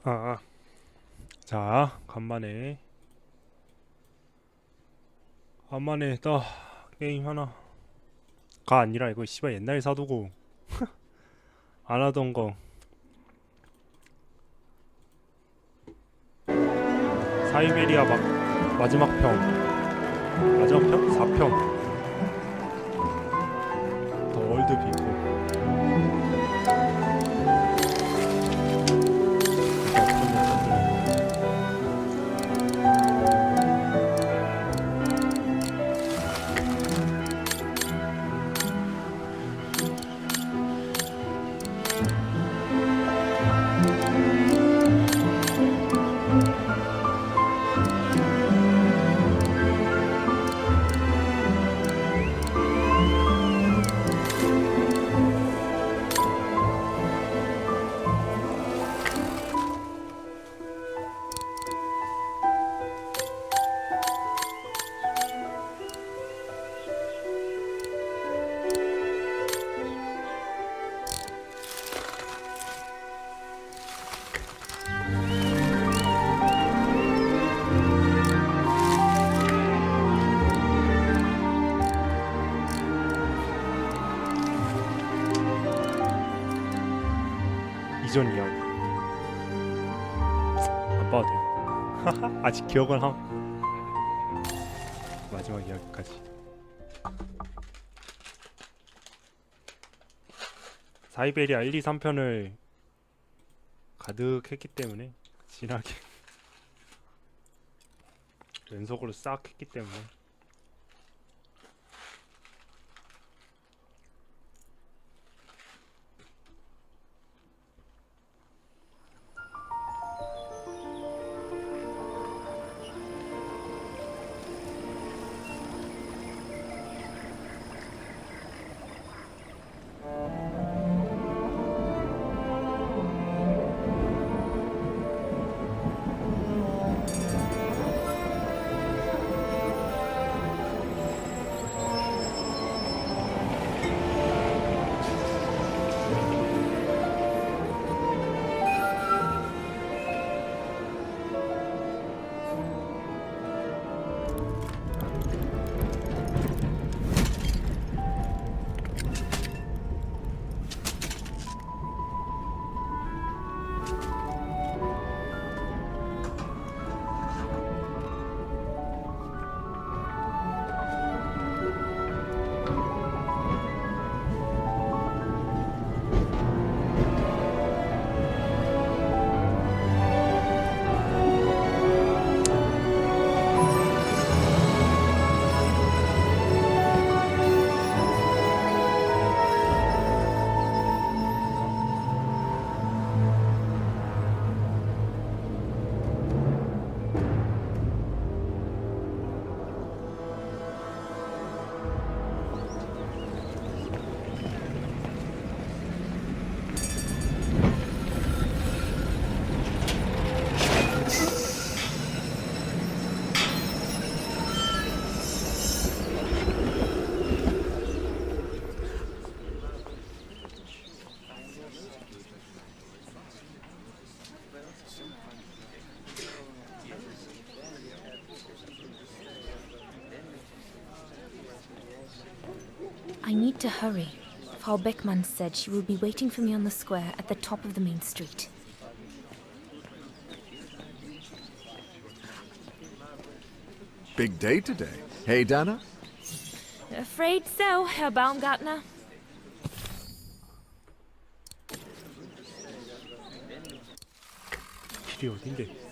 아, 자, 간만에 또 게임 하나. 가 아니라 이거 씨발 옛날에 사두고 안 하던 거. 사이베리아 마지막 편. 마지막 편? 4편. 더 월드 비포. 이전 이야기. 안 봐도 돼. 아직 기억은 함. 마지막 이야기까지. 사이베리아 1, 2, 3편을 가득 했기 때문에 진하게 연속으로 싹 했기 때문에 I need to hurry. Frau Beckmann said she will be waiting for me on the square at the top of the main street. Big day today. Hey, Dana? Afraid so, Herr Baumgartner. 길이 어딘데?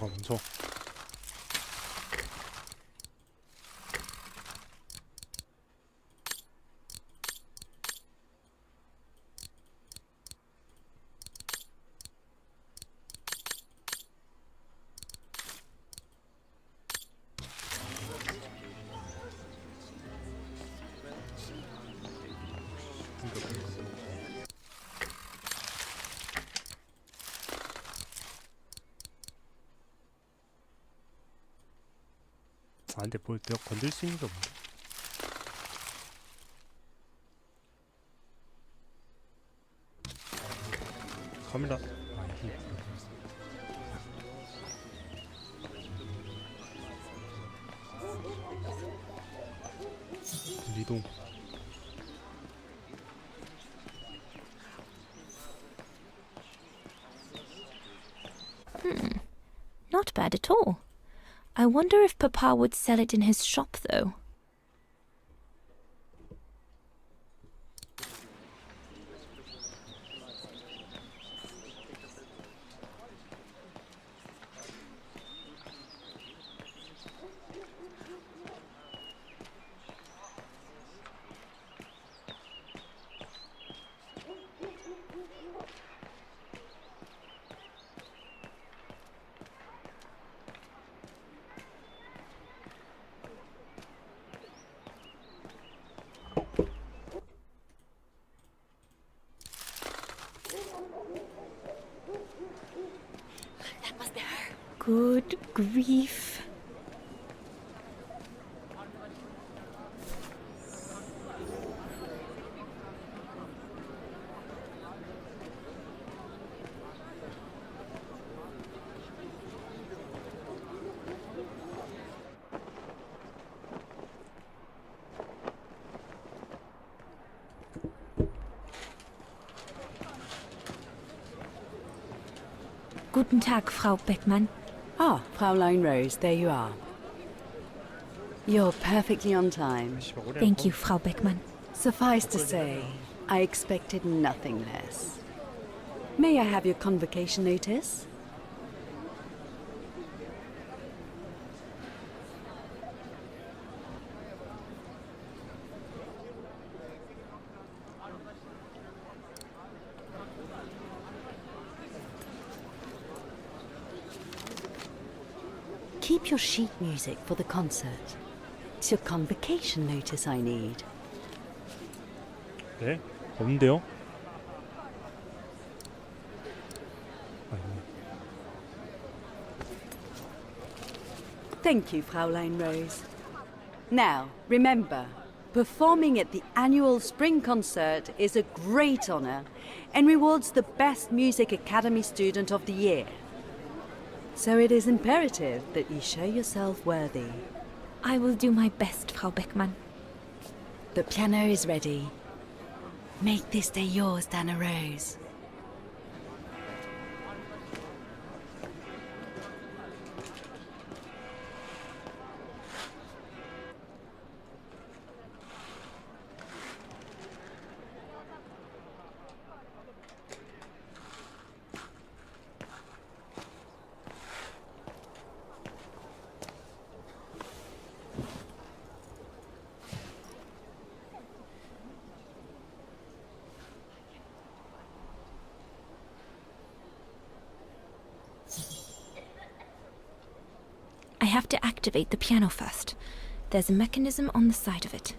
먼저 아 근데 뭘 내가 건들 수 있는 게 없네. 카메라. 아 이게 리동. Not bad at all. I wonder if Papa would sell it in his shop, though. Good grief. Guten Tag, Frau Beckmann. Ah, Fraulein Rose, there you are. You're perfectly on time. 씨발 오래 Thank you, Frau Beckmann. Suffice to say, I expected nothing less. May I have your convocation notice? Keep your sheet music for the concert. It's your convocation notice I need. 네? 없는데요? 아 있네. Thank you, Fraulein Rose. Now, remember, performing at the annual spring concert is a great honor and rewards the best Music Academy student of the year. So it is imperative that you show yourself worthy. I will do my best, Frau Beckmann. The piano is ready. Make this day yours, Dana Rose. I have to activate the piano first. There's a mechanism on the side of it.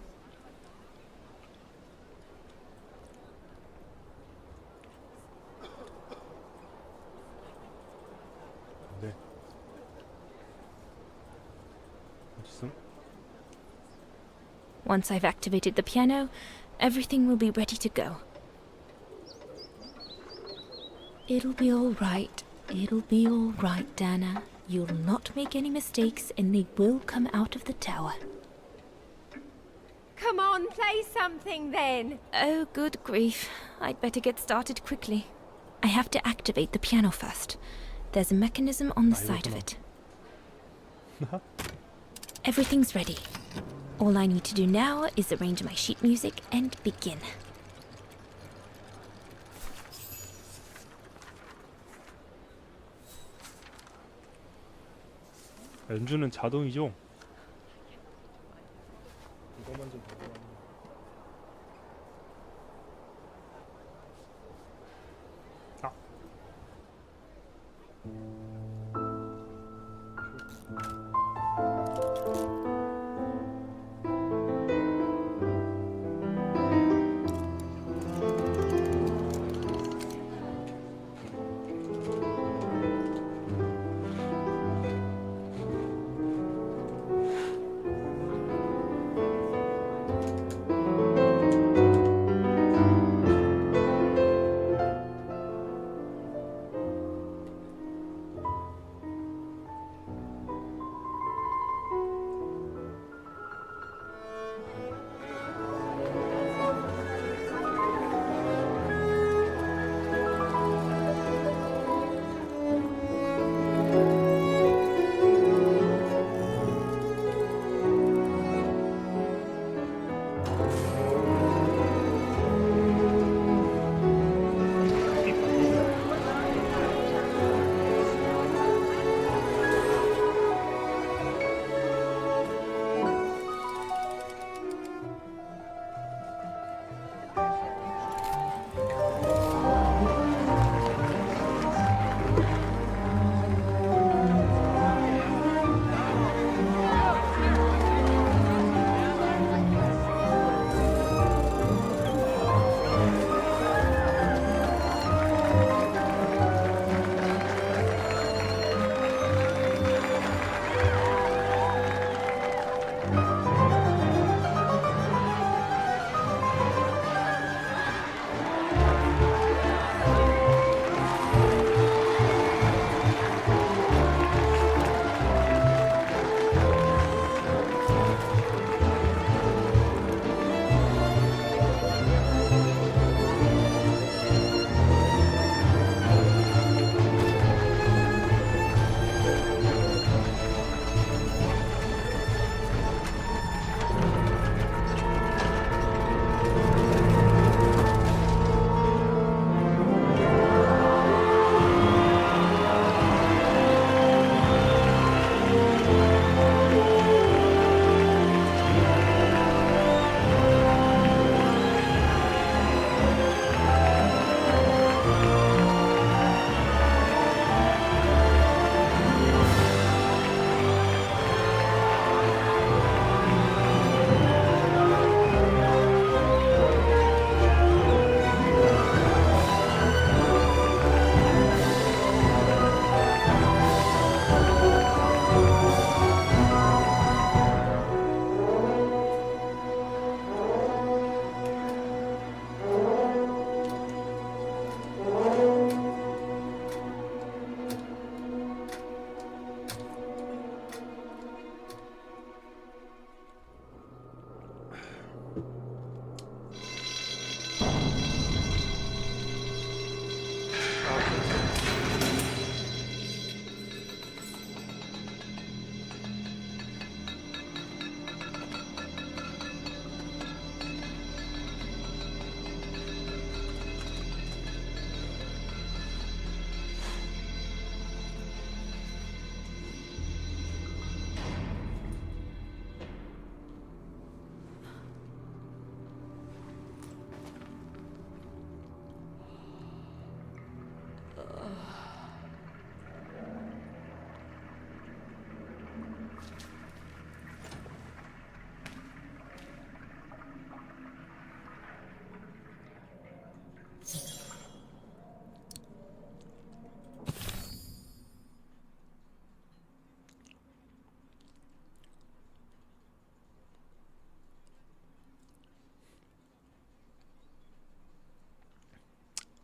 네. 어딨음? Once I've activated the piano, everything will be ready to go. It'll be all right. It'll be all right, Dana. You'll not make any mistakes and they will come out of the tower. Come on, play something then. Oh, good grief. I'd better get started quickly. I have to activate the piano first. There's a mechanism on the side of it. Everything's ready. All I need to do now is arrange my sheet music and begin. 연주는 자동이죠? 이거만 좀 아.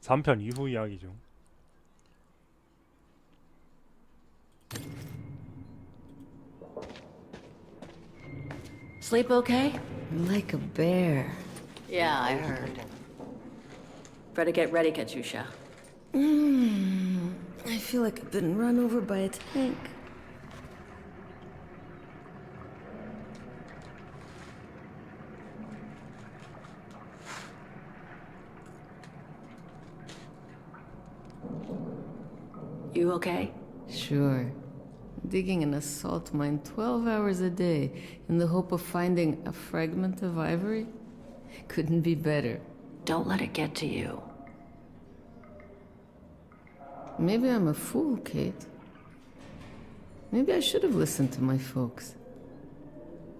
3편 이후 이야기죠. Sleep okay? Like a bear. Yeah, I heard. Better get ready, Katusha. I feel like I've been run over by a tank. You okay? Sure. Digging an assault mine 12 hours a day in the hope of finding a fragment of ivory? Couldn't be better. Don't let it get to you. Maybe I'm a fool, Kate. Maybe I should have listened to my folks.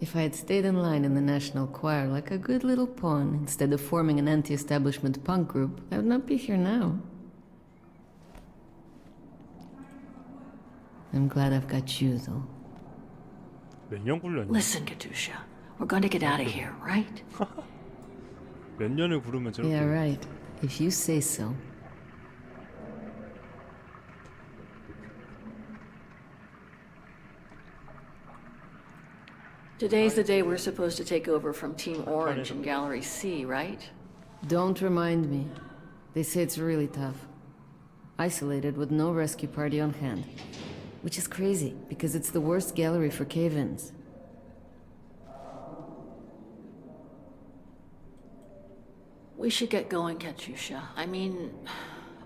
If I had stayed in line in the National Choir like a good little pawn instead of forming an anti-establishment punk group, I would not be here now. I'm glad I've got you, though. 몇 년 굴렸냐? Listen, Katusha. We're going to get out of here, right? 몇 년을 구르면 저렇게. Yeah, right. If you say so. Today's the day we're supposed to take over from Team Orange in Gallery C, right? Don't remind me. They say it's really tough. Isolated with no rescue party on hand. Which is crazy, because it's the worst gallery for cave-ins. We should get going, Katusha. I mean,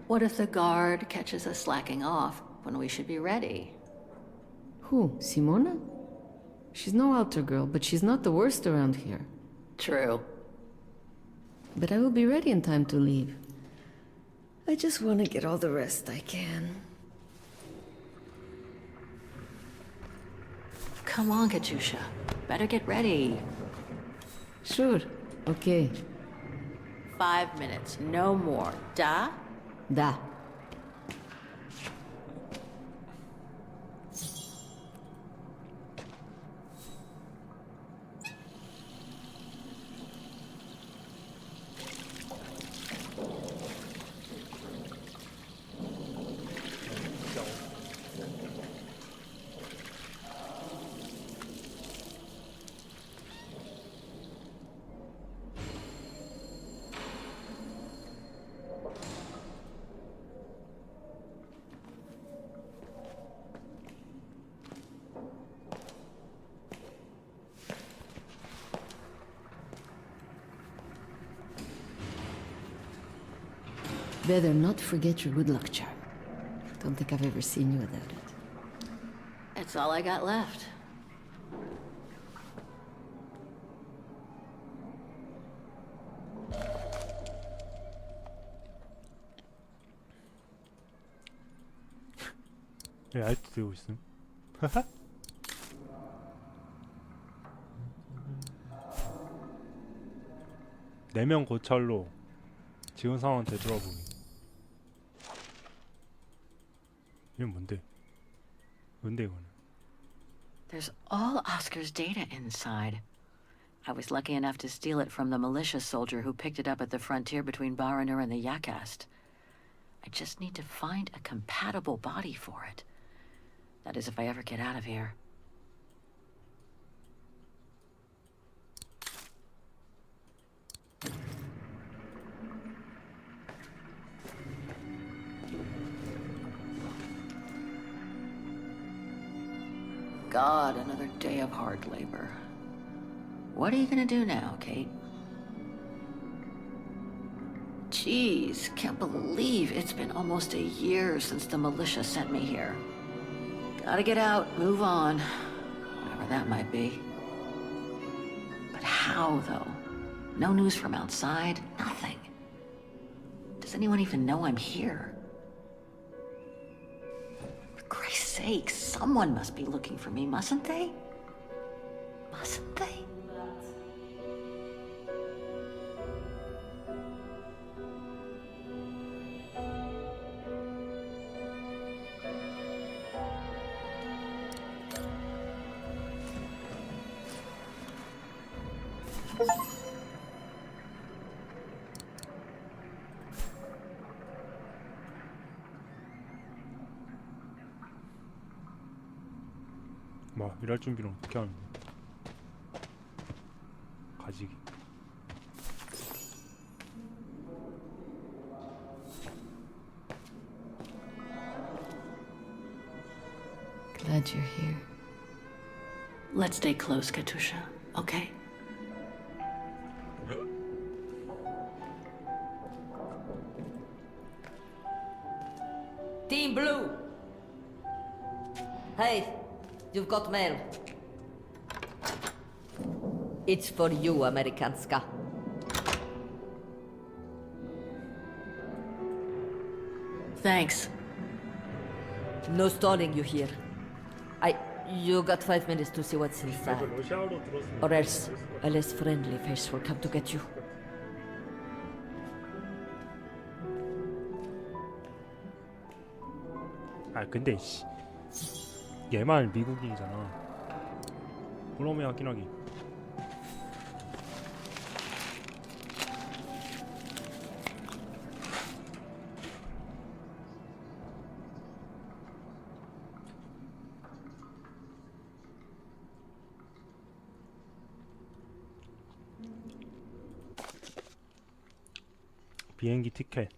what if the guard catches us slacking off when we should be ready? Who? Simona? She's no altar girl, but she's not the worst around here. True. But I will be ready in time to leave. I just want to get all the rest I can. Come on, Katusha. Better get ready. Sure. Okay. 5 minutes, no more. Da? Da. Better not forget your good luck charm. Don't think I've ever seen you without it. It's all I got left. 왜 알트 들고 있음? 내면 고찰로 지금 상황 되돌아보기. 이건 뭔데? 뭔데 이거는? There's all Oscar's data inside. I was lucky enough to steal it from the militia soldier who picked it up at the frontier between Baranur and the Yakast. I just need to find a compatible body for it. That is, if I ever get out of here. God, another day of hard labor. What are you gonna do now, Kate? Jeez, can't believe it's been almost a year since the militia sent me here. Gotta get out, move on, whatever that might be. But how, though? No news from outside, nothing. Does anyone even know I'm here? For Christ's sake, someone must be looking for me, mustn't they? Mustn't they? 와, 일할 준비를 어떻게 하는데? 가지기. Glad you're here. Let's stay close, Katusha, okay? Team Blue! Hey, you've got mail. It's for you, Amerikanska. Thanks. No stalling you here. You got 5 minutes to see what's inside. 러시아어로 들었으면 Or else a less friendly face will come to get you. 아 근데 씨 얘만 미국인이잖아. 그러면 하긴 하기. 비행기 티켓.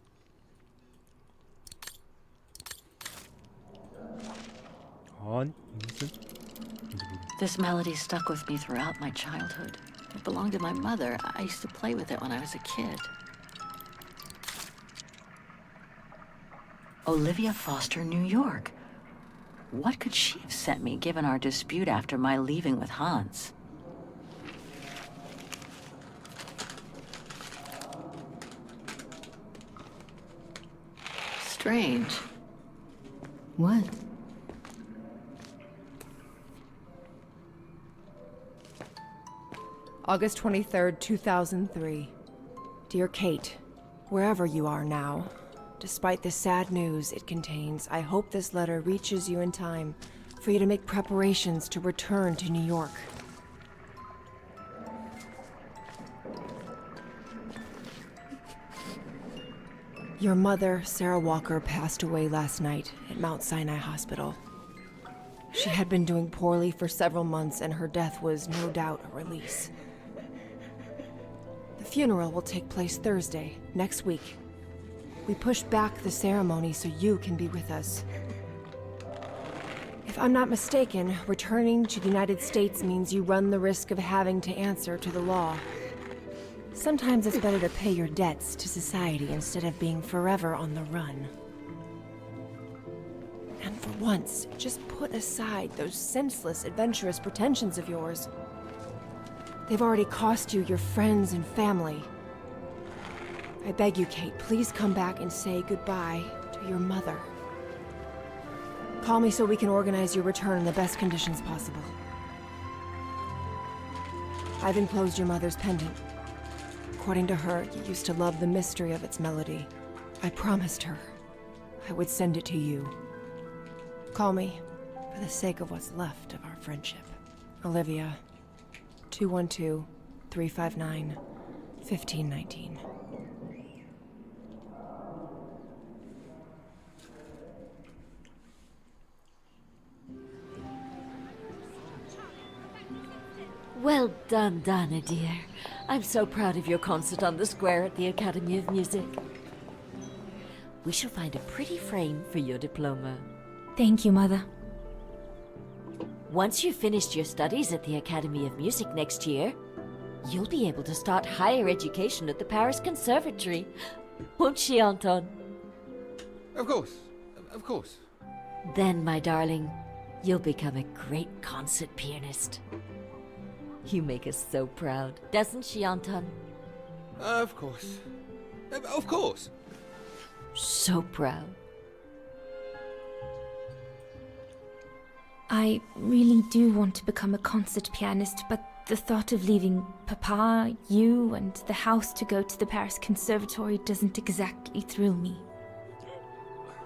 아니 무슨? This melody stuck with me throughout my childhood. It belonged to my mother. I used to play with it when I was a kid. Olivia Foster, New York. What could she have sent me given our dispute after my leaving with Hans? Strange. What? August 23rd, 2003. Dear Kate, wherever you are now, despite the sad news it contains, I hope this letter reaches you in time for you to make preparations to return to New York. Your mother, Sarah Walker, passed away last night at Mount Sinai Hospital. She had been doing poorly for several months, and her death was no doubt a release. The funeral will take place Thursday, next week. We pushed back the ceremony so you can be with us. If I'm not mistaken, returning to the United States means you run the risk of having to answer to the law. Sometimes it's better to pay your debts to society instead of being forever on the run. And for once, just put aside those senseless, adventurous pretensions of yours. They've already cost you your friends and family. I beg you, Kate, please come back and say goodbye to your mother. Call me so we can organize your return in the best conditions possible. I've enclosed your mother's pendant. According to her, you used to love the mystery of its melody. I promised her I would send it to you. Call me for the sake of what's left of our friendship. Olivia, 212-359-1519. Well done, Dana, dear. I'm so proud of your concert on the square at the Academy of Music. We shall find a pretty frame for your diploma. Thank you, Mother. Once you've finished your studies at the Academy of Music next year, you'll be able to start higher education at the Paris Conservatory. Won't she, Anton? Of course. Of course. Then, my darling, you'll become a great concert pianist. You make us so proud, doesn't she, Anton? Of course. Of course. So proud. I really do want to become a concert pianist, but the thought of leaving Papa, you, and the house to go to the Paris Conservatory doesn't exactly thrill me.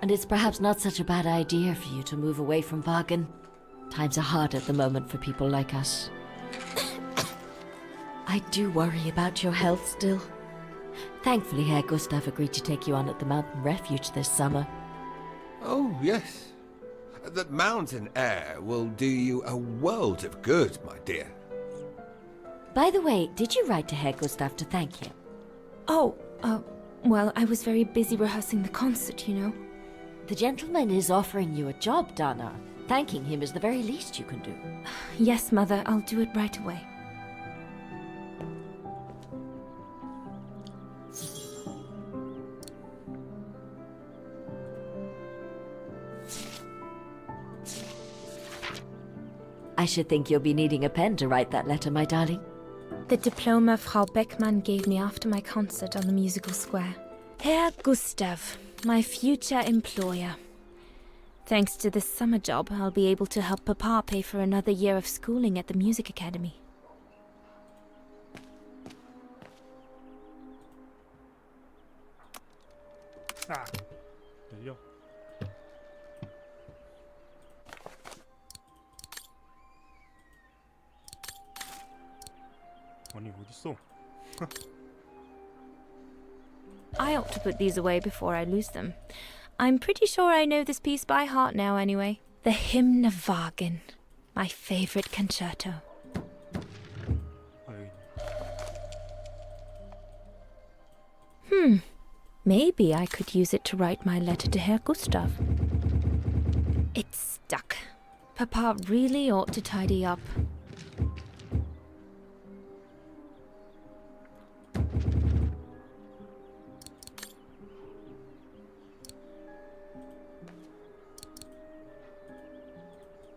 And it's perhaps not such a bad idea for you to move away from Wagen. Times are hard at the moment for people like us. I do worry about your health still. Thankfully, Herr Gustav agreed to take you on at the mountain refuge this summer. Oh, yes. That mountain air will do you a world of good, my dear. By the way, did you write to Herr Gustav to thank him? Oh, well, I was very busy rehearsing the concert, you know. The gentleman is offering you a job, Dana. Thanking him is the very least you can do. Yes, Mother, I'll do it right away. I should think you'll be needing a pen to write that letter, my darling. The diploma Frau Beckmann gave me after my concert on the musical square. Herr Gustav, my future employer. Thanks to this summer job, I'll be able to help Papa pay for another year of schooling at the music academy. 아, 열려. 아니 어딨어? I ought to put these away before I lose them. I'm pretty sure I know this piece by heart now anyway. The Hymn of Wagen, my favorite concerto. 아, 여기. Maybe I could use it to write my letter to Herr Gustav. It's stuck. Papa really ought to tidy up.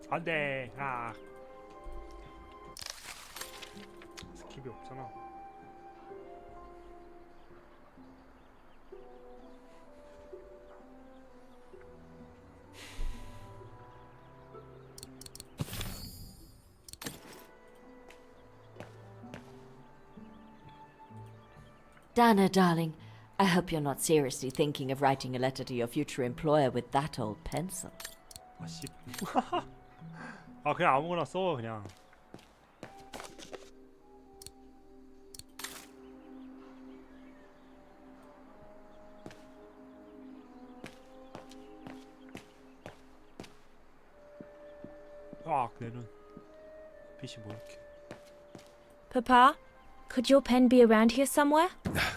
안돼. 아. 스킵이 없잖아. Dana, darling, I hope you're not seriously thinking of writing a letter to your future employer with that old pencil. 아 씨. 아 그냥 아무거나 써 그냥. 아 내 눈. 빛이 뭐 이렇게. Papa, could your pen be around here somewhere?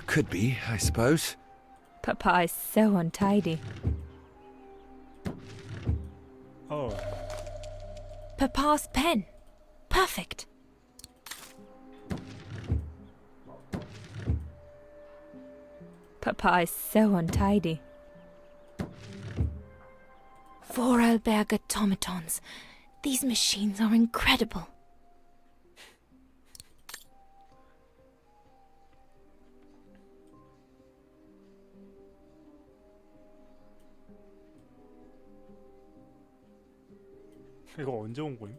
Could be, I suppose. Papa is so untidy. Oh. Papa's pen. Perfect. Papa is so untidy. Vorarlberg automatons. These machines are incredible. 이거 언제 온 거임?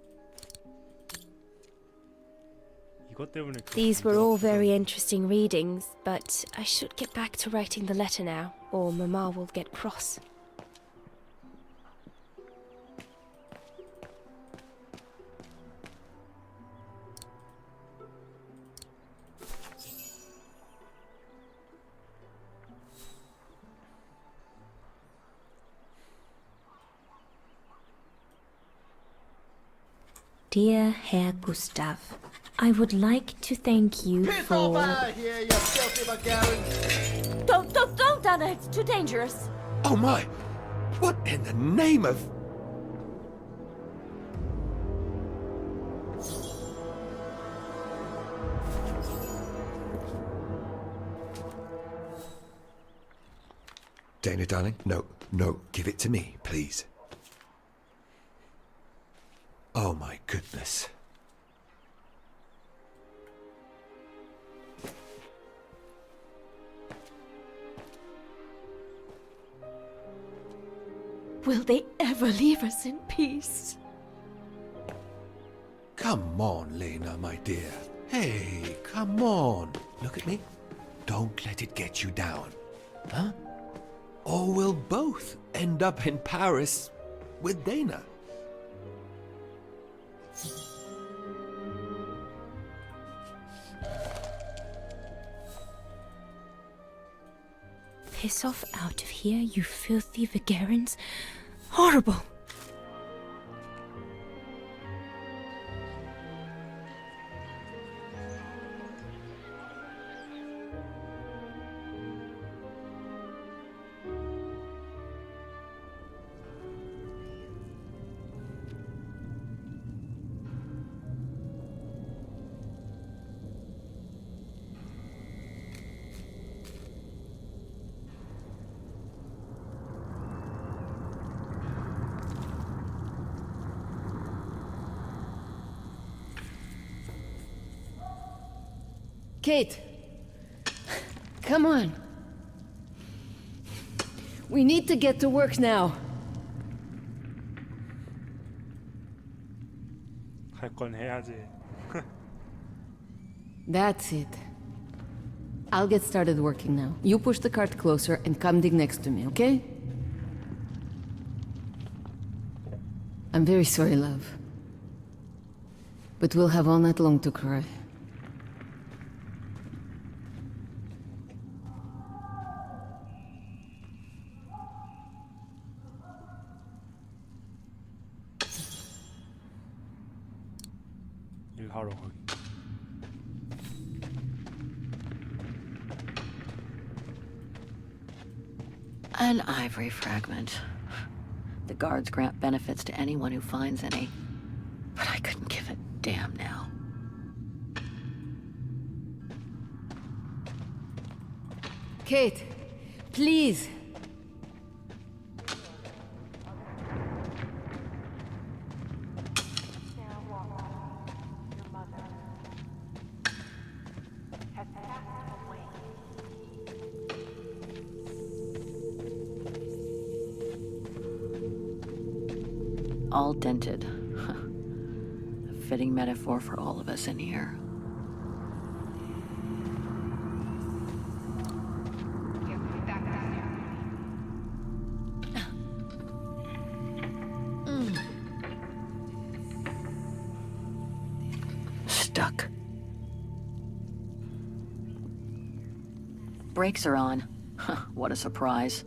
이것 때문에. These were all very interesting readings, but I should get back to writing the letter now, or Mama will get cross. Dear Herr Gustav, I would like to thank you for... Here, you filthy Bulgarian! Don't, Dana, it's too dangerous. Oh my! What in the name of... Dana, darling, no, give it to me, please. Oh my goodness. Will they ever leave us in peace? Come on, Lena, my dear. Hey, come on. Look at me. Don't let it get you down. Huh? Or we'll both end up in Paris with Dana. Piss off out of here, you filthy Vagarans. Horrible! Kate! Come on! We need to get to work now. 할 건 해야지. That's it. I'll get started working now. You push the cart closer and come dig next to me, okay? I'm very sorry, love. But we'll have all night long to cry. 일하러 가기. An ivory fragment. The guards grant benefits to anyone who finds any. But I couldn't give a damn now. Kate, please. All dented. A fitting metaphor for all of us in here. Stuck. Brakes are on. What a surprise.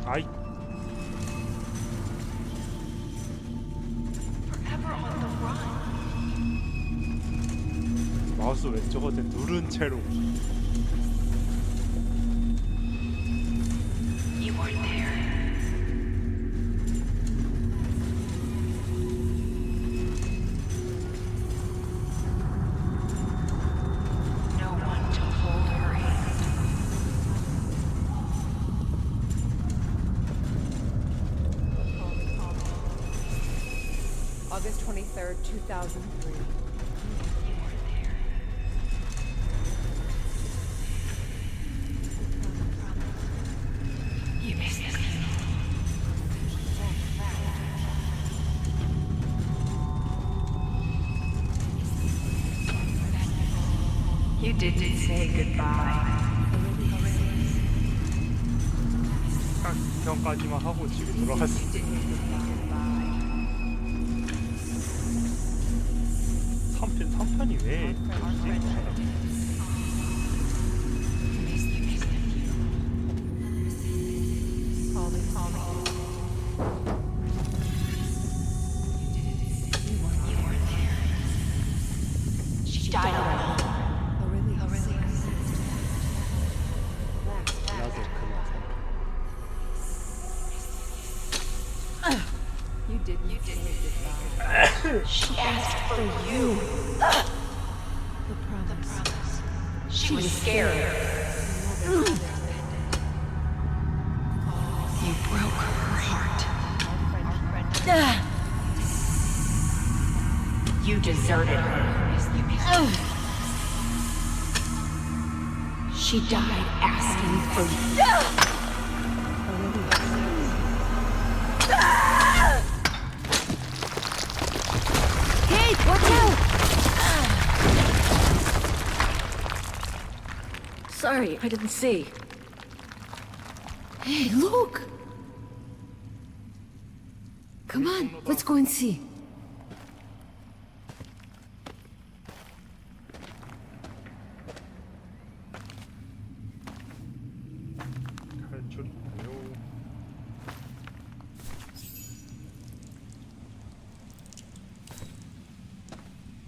아이. 마우스 왼쪽 버튼 누른 채로. You weren't there. No one to hold her hand. August 23rd, 2003. You missed this. You didn't say goodbye. 딱 편까지만 하고 집에 돌아갔어. 삼편이 왜 She died alone. You didn't say goodbye. She asked for you. The promise. She was scared. You broke her heart. You deserted her. She died asking for you. Kate, watch out! Sorry, I didn't see. Hey, look! Come on, let's go and see.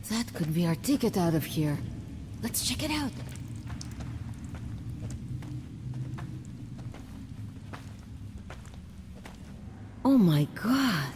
That could be our ticket out of here. Let's check it out. Oh my god.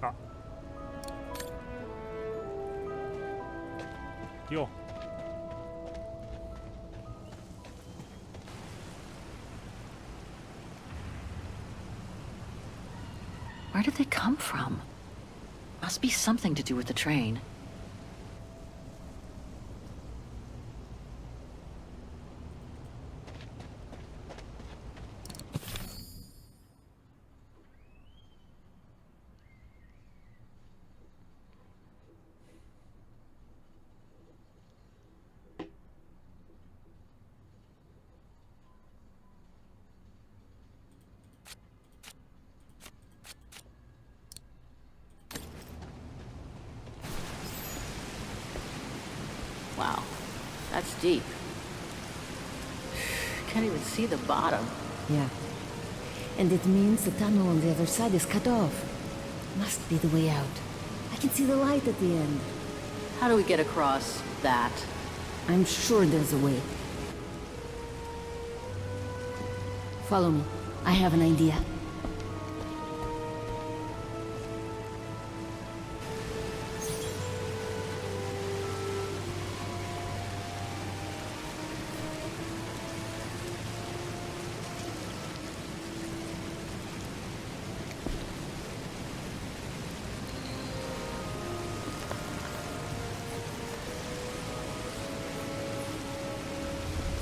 아. 뛰어. Where did they come from? Must be something to do with the train. Wow, that's deep. Can't even see the bottom. Yeah. And it means the tunnel on the other side is cut off. Must be the way out. I can see the light at the end. How do we get across that? I'm sure there's a way. Follow me. I have an idea.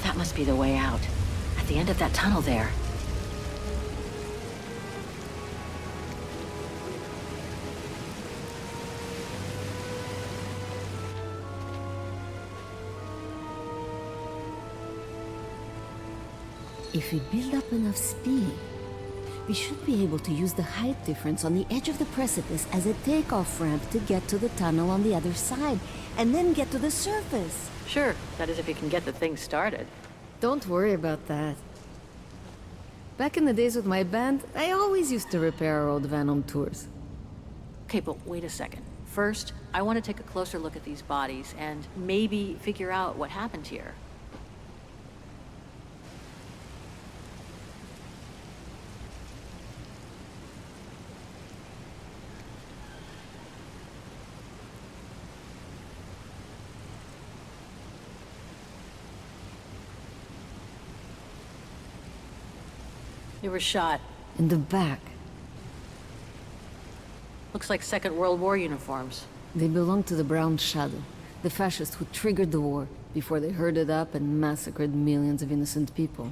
That must be the way out. At the end of that tunnel there. If we build up enough speed, we should be able to use the height difference on the edge of the precipice as a takeoff ramp to get to the tunnel on the other side, and then get to the surface. Sure, that is if you can get the thing started. Don't worry about that. Back in the days with my band, I always used to repair our old van on tours. Okay, but wait a second. First, I want to take a closer look at these bodies and maybe figure out what happened here. You were shot. In the back. Looks like Second World War uniforms. They belong to the Brown Shadow, the fascists who triggered the war before they herded up and massacred millions of innocent people.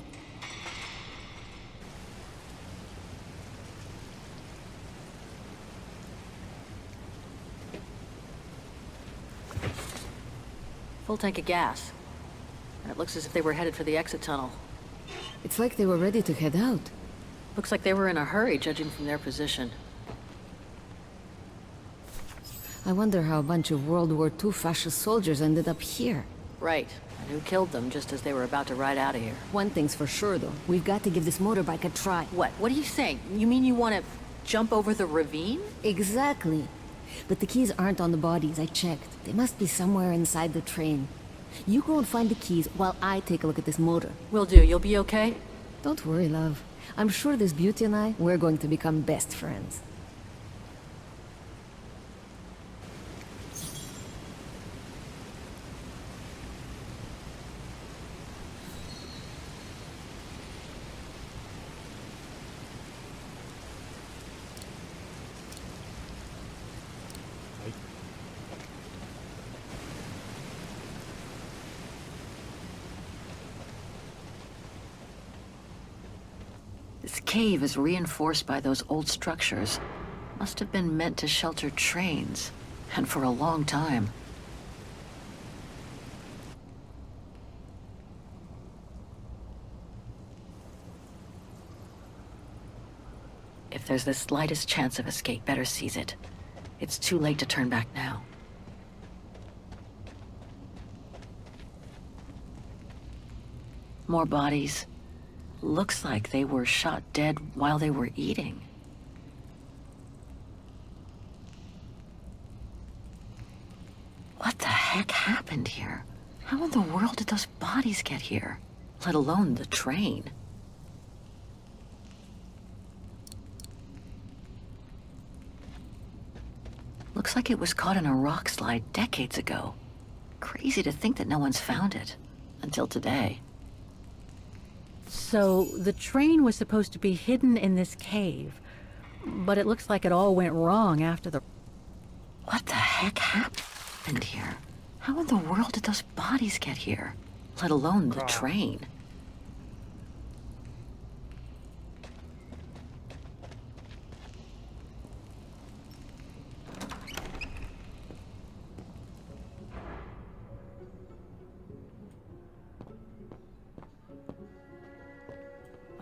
Full tank of gas. And it looks as if they were headed for the exit tunnel. It's like they were ready to head out. Looks like they were in a hurry, judging from their position. I wonder how a bunch of World War II fascist soldiers ended up here. Right. And who killed them just as they were about to ride out of here? One thing's for sure, though. We've got to give this motorbike a try. What? What are you saying? You mean you want to jump over the ravine? Exactly. But the keys aren't on the bodies, I checked. They must be somewhere inside the train. You go and find the keys while I take a look at this motor. Will do. You'll be okay? Don't worry, love. I'm sure this beauty and I, we're going to become best friends. This cave is reinforced by those old structures. Must have been meant to shelter trains, and for a long time. If there's the slightest chance of escape, better seize it. It's too late to turn back now. More bodies. Looks like they were shot dead while they were eating. What the heck happened here? How in the world did those bodies get here? Let alone the train. Looks like it was caught in a rock slide decades ago. Crazy to think that no one's found it. Until today. So, the train was supposed to be hidden in this cave, but it looks like it all went wrong after the... What the heck happened here? How in the world did those bodies get here? Let alone the train.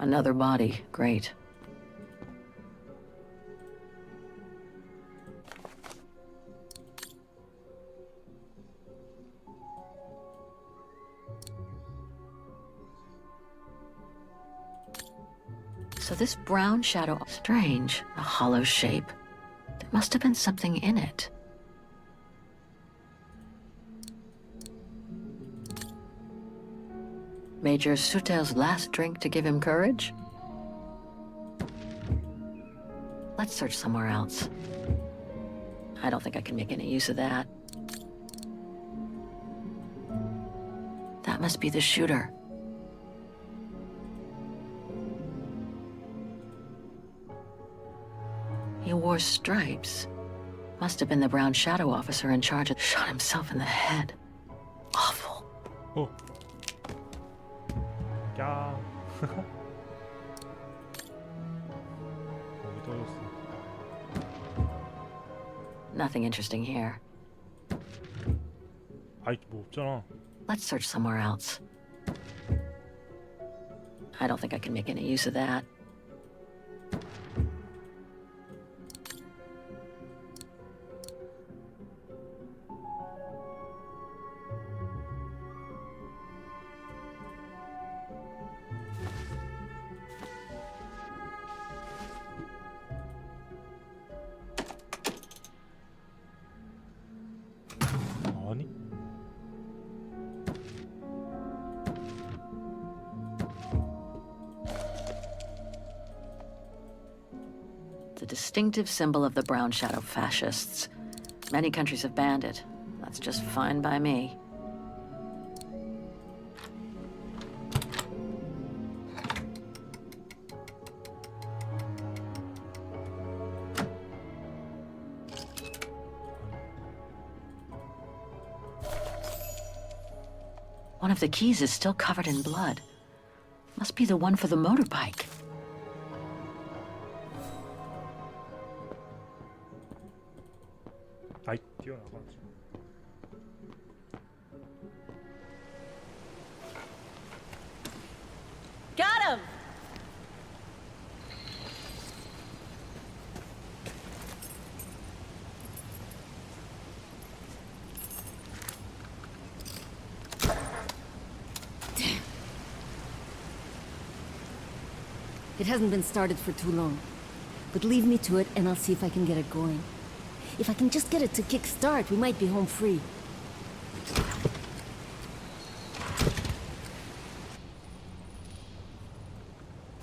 Another body. Great. So this brown shadow... Strange. A hollow shape. There must have been something in it. Major Sutel's last drink to give him courage? Let's search somewhere else. I don't think I can make any use of that. That must be the shooter. He wore stripes. Must have been the Brown Shadow officer in charge of... Shot himself in the head. Awful. Oh. 야. 여기 떨어졌어. Nothing interesting here. 아이 뭐 없잖아. Let's search somewhere else. I don't think I can make any use of that. 아니? The distinctive symbol of the Brown Shadow fascists. Many countries have banned it. That's just fine by me. One of the keys is still covered in blood. Must be the one for the motorbike. 아이 뛰어나가지. Got him! It hasn't been started for too long. But leave me to it and I'll see if I can get it going. If I can just get it to kick-start, we might be home free.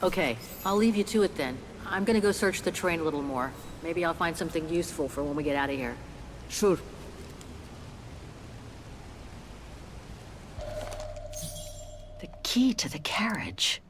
Okay, I'll leave you to it then. I'm gonna go search the train a little more. Maybe I'll find something useful for when we get out of here. Sure. The key to the carriage.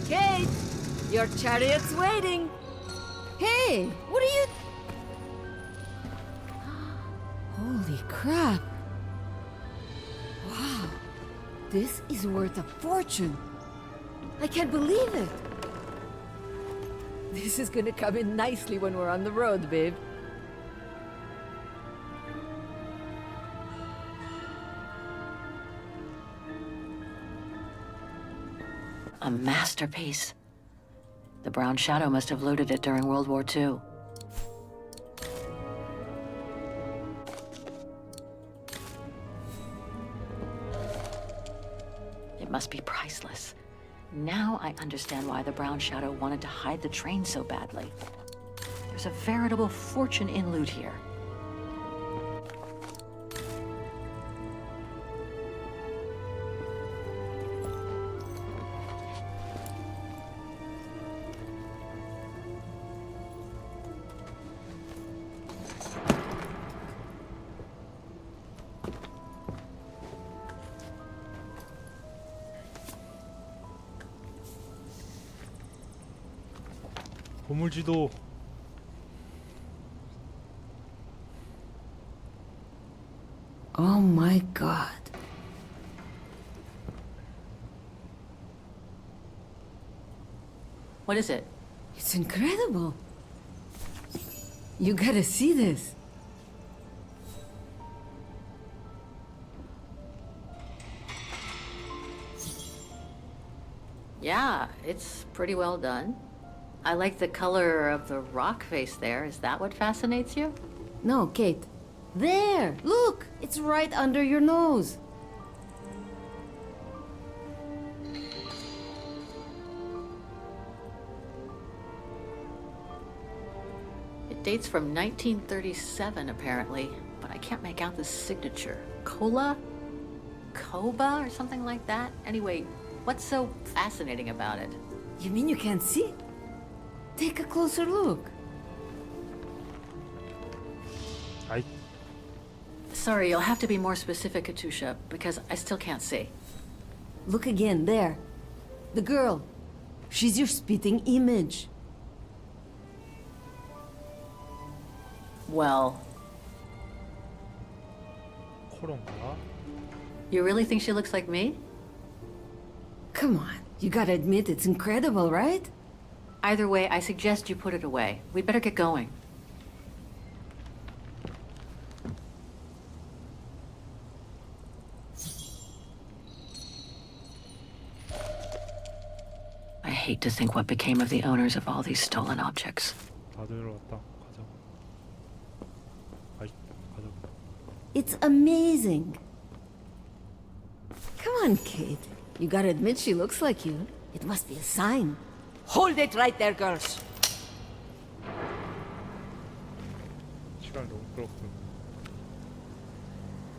Kate! Your chariot's waiting! Hey! What are you... Holy crap! Wow! This is worth a fortune. I can't believe it. This is gonna come in nicely when we're on the road, babe. A masterpiece. The Brown Shadow must have looted it during World War II. It must be priceless. Now I understand why the Brown Shadow wanted to hide the train so badly. There's a veritable fortune in loot here. 보물지도. Oh my god. What is it? It's incredible. You gotta see this. Yeah, it's pretty well done. I like the color of the rock face there. Is that what fascinates you? No, Kate. There! Look! It's right under your nose. It dates from 1937, apparently, but I can't make out the signature. Cola? Koba or something like that? Anyway, what's so fascinating about it? You mean you can't see? Take a closer look. Sorry, you'll have to be more specific, Katusha, because I still can't see. Look again, there. The girl. She's your spitting image. Well... 코런가? You really think she looks like me? Come on, you gotta admit it's incredible, right? Either way, I suggest you put it away. We'd better get going. I hate to think what became of the owners of all these stolen objects. 다 들어왔다. 가자. 아이, 가자. It's amazing. Come on, Kate. You gotta admit she looks like you. It must be a sign. Hold it right there, girls. 시간 너무 끌었군.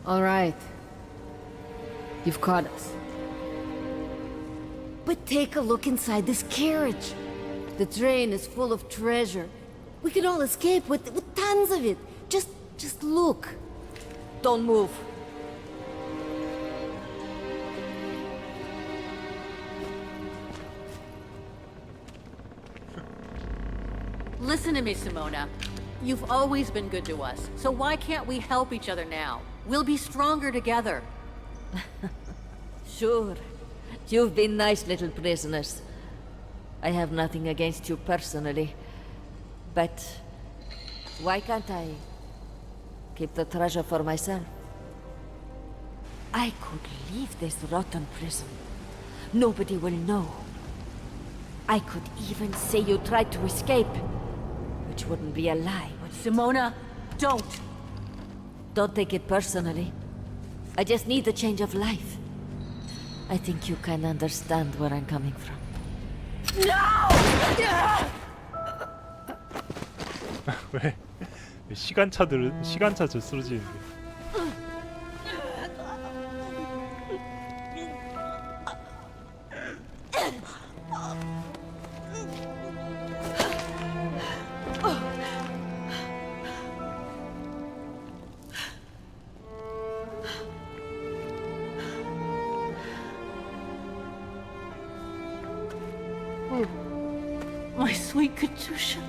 All right. You've caught us. But take a look inside this carriage. The train is full of treasure. We could all escape with tons of it. Just look. Don't move. Listen to me, Simona. You've always been good to us, so why can't we help each other now? We'll be stronger together. Sure. You've been nice little prisoners. I have nothing against you personally. But why can't I keep the treasure for myself? I could leave this rotten prison. Nobody will know. I could even say you tried to escape, which wouldn't be a lie. Simona, don't! Don't take it personally. I just need a change of life. I think you can understand where I'm coming from. 왜 시간차 저 쓰러지는데. My sweet Katusha.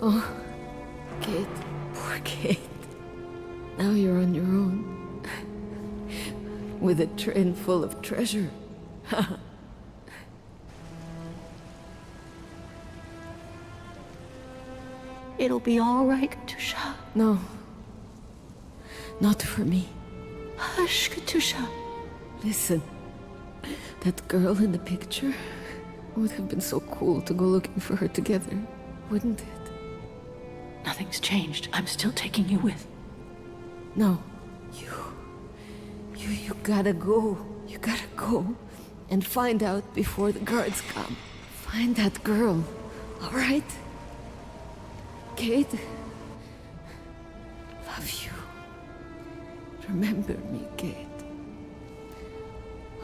Oh, Kate. Poor Kate. Now you're on your own. with a train full of treasure. It'll be all right, Katusha. No. Not for me. Hush, Katusha. Listen. That girl in the picture would have been so cool to go looking for her together, wouldn't it? Nothing's changed. I'm still taking you with. No. You gotta go. You gotta go and find out before the guards come. Find that girl, all right? Kate? Love you. Remember me, Kate.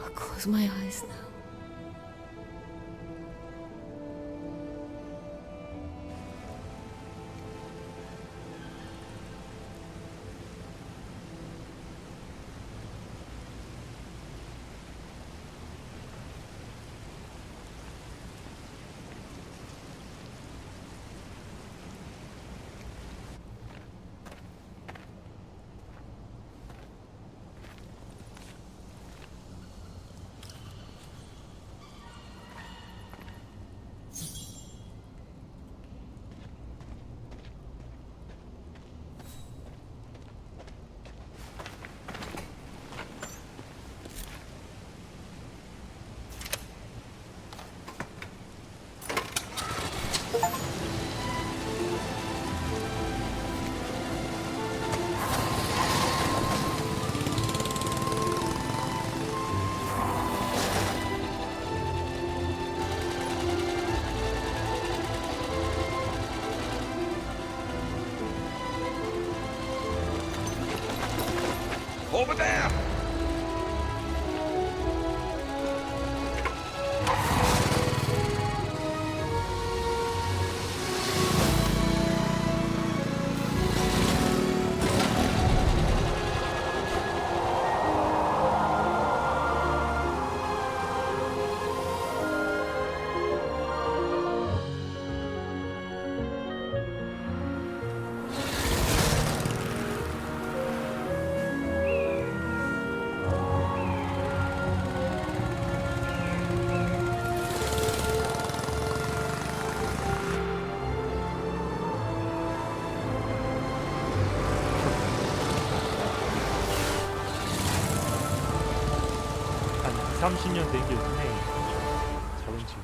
I'll close my eyes now. Over there! 한 30년 된 게 있네. 저런 친구.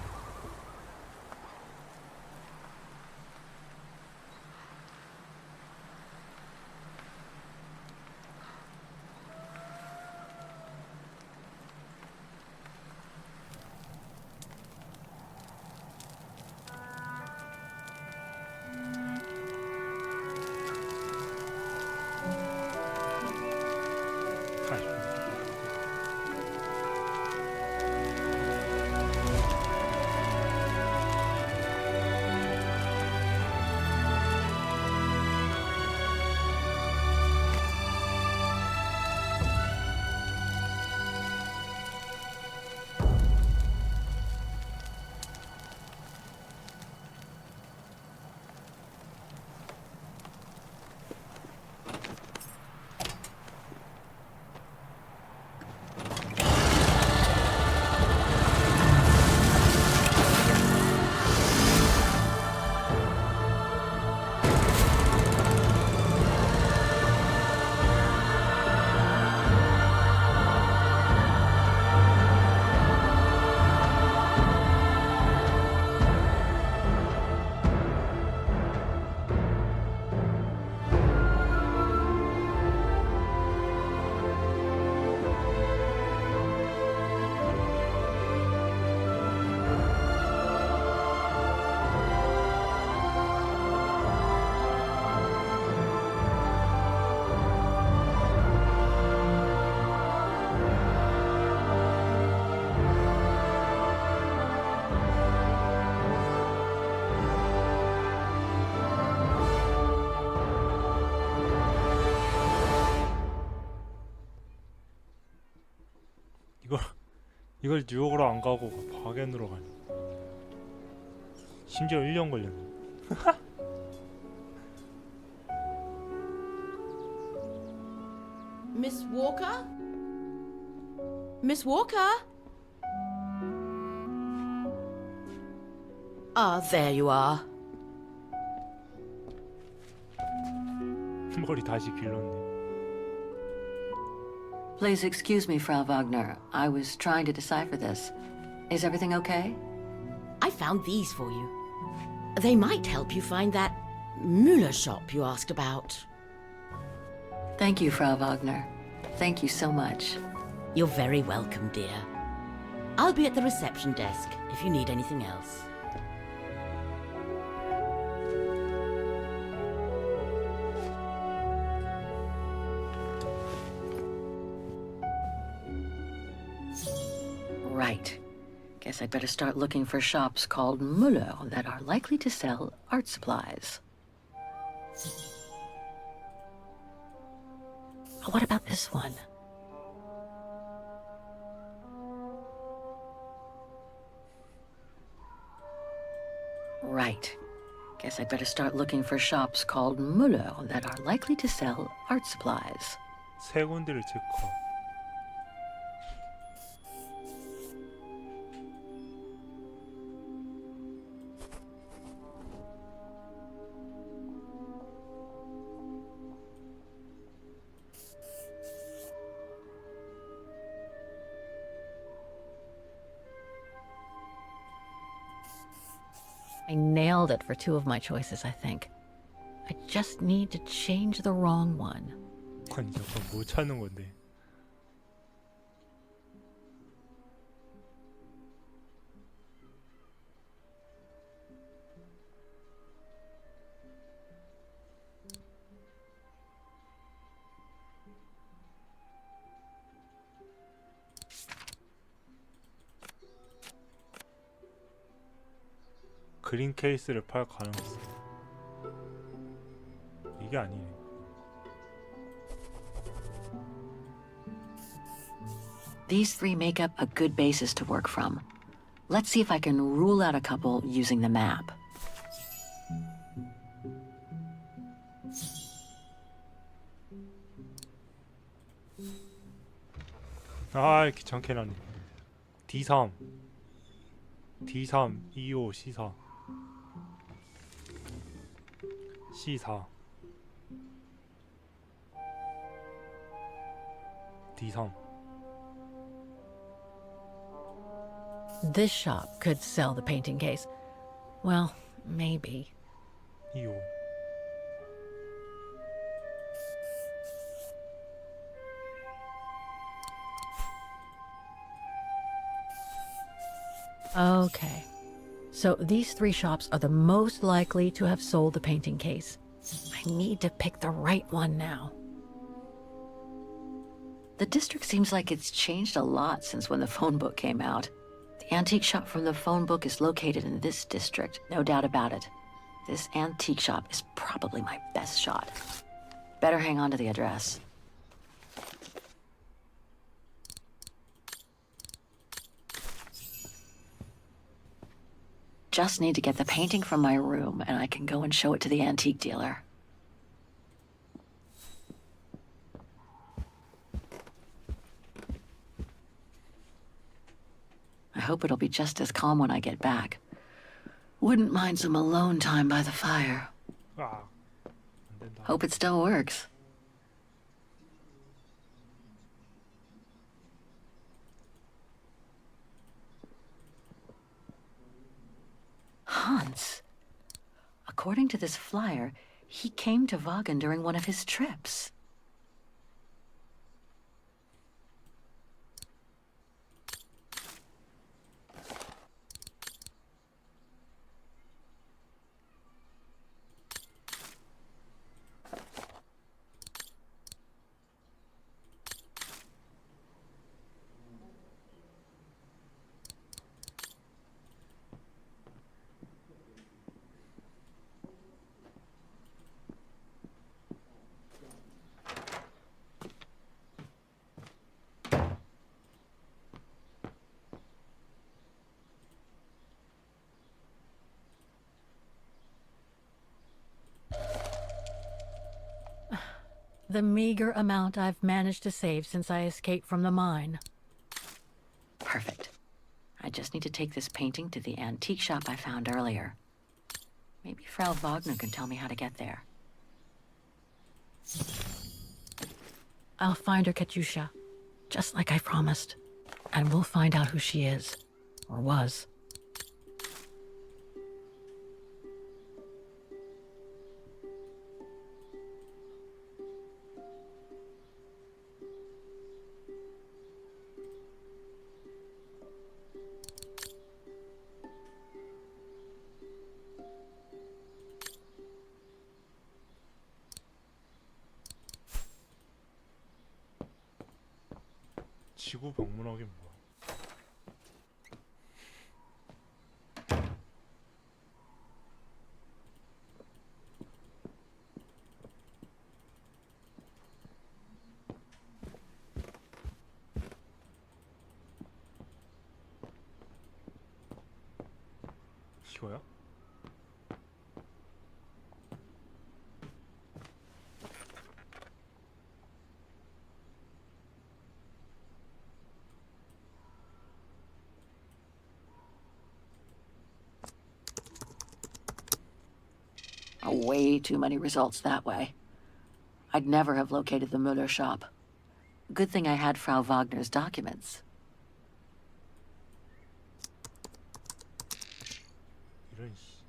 이걸 뉴욕으로 안 가고 바겐으로 가네. 심지어 1년 걸렸네. Miss Walker? Miss Walker? Ah, there you are. 머리 다시 길렀네. Please excuse me, Frau Wagner. I was trying to decipher this. Is everything okay? I found these for you. They might help you find that Müller shop you asked about. Thank you, Frau Wagner. Thank you so much. You're very welcome, dear. I'll be at the reception desk if you need anything else. Right. Guess I'd better start looking for shops called Müller that are likely to sell art supplies. What about this one? Right. Guess I'd better start looking for shops called Müller that are likely to sell art supplies. 세 군데를 체크. I nailed it for 2 of my choices, I think. I just need to change the wrong one. 아니 잠깐 뭐 찾는 건데? 그린 케이스를 팔 가능성. 이게 아니네. These 3 make up a good basis to work from. Let's see if I can rule out a couple using the map. 아 귀찮게 나네. D3 E5 C4 C4 D3 This shop could sell the painting case. Well, maybe. E5 Okay. So these 3 shops are the most likely to have sold the painting case. I need to pick the right one now. The district seems like it's changed a lot since when the phone book came out. The antique shop from the phone book is located in this district, no doubt about it. This antique shop is probably my best shot. Better hang on to the address. Just need to get the painting from my room, and I can go and show it to the antique dealer. I hope it'll be just as calm when I get back. Wouldn't mind some alone time by the fire. 아, 안 된다. Hope it still works. Hans. According to this flyer, he came to Wagen during one of his trips. The meager amount I've managed to save since I escaped from the mine. I just need to take this painting to the antique shop I found earlier. Maybe Frau Wagner can tell me how to get there. I'll find her, Katyusha, just like I promised. And we'll find out who she is. Or was. 지구 방문하긴 뭐야. 이거야? Way too many results that way. I'd never have located the Müller shop. Good thing I had Frau Wagner's documents. 이런 씨.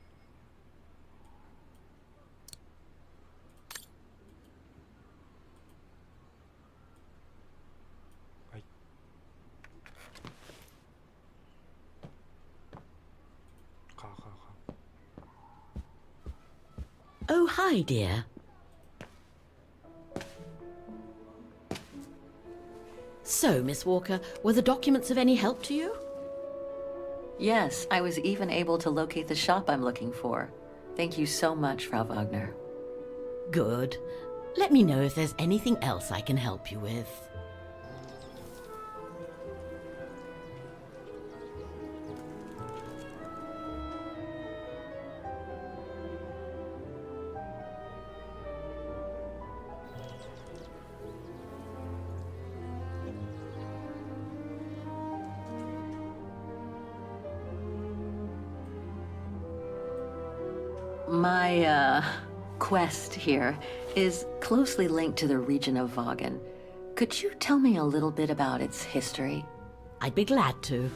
아이. 가. Oh, hi, dear. So, Miss Walker, were the documents of any help to you? Yes, I was even able to locate the shop I'm looking for. Thank you so much, Frau Wagner. Good. Let me know if there's anything else I can help you with. My, quest here is closely linked to the region of Vagen. Could you tell me a little bit about its history? I'd be glad to.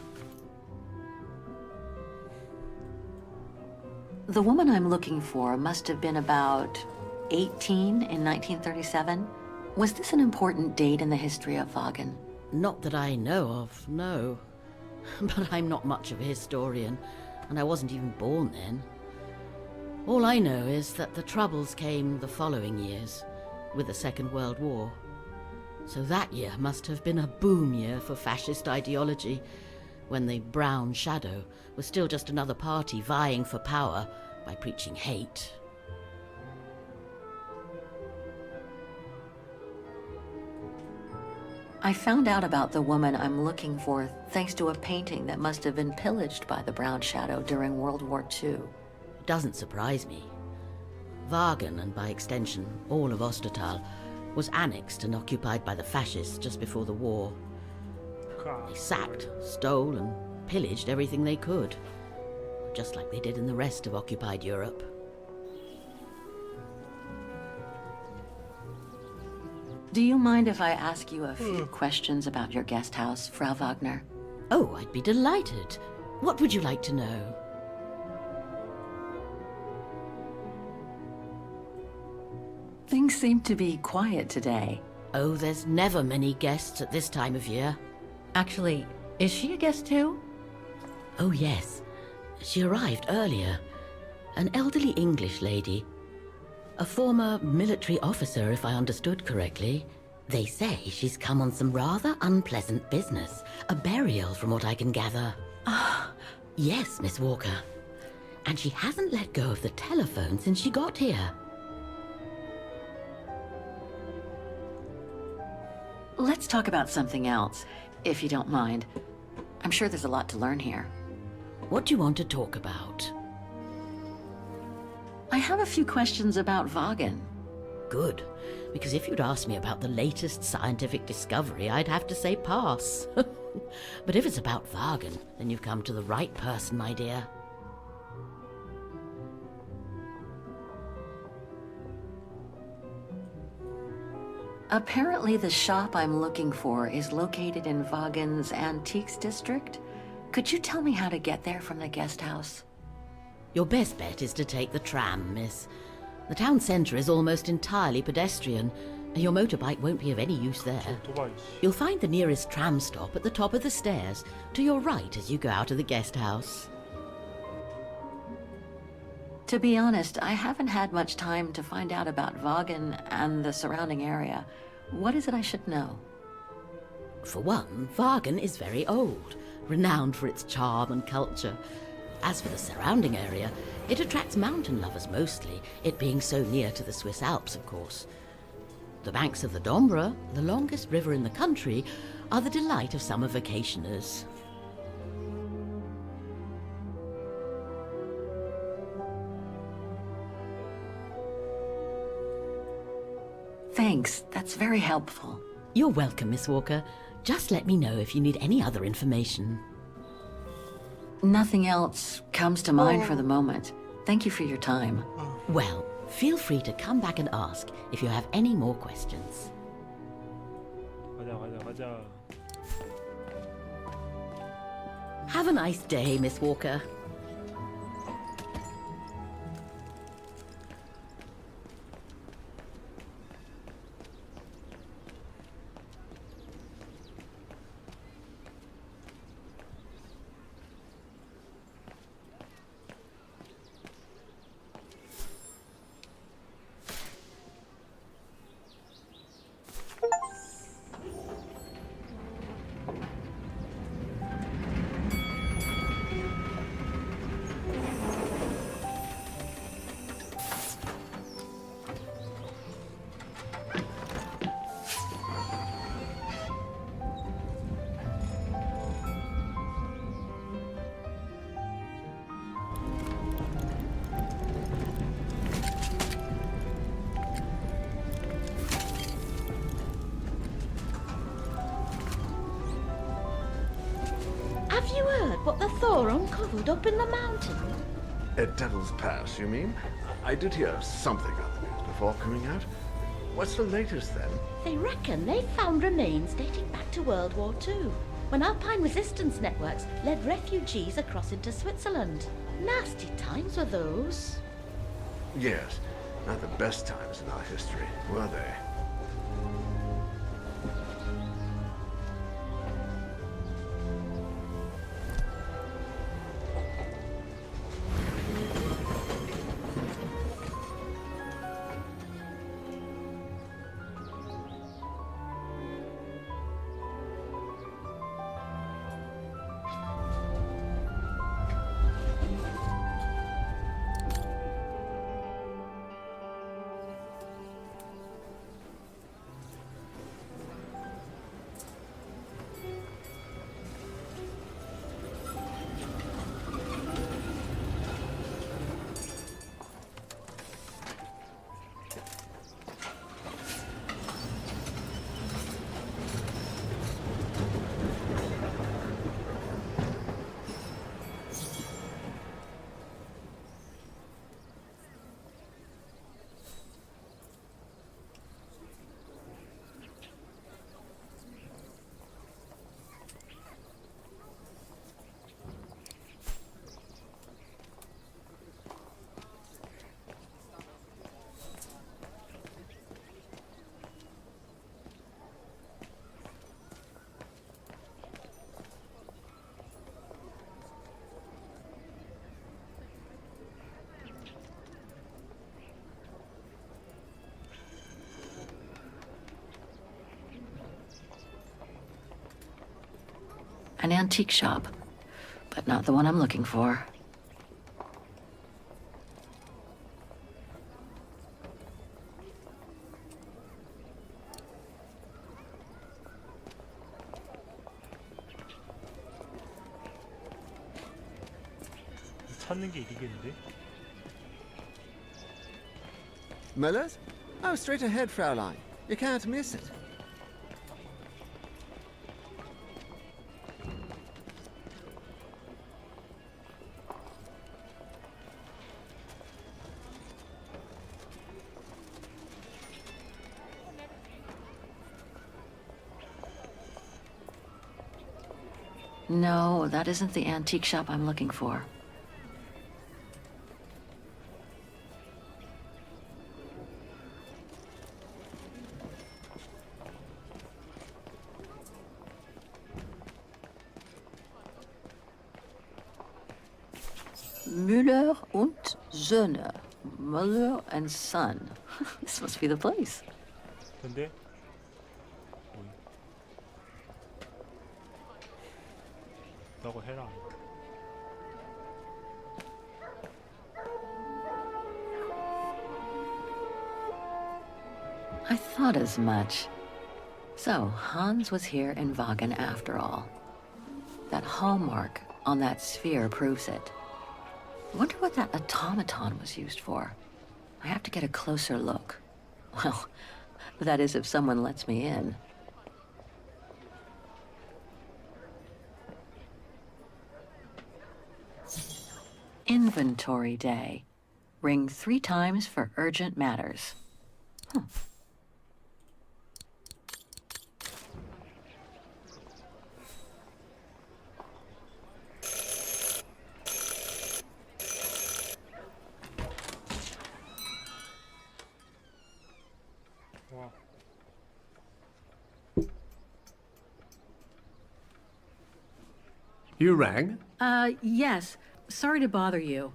The woman I'm looking for must have been about 18 in 1937. Was this an important date in the history of Vagen? Not that I know of, no. But I'm not much of a historian, and I wasn't even born then. All I know is that the Troubles came the following years, with the Second World War. So that year must have been a boom year for fascist ideology, when the Brown Shadow was still just another party vying for power by preaching hate. I found out about the woman I'm looking for thanks to a painting that must have been pillaged by the Brown Shadow during World War II. Doesn't surprise me. Wagen, and by extension all of Ostertal, was annexed and occupied by the fascists just before the war. They sacked, stole, and pillaged everything they could, just like they did in the rest of occupied Europe. Do you mind if I ask you a few questions about your guest house, Frau Wagner? Oh, I'd be delighted. What would you like to know? Things seem to be quiet today. Oh, there's never many guests at this time of year. Actually, is she a guest too? Oh, yes. She arrived earlier. An elderly English lady. A former military officer, if I understood correctly. They say she's come on some rather unpleasant business. A burial, from what I can gather. Ah, yes, Miss Walker. And she hasn't let go of the telephone since she got here. Let's talk about something else, if you don't mind. I'm sure there's a lot to learn here. What do you want to talk about? I have a few questions about Vagen. Good, because if you'd asked me about the latest scientific discovery, I'd have to say pass. But if it's about Wagen, then you've come to the right person, my dear. Apparently the shop I'm looking for is located in Wagen's Antiques District. Could you tell me how to get there from the guest house? Your best bet is to take the tram, miss. The town centre is almost entirely pedestrian, and your motorbike won't be of any use there. You'll find the nearest tram stop at the top of the stairs, to your right as you go out of the guest house. To be honest, I haven't had much time to find out about Wagen and the surrounding area. What is it I should know? For one, Wagen is very old, renowned for its charm and culture. As for the surrounding area, it attracts mountain lovers mostly, it being so near to the Swiss Alps, of course. The banks of the Dombra, the longest river in the country, are the delight of summer vacationers. Thanks, that's very helpful. You're welcome, Miss Walker. Just let me know if you need any other information. Nothing else comes to mind for the moment. Thank you for your time. Well, feel free to come back and ask if you have any more questions. 가자. Have a nice day, Miss Walker. Have you heard what the Thor uncovered up in the mountain? At Devil's Pass, you mean? I did hear something on the news before coming out. What's the latest then? They reckon they found remains dating back to World War II, when Alpine resistance networks led refugees across into Switzerland. Nasty times were those. Yes, not the best times in our history, were they? An antique shop, but not the one I'm looking for. 찾는 게 일이겠는데? Miller's? Oh, straight ahead, Fraulein. You can't miss it. No, that isn't the antique shop I'm looking for. Müller und Söhne. Mother and son. This must be the place. 근데 라고 해라. I thought as much. So, Hans was here in Wagen after all. That hallmark on that sphere proves it. Wonder what that automaton was used for. I have to get a closer look. Well, that is if someone lets me in. Inventory day. Ring 3 times for urgent matters. 와. You rang? Yes. Sorry to bother you.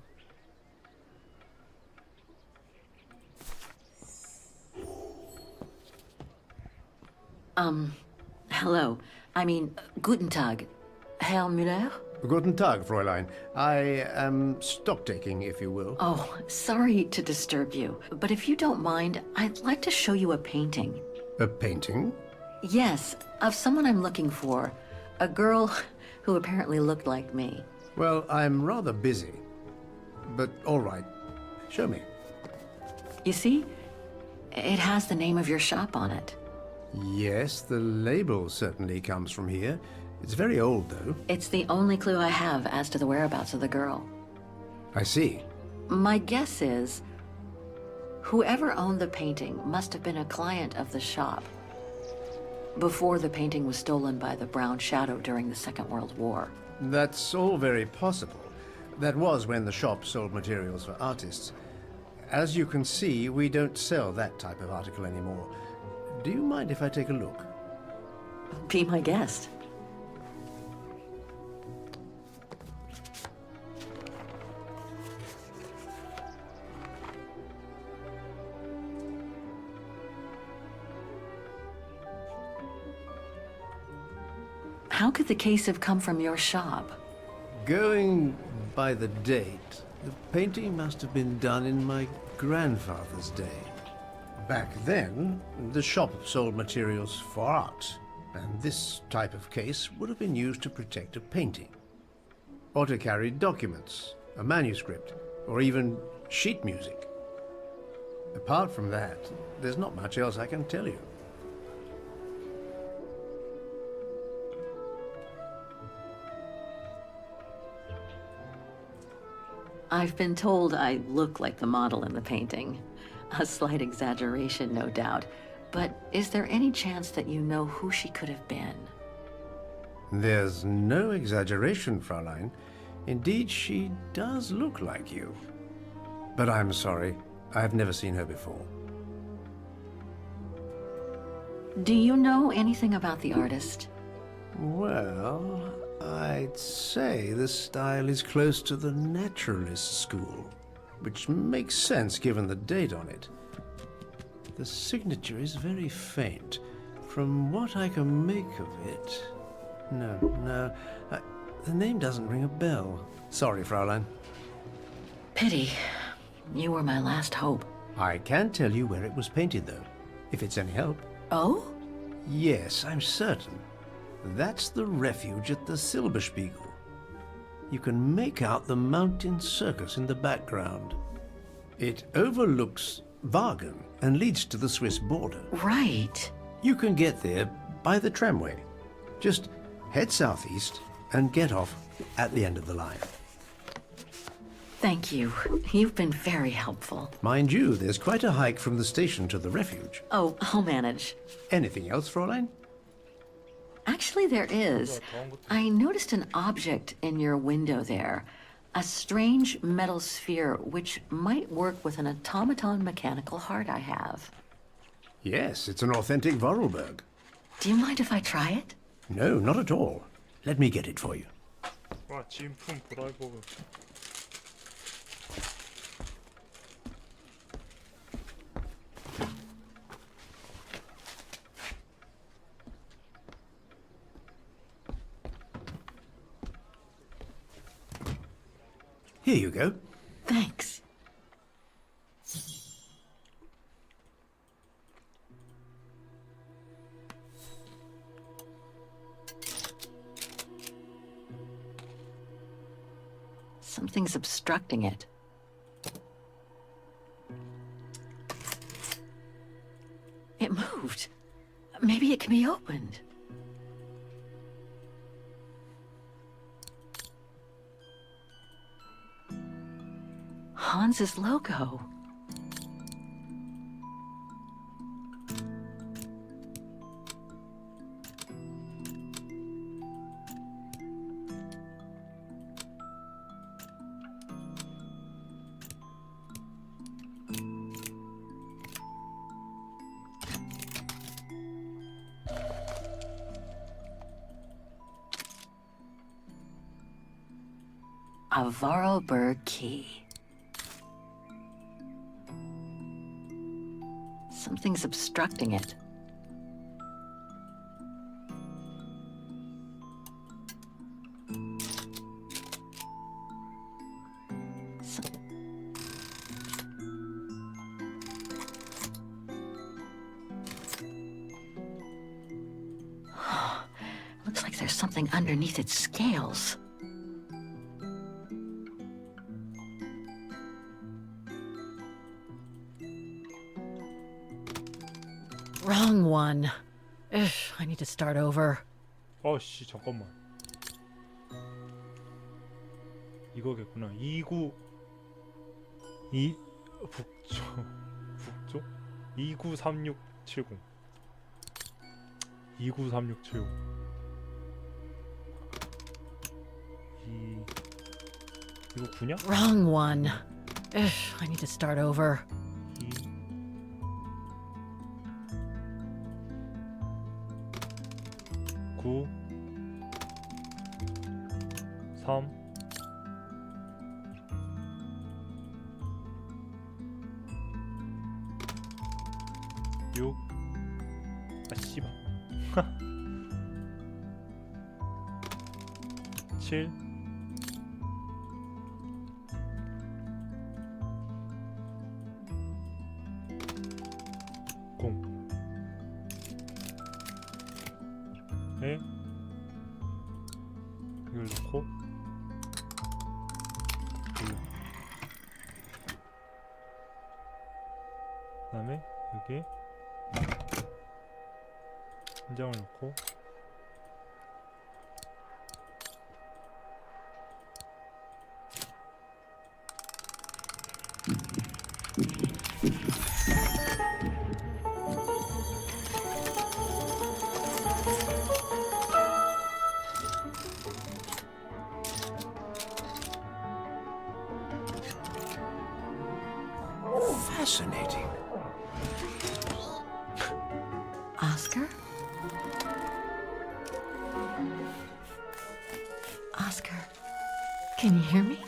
Hello. I mean, guten Tag. Herr Müller? Guten Tag, Fräulein. I am stock-taking, if you will. Oh, sorry to disturb you, but if you don't mind, I'd like to show you a painting. A painting? Yes, of someone I'm looking for. A girl who apparently looked like me. Well, I'm rather busy. But all right. Show me. You see? It has the name of your shop on it. Yes, the label certainly comes from here. It's very old, though. It's the only clue I have as to the whereabouts of the girl. I see. My guess is, whoever owned the painting must have been a client of the shop before the painting was stolen by the Brown Shadow during the Second World War. That's all very possible. That was when the shop sold materials for artists. As you can see, we don't sell that type of article anymore. Do you mind if I take a look? Be my guest. How could the case have come from your shop? Going by the date, the painting must have been done in my grandfather's day. Back then, the shop sold materials for art, and this type of case would have been used to protect a painting. Or to carry documents, a manuscript, or even sheet music. Apart from that, there's not much else I can tell you. I've been told I look like the model in the painting. A slight exaggeration, no doubt. But is there any chance that you know who she could have been? There's no exaggeration, Fräulein. Indeed, she does look like you. But I'm sorry, I've never seen her before. Do you know anything about the artist? Well, I'd say the style is close to the Naturalist school, which makes sense given the date on it. The signature is very faint. From what I can make of it... No, the name doesn't ring a bell. Sorry, Fräulein. Pity. You were my last hope. I can tell you where it was painted, though, if it's any help. Oh? Yes, I'm certain. That's the refuge at the Silberspiegel. You can make out the mountain circus in the background. It overlooks Wagen and leads to the Swiss border. Right. You can get there by the tramway. Just head southeast and get off at the end of the line. Thank you. You've been very helpful. Mind you, there's quite a hike from the station to the refuge. Oh, I'll manage. Anything else, Fräulein? Actually, there is. I noticed an object in your window there. A strange metal sphere which might work with an automaton mechanical heart I have. Yes, it's an authentic Vorarlberg. Do you mind if I try it? No, not at all. Let me get it for you. 와, 진품 브라이버. Here you go. Thanks. Something's obstructing it. It moved. Maybe it can be opened. Hans's logo. A Vorarlberg key. Something's obstructing it. Looks like there's something underneath its scales. Wrong one. Ugh, I need to start over. 씨, 잠깐만. 이거겠구나. 북쪽 293670. 293670. 이거 9냐? Wrong one. Ugh, I need to start over. 9 3 6 씨발 7 0 네. 이걸 넣고 그 다음에 여기 한 장을 넣고 Fascinating. Oscar? Oscar, can you hear me?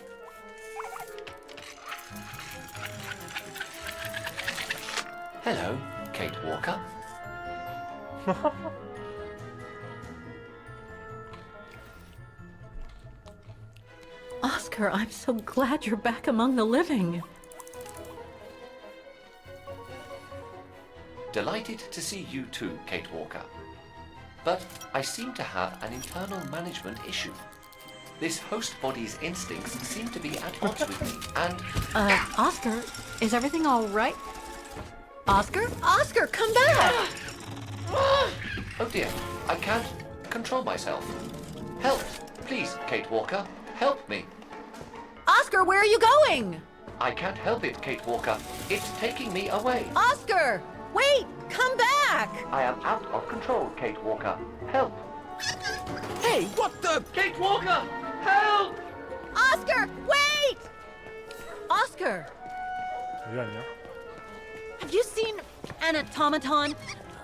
Hello, Kate Walker. Oscar, I'm so glad you're back among the living. Delighted to see you too, Kate Walker. But I seem to have an internal management issue. This host body's instincts seem to be at odds with me, and... Oscar, is everything all right? Oscar? Oscar, come back! Oh dear, I can't control myself. Help, please, Kate Walker. Help me. Oscar, where are you going? I can't help it, Kate Walker. It's taking me away. Oscar! Wait! Come back! I am out of control, Kate Walker. Help. Hey, what the? Kate Walker! Help! Oscar, wait! Oscar, 어디 갔냐? have you seen an automaton?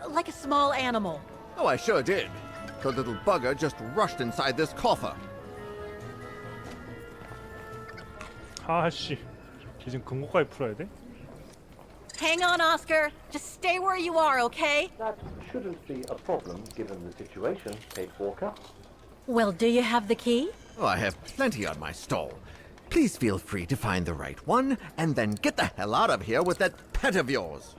Like a small animal. Oh, I sure did. The little bugger just rushed inside this coffer. 아씨, 걔 지금 금고까지 풀어야 돼? Hang on, Oscar. Just stay where you are, okay? That shouldn't be a problem given the situation, Kate Walker. Well, do you have the key? Oh, I have plenty on my stall. Please feel free to find the right one, and then get the hell out of here with that pet of yours.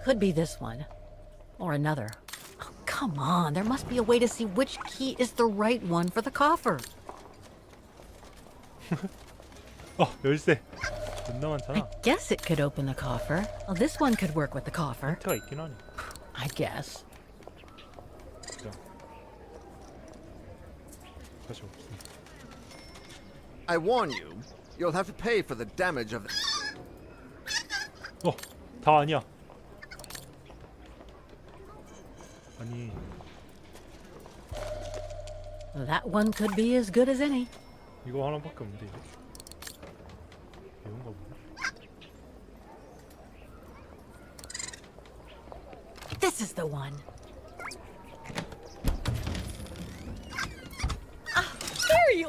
Could be this one. Or another. Oh, come on, there must be a way to see which key is the right one for the coffer. 열쇠. 존나 많잖아. Guess it could open the coffer. Well, this one could work with the coffer. 힌트가 있긴 하네. I guess. 자. 다시 없어. I warn you, you'll have to pay for the damage of the... 다 아니야. 아니. That one could be as good as any. 이거 하나밖에 없는데 이거. 이건가 보네. This is the one. There you...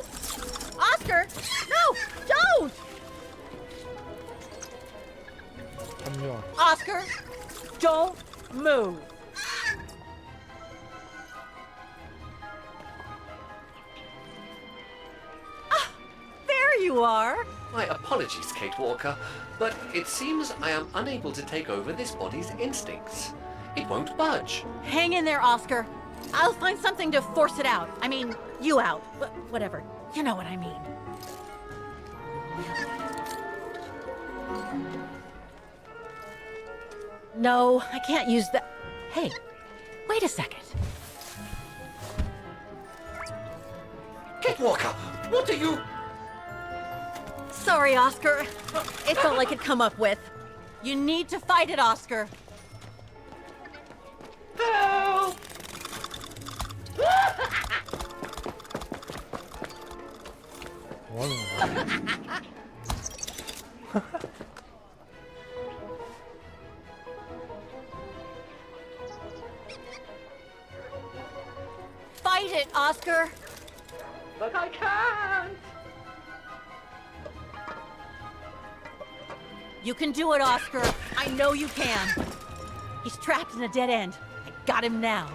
Oscar! No! Don't! 합류한. Oscar, don't move. There you are. My apologies, Kate Walker, but it seems I am unable to take over this body's instincts. It won't budge. Hang in there, Oscar. I'll find something to force it out. I mean, you out. Whatever. You know what I mean. No, I can't use that. Hey, wait a second. Kate Walker, what are you... Sorry, Oscar. It's all I could come up with. You need to fight it, Oscar. Help! 뭐 하는 거야? Fight it, Oscar. But I can't! You can do it, Oscar. I know you can. He's trapped in a dead end. I got him now.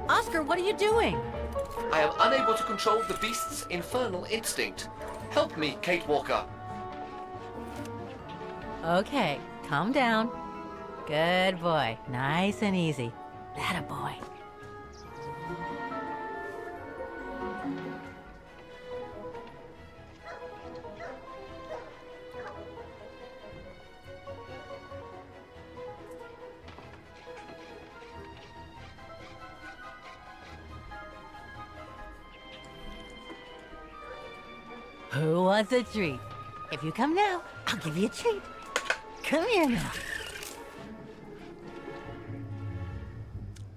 Oscar, what are you doing? I am unable to control the beast's infernal instinct. Help me, Kate Walker. Okay, calm down. Good boy. Nice and easy. That a boy. Who wants a treat? If you come now, I'll give you a treat. Come here now.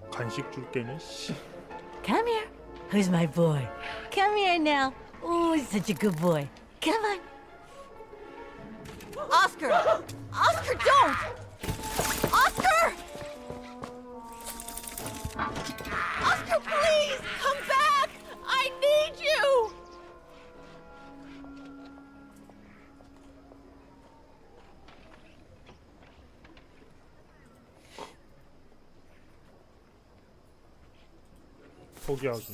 간식 줄게는 씨. Come here. Who's my boy? Come here now. Oh, such a good boy. Come on. Oscar! Oscar, don't! Oscar! Oscar, please! Come back! I need you! 포기하기.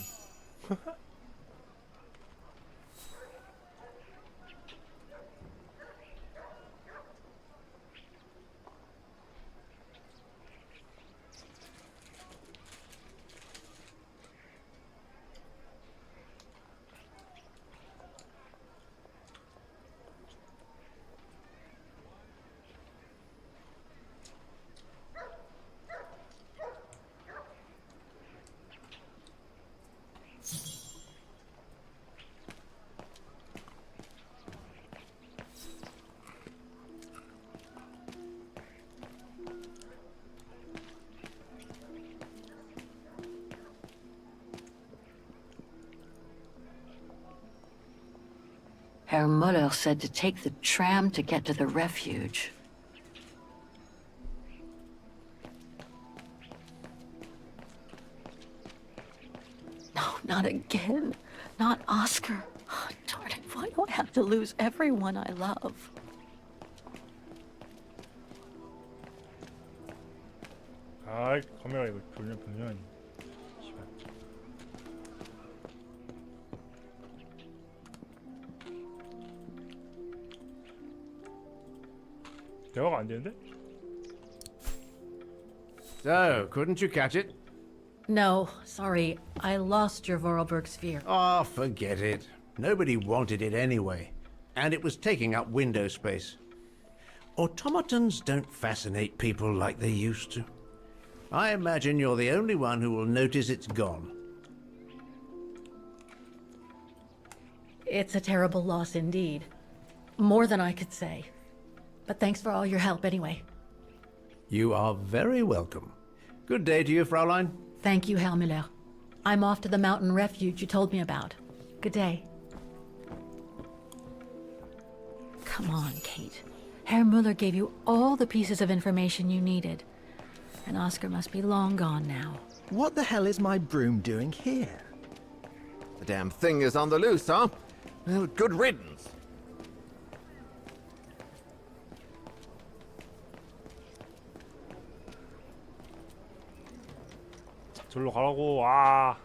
Herr Muller said to take the tram to get to the refuge. No, not again. Not Oscar. Oh, darn it, why do I have to lose everyone I love? 아, 카메라 이거 돌려보면 대화가 안 되는데? So, couldn't you catch it? No, sorry. I lost your Vorarlberg sphere. Oh, forget it. Nobody wanted it anyway. And it was taking up window space. Automatons don't fascinate people like they used to. I imagine you're the only one who will notice it's gone. It's a terrible loss indeed. More than I could say. But thanks for all your help anyway. You are very welcome. Good day to you, Fraulein. Thank you, Herr Müller. I'm off to the mountain refuge you told me about. Good day. Come on, Kate. Herr Müller gave you all the pieces of information you needed. And Oscar must be long gone now. What the hell is my broom doing here? The damn thing is on the loose, huh? Well, good riddance. 절로 가라고. 아.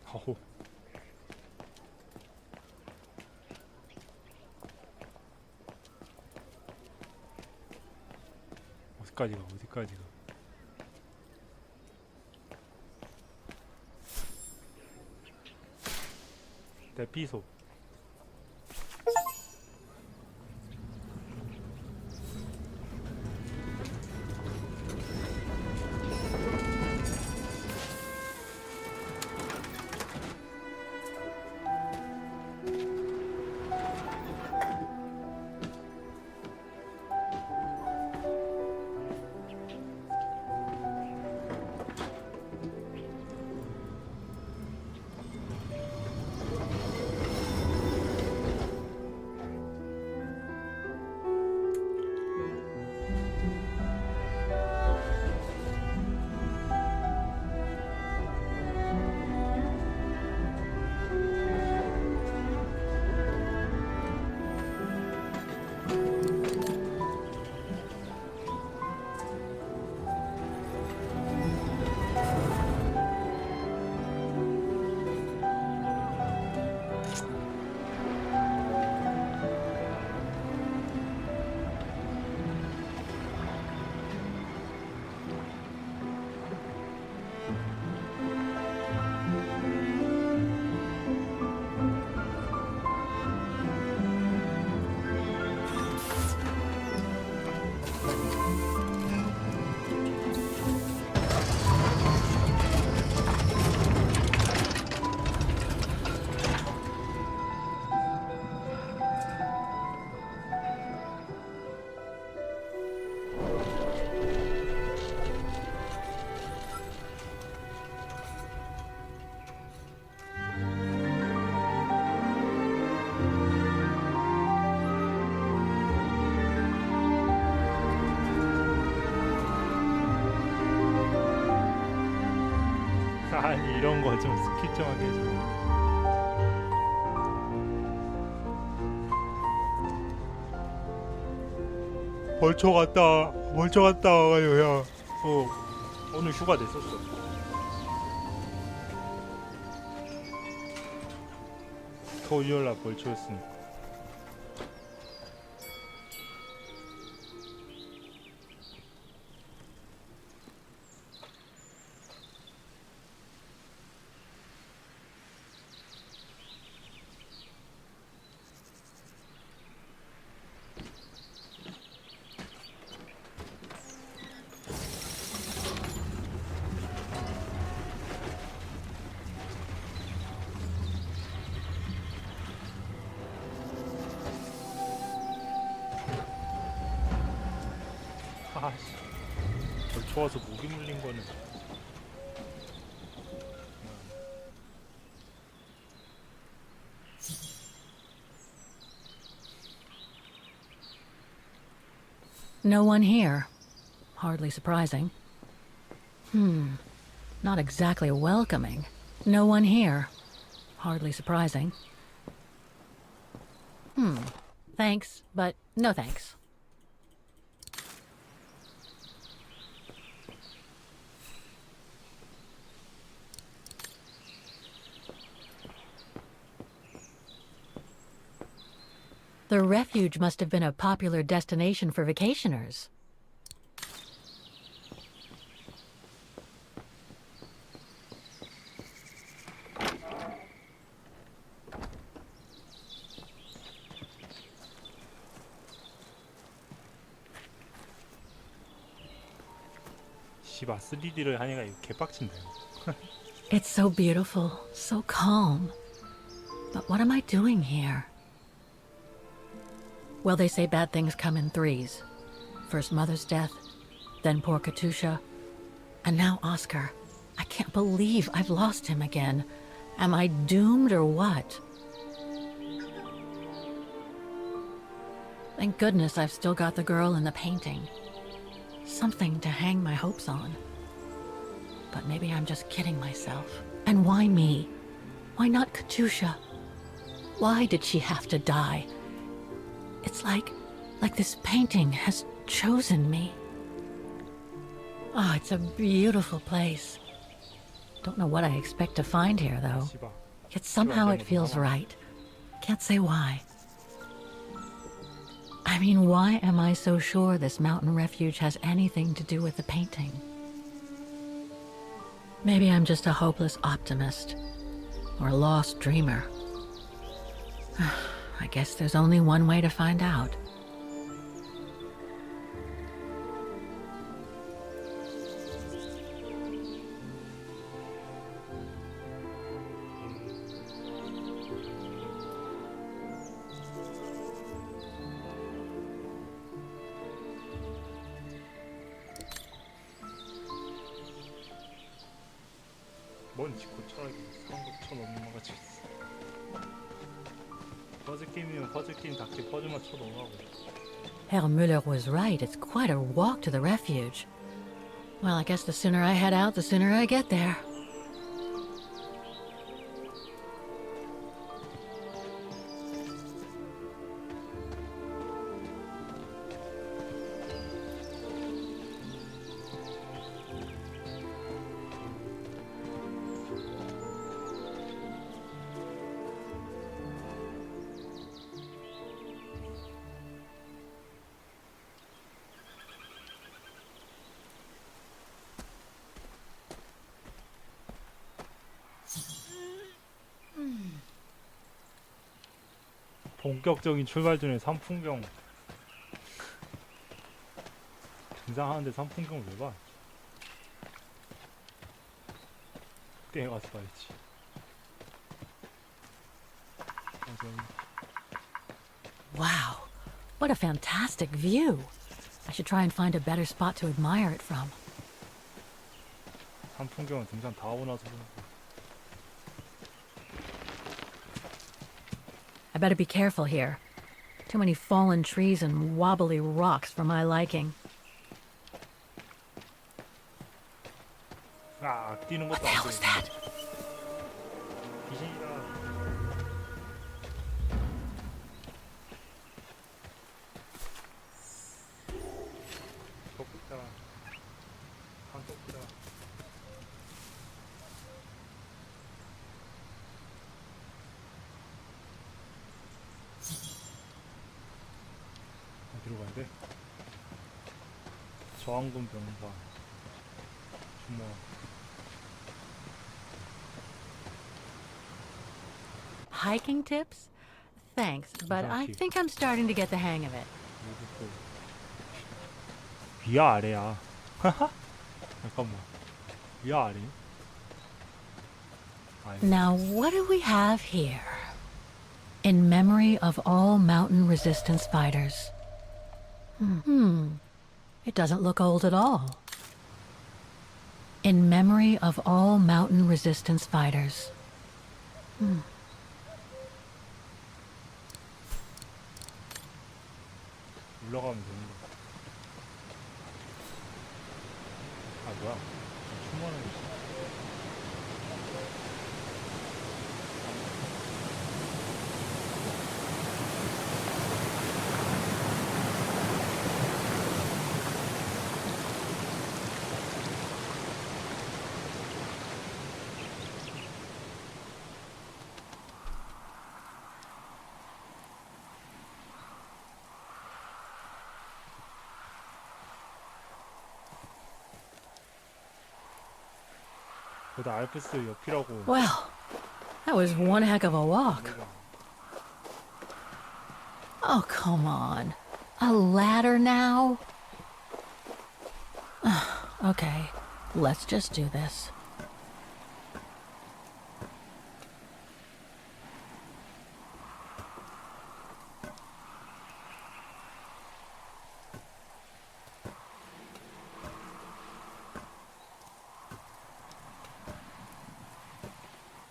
아호. 어디까지 가? 어디까지 가? 대피소. 아니 이런 거 좀 스킵 좀 하게 해줘. 벌초 갔다 와가지고 야 오늘 휴가 냈었어. 토요일날 벌초였으니까. 아씨, 좋아서 목이 물린 거는 No one here. Hardly surprising. Not exactly welcoming. No one here. Hardly surprising. Thanks, but no thanks. The refuge must have been a popular destination for vacationers. 씨발 3D를 하니까 이거 개빡친다. It's so beautiful, so calm. But what am I doing here? Well, they say bad things come in threes. First Mother's death, then poor Katusha, and now Oscar. I can't believe I've lost him again. Am I doomed or what? Thank goodness I've still got the girl in the painting. Something to hang my hopes on. But maybe I'm just kidding myself. And why me? Why not Katusha? Why did she have to die? It's like this painting has chosen me. Oh, it's a beautiful place. Don't know what I expect to find here, though. Yet somehow it feels right. Can't say why. I mean, why am I so sure this mountain refuge has anything to do with the painting? Maybe I'm just a hopeless optimist. Or a lost dreamer. I guess there's only one way to find out. 뭔 짓고 철학이 상급천 엄마가 쳤어. 퍼즐 게임이면 퍼즐 게임답게 퍼즐만 쳐 넘어가고. Herr Müller was right. It's quite a walk to the refuge. Well, I guess the sooner I head out, the sooner I get there. 본격적인 출발 전에 선풍경 등산하는데 선풍경을 왜 봐? 그때 가서 봐야지. Wow, what a fantastic view. I should try and find a better spot to admire it from. 선풍경은 등산 다 하고 나서 보는 거. I better be careful here. Too many fallen trees and wobbly rocks for my liking. 아, 뛰는 것도 안 돼. 귀신이다. 덕후다. 한덕후다. 어디로 가야 돼? 저항군 병사. 주모. Hiking tips? Thanks, but I think I'm starting to get the hang of it. 위야 아래야. 잠깐만. 위야 아래. Now, what do we have here? In memory of all mountain resistance fighters. It doesn't look old at all. In memory of all mountain resistance fighters. 올라가면 되는 거. 아 뭐야? 충분하네. 거기다 알프스 옆이라고. Well, that was one heck of a walk. Oh, come on. A ladder now? Okay, let's just do this.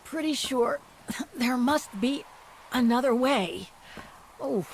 Pretty sure there must be another way. Oh.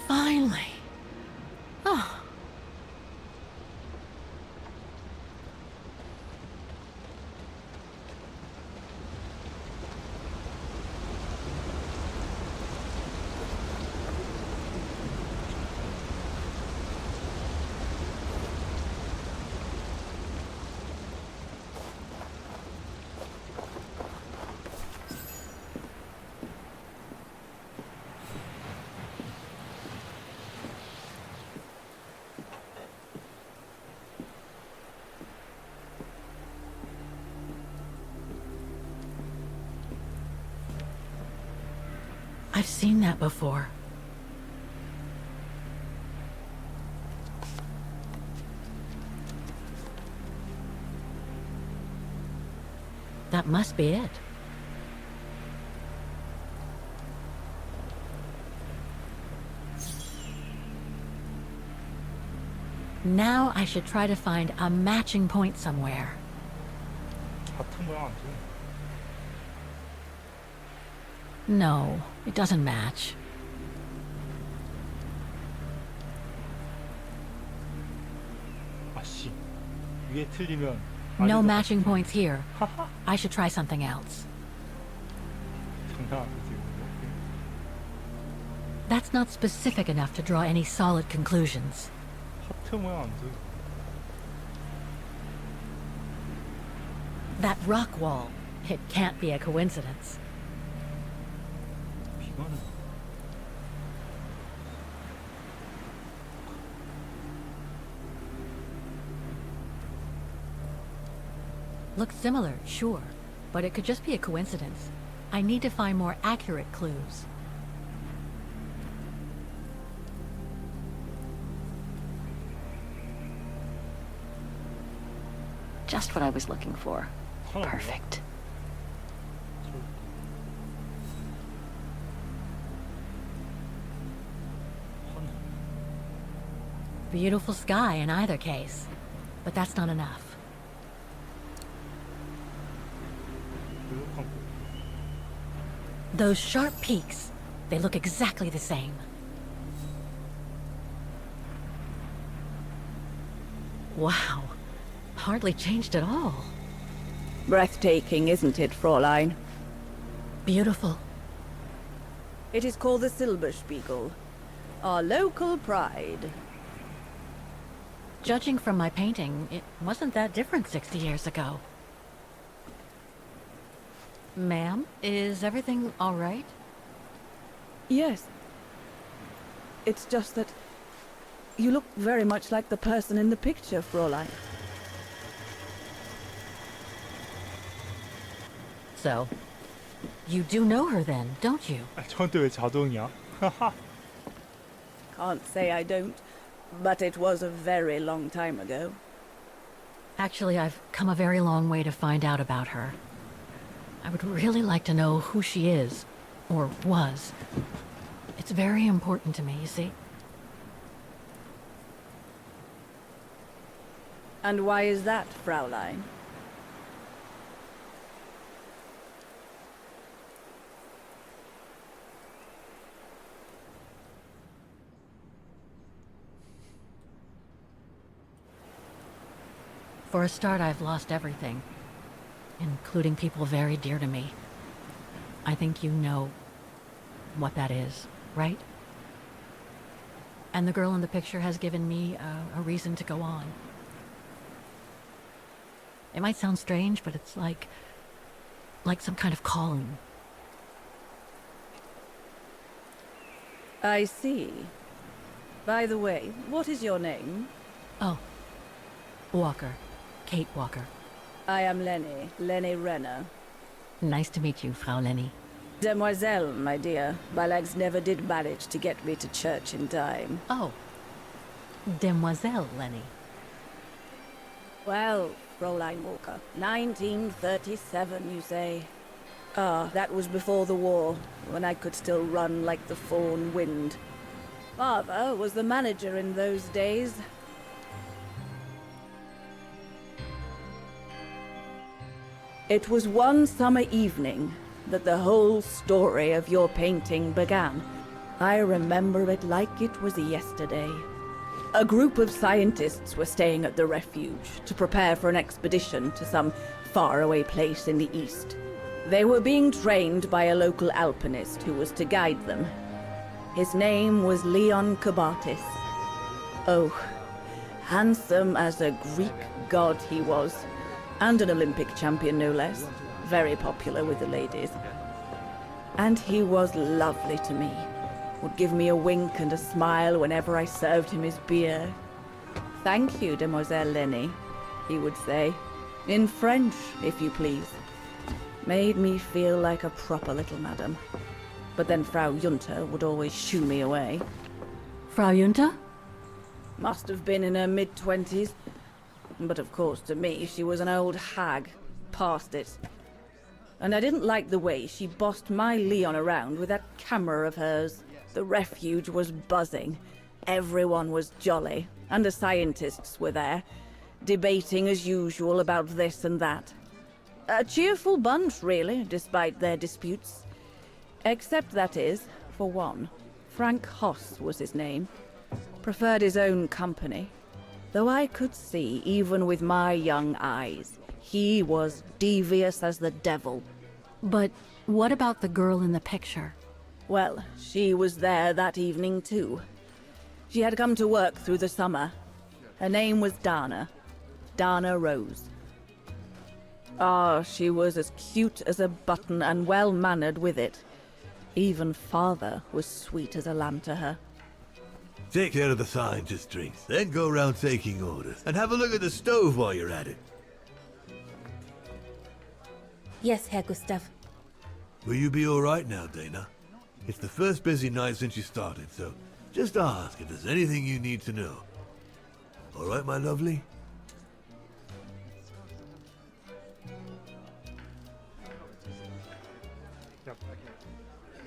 Finally. Oh. I've seen that before. That must be it. Now I should try to find a matching point somewhere. 같은 거야 안 돼. No, it doesn't match. 아씨 위에 틀리면. No matching points here. I should try something else. 장난 아니지. That's not specific enough to draw any solid conclusions. 하트 모양 안 돼. That rock wall. It can't be a coincidence. 비가는. Looks similar, sure, but it could just be a coincidence. I need to find more accurate clues. Just what I was looking for. Perfect. Beautiful sky in either case, but that's not enough. Those sharp peaks, they look exactly the same. Wow, hardly changed at all. Breathtaking, isn't it, Fräulein? Beautiful. It is called the Silberspiegel, our local pride. Judging from my painting, it wasn't that different 60 years ago. Ma'am, is everything all right? Yes. It's just that you look very much like the person in the picture, Fräulein. So, You do know her then, don't you? 저한테 왜 자동이야? Can't say I don't, but it was a very long time ago. Actually, I've come a very long way to find out about her. I would really like to know who she is, or was. It's very important to me, you see? And why is that, Fraulein? For a start, I've lost everything, including people very dear to me. I think you know what that is, right? And the girl in the picture has given me a reason to go on. It might sound strange, but it's like some kind of calling. I see. By the way, what is your name? Oh, Walker. Kate Walker. I am Lenny Renner. Nice to meet you, Frau Lenny. Demoiselle, my dear. My legs never did manage to get me to church in time. Oh. Demoiselle Lenny. Well, Fräulein Walker, 1937, you say? Ah, that was before the war, when I could still run like the fawn wind. Father was the manager in those days. It was one summer evening that the whole story of your painting began. I remember it like it was yesterday. A group of scientists were staying at the refuge to prepare for an expedition to some faraway place in the east. They were being trained by a local alpinist who was to guide them. His name was Leon Kabatis. Oh, handsome as a Greek god he was. And an Olympic champion, no less. Very popular with the ladies. And he was lovely to me. Would give me a wink and a smile whenever I served him his beer. Thank you, Demoiselle Lenny, he would say. In French, if you please. Made me feel like a proper little madam. But then Frau Junta would always shoo me away. Frau Junta? Must have been in her mid-20s. But of course, to me, she was an old hag. Past it. And I didn't like the way she bossed my Leon around with that camera of hers. The refuge was buzzing. Everyone was jolly. And the scientists were there, debating as usual about this and that. A cheerful bunch, really, despite their disputes. Except, that is, for one. Frank Hoss was his name. Preferred his own company. Though I could see, even with my young eyes, he was devious as the devil. But what about the girl in the picture? Well, she was there that evening too. She had come to work through the summer. Her name was Dana. Dana Rose. Ah, she was as cute as a button and well-mannered with it. Even father was sweet as a lamb to her. Take care of the scientist drinks, then go round taking orders. And have a look at the stove while you're at it. Yes, Herr Gustav. Will you be alright now, Dana? It's the first busy night since you started, so just ask if there's anything you need to know. Alright, my lovely?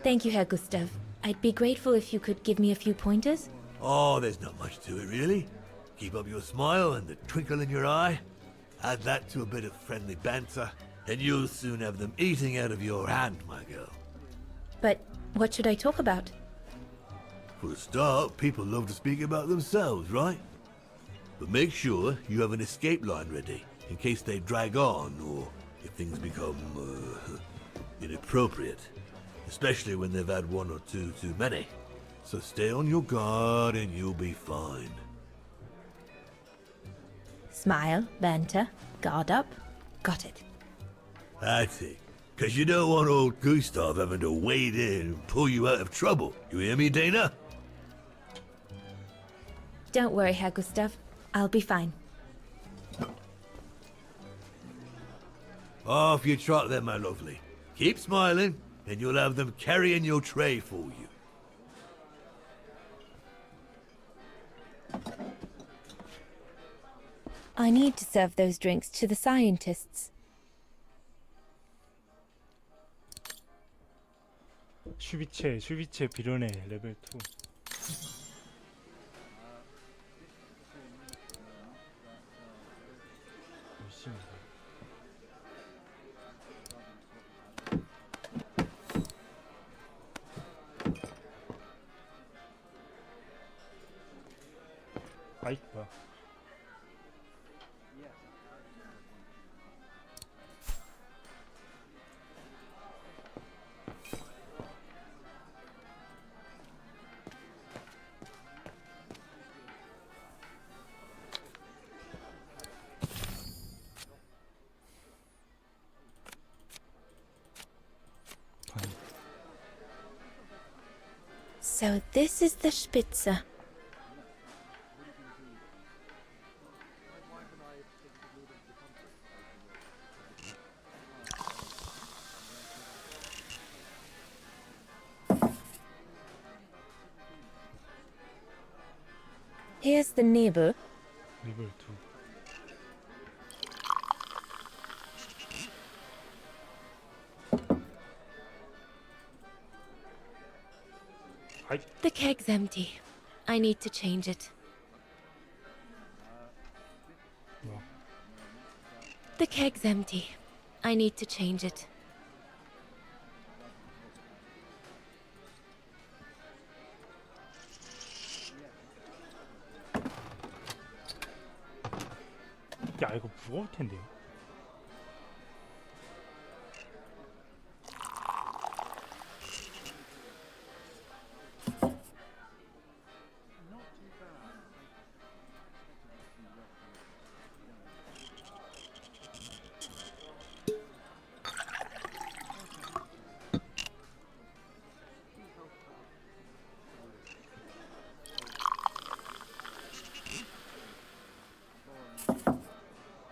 Thank you, Herr Gustav. I'd be grateful if you could give me a few pointers. Oh, there's not much to it, really. Keep up your smile and the twinkle in your eye. Add that to a bit of friendly banter, and you'll soon have them eating out of your hand, my girl. But what should I talk about? For a start, people love to speak about themselves, right? But make sure you have an escape line ready, in case they drag on, or if things become, inappropriate. Especially when they've had one or two too many. So stay on your guard and you'll be fine. Smile, banter, guard up. Got it. That's it. Because you don't want old Gustav having to wade in and pull you out of trouble. You hear me, Dana? Don't worry, Herr Gustav. I'll be fine. Off you trot then, my lovely. Keep smiling, and you'll have them carrying your tray for you. I need to serve those drinks to the scientists. 슈비체 비련의 레벨 2. 열심히. 아이 뭐야? So this is the Spitze. Here's the Nebel. 레벨 2. The keg's empty. I need to change it. The keg's empty. I need to change it. 야 이거 무거울 텐데요.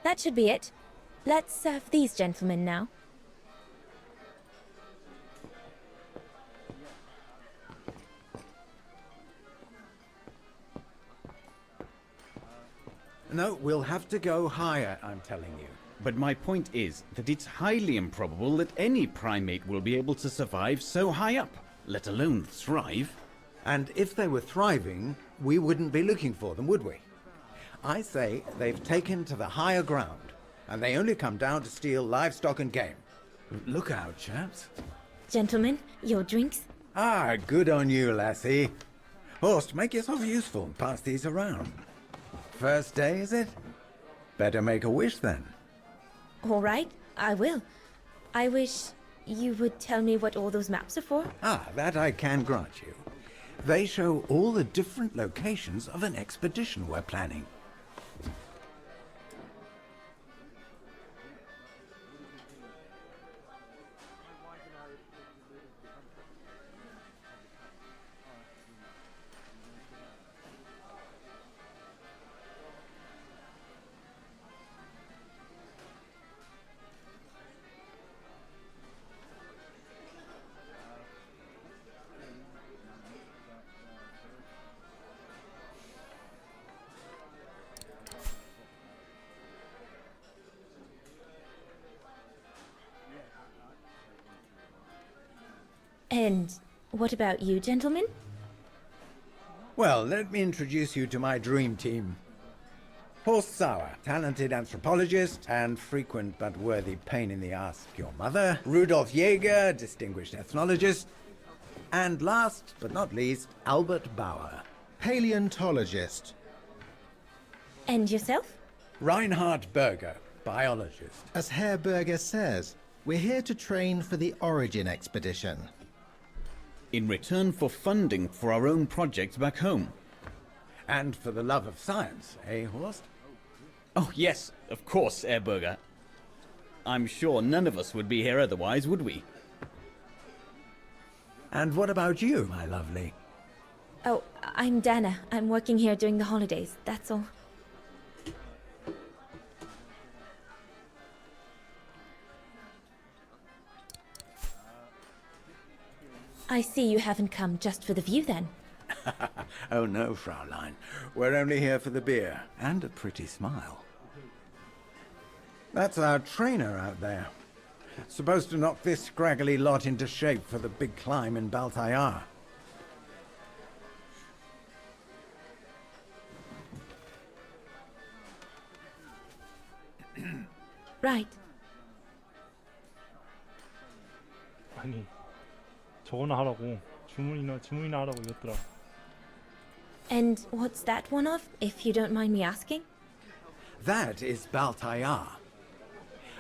That should be it. Let's serve these gentlemen now. No, we'll have to go higher, I'm telling you. But my point is that it's highly improbable that any primate will be able to survive so high up, let alone thrive. And if they were thriving, we wouldn't be looking for them, would we? I say they've taken to the higher ground, and they only come down to steal livestock and game. Look out, chaps. Gentlemen, your drinks? Ah, good on you, lassie. Horst, make yourself useful and pass these around. First day, is it? Better make a wish then. All right, I will. I wish you would tell me what all those maps are for. Ah, that I can grant you. They show all the different locations of an expedition we're planning. And what about you, gentlemen? Well, let me introduce you to my dream team. Horst Sauer, talented anthropologist and frequent but worthy pain in the ass your mother. Rudolf Jäger, distinguished ethnologist. And last but not least, Albert Bauer, paleontologist. And yourself? Reinhard Berger, biologist. As Herr Berger says, we're here to train for the Origin expedition. In return for funding for our own projects back home. And for the love of science, eh, Horst? Oh, yes, of course, Herr Berger. I'm sure none of us would be here otherwise, would we? And what about you, my lovely? Oh, I'm Dana. I'm working here during the holidays, that's all. I see you haven't come just for the view then. Oh no, Fraulein. We're only here for the beer and a pretty smile. That's our trainer out there. Supposed to knock this scraggly lot into shape for the big climb in Baltayar. Right. 아니 저거나 하라고 주문이나 하라고 이랬더라. And what's that one of, if you don't mind me asking? That is Baltayar,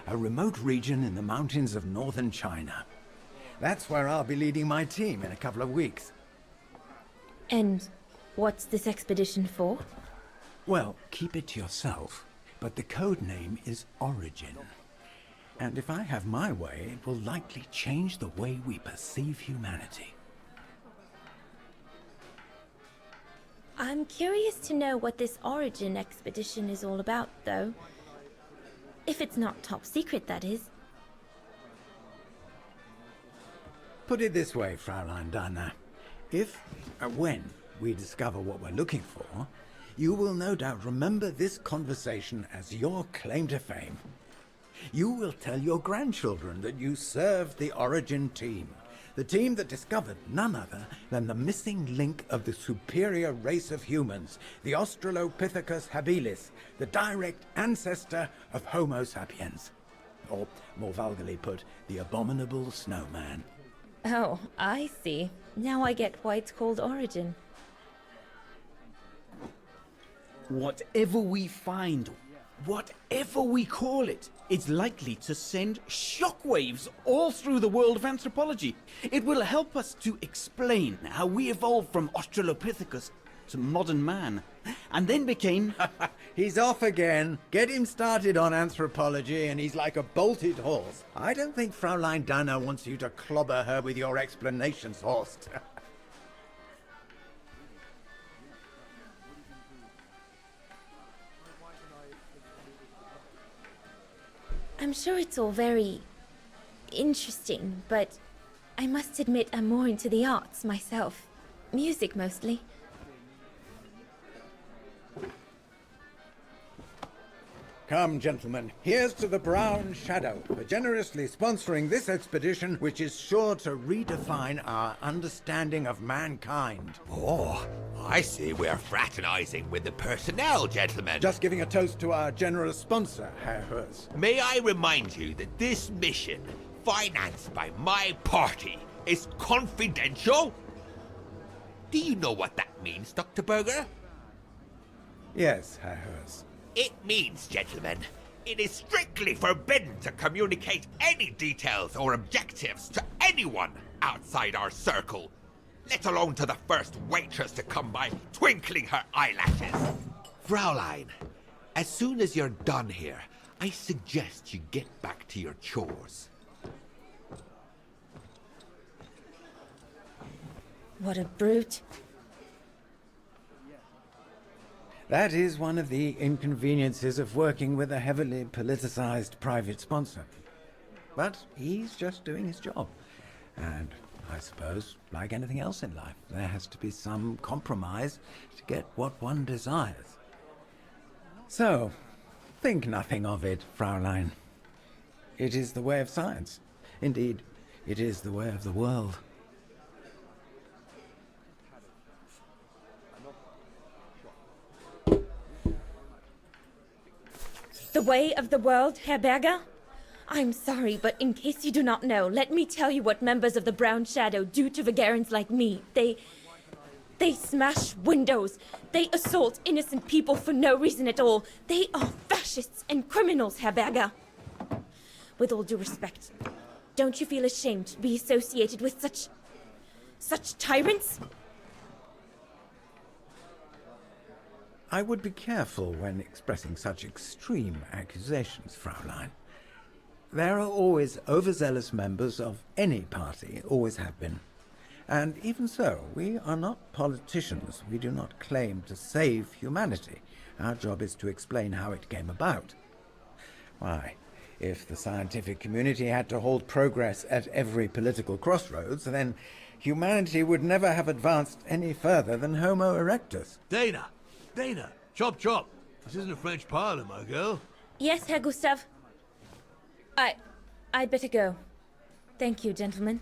a remote region in the mountains of northern China. That's where I'll be leading my team in a couple of weeks. And what's this expedition for? Well, keep it to yourself, but the code name is Origin. And if I have my way, it will likely change the way we perceive humanity. I'm curious to know what this Origin expedition is all about, though. If it's not top secret, that is. Put it this way, Fraulein Dana. If, when, we discover what we're looking for, you will no doubt remember this conversation as your claim to fame. You will tell your grandchildren that you served the Origin team, the team that discovered none other than the missing link of the superior race of humans, the Australopithecus habilis, the direct ancestor of Homo sapiens. Or, more vulgarly put, the abominable snowman. Oh, I see. Now I get why it's called Origin. Whatever we find, whatever we call it, it's likely to send shockwaves all through the world of anthropology. It will help us to explain how we evolved from Australopithecus to modern man, and then became... He's off again. Get him started on anthropology and he's like a bolted horse. I don't think Fraulein Dana wants you to clobber her with your explanations, Horst. I'm sure it's all very interesting, but I must admit I'm more into the arts myself. Music mostly. Come, gentlemen, here's to the Brown Shadow for generously sponsoring this expedition, which is sure to redefine our understanding of mankind. Oh, I see we're fraternizing with the personnel, gentlemen. Just giving a toast to our generous sponsor, Herr Hers. May I remind you that this mission, financed by my party, is confidential? Do you know what that means, Dr. Berger? Yes, Herr Hers. It means, gentlemen, it is strictly forbidden to communicate any details or objectives to anyone outside our circle, let alone to the first waitress to come by twinkling her eyelashes. Fraulein, as soon as you're done here, I suggest you get back to your chores. What a brute. That is one of the inconveniences of working with a heavily politicized private sponsor. But he's just doing his job. And I suppose, like anything else in life, there has to be some compromise to get what one desires. So, think nothing of it, Fraulein. It is the way of science. Indeed, it is the way of the world. The way of the world, Herr Berger? I'm sorry, but in case you do not know, let me tell you what members of the Brown Shadow do to Vagarans like me. They smash windows. They assault innocent people for no reason at all. They are fascists and criminals, Herr Berger. With all due respect, don't you feel ashamed to be associated with such tyrants? I would be careful when expressing such extreme accusations, Fraulein. There are always overzealous members of any party, always have been. And even so, we are not politicians. We do not claim to save humanity. Our job is to explain how it came about. Why, If the scientific community had to halt progress at every political crossroads, then humanity would never have advanced any further than Homo erectus. Dana! Dana! Chop chop! This isn't a French parlor, my girl. Yes, Herr Gustav. I'd better go. Thank you, gentlemen.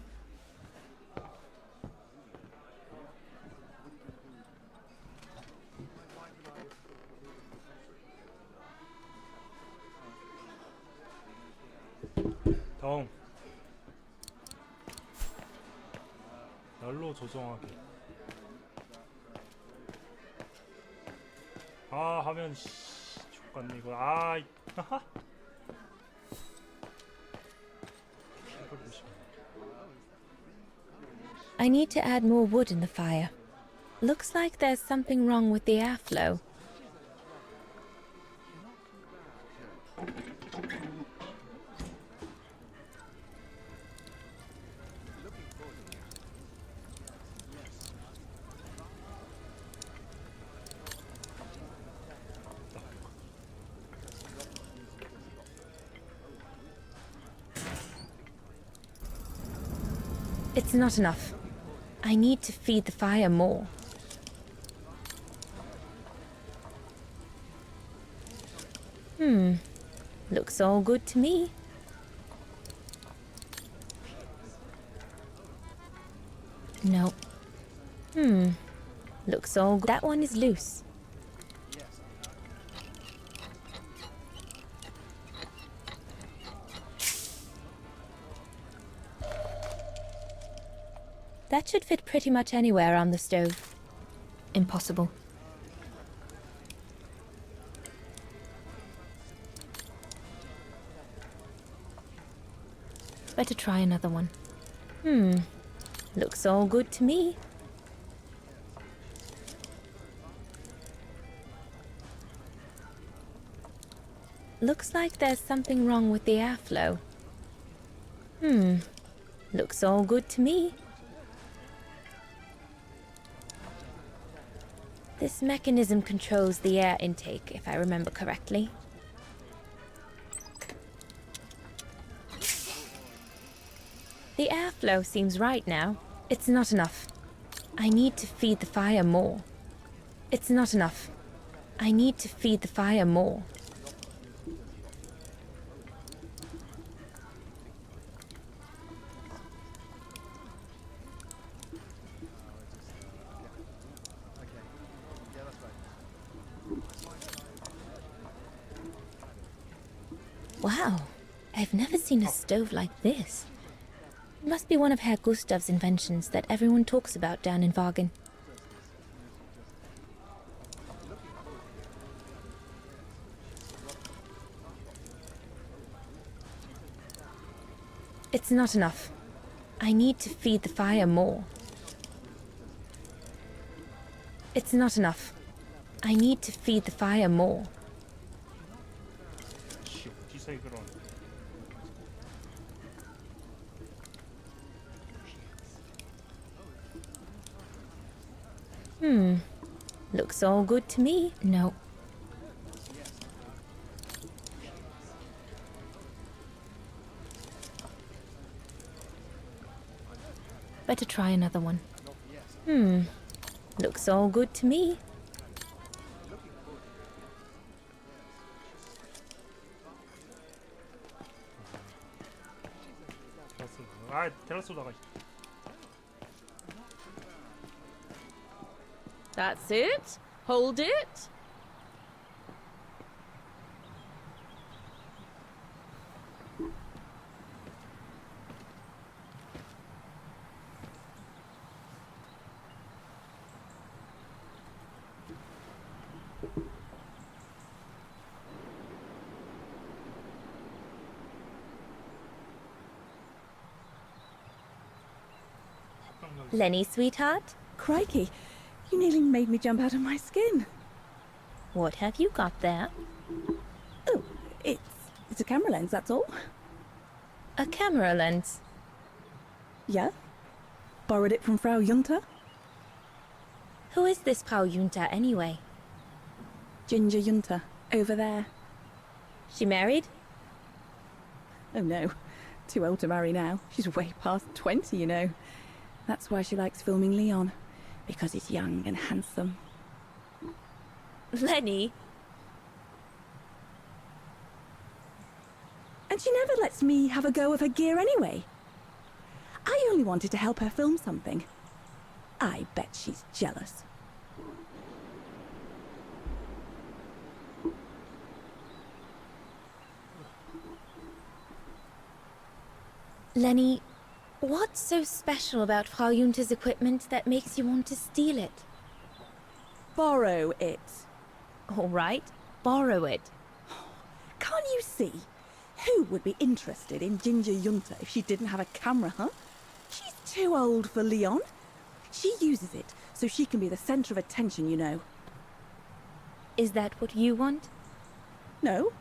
다음 날로 조정하기. 아 하면 족같네 이거. 아이 하하. I need to add more wood in the fire. Looks like there's something wrong with the airflow. It's not enough. I need to feed the fire more. Looks all good to me. No. Looks all good. That one is loose. That should fit pretty much anywhere on the stove. Impossible. Better try another one. Looks all good to me. Looks like there's something wrong with the airflow. Looks all good to me. This mechanism controls the air intake, if I remember correctly. The airflow seems right now. It's not enough. I need to feed the fire more. It's not enough. I need to feed the fire more. Wow, I've never seen a stove like this. It must be one of Herr Gustav's inventions that everyone talks about down in Wagen. It's not enough. I need to feed the fire more. It's not enough. I need to feed the fire more. Looks all good to me. No. Better try another one. Looks all good to me. 아, 테라스 올라가. That's it. Hold it. Lenny, sweetheart? Crikey, you nearly made me jump out of my skin. What have you got there? Oh, it's a camera lens, that's all. A camera lens? Yeah? Borrowed it from Frau Junta. Who is this Frau Junta anyway? Ginger Junta, over there. She married? Oh no, too old to marry now. She's way past 20, you know. That's why she likes filming Leon, because he's young and handsome. Lenny? And she never lets me have a go of her gear anyway. I only wanted to help her film something. I bet she's jealous. Lenny, what's so special about Frau Junta's equipment that makes you want to steal it? Borrow it. All right, borrow it. Can't you see? Who would be interested in Ginger Junta if she didn't have a camera, huh? She's too old for Leon. She uses it so she can be the center of attention, you know. Is that what you want? No,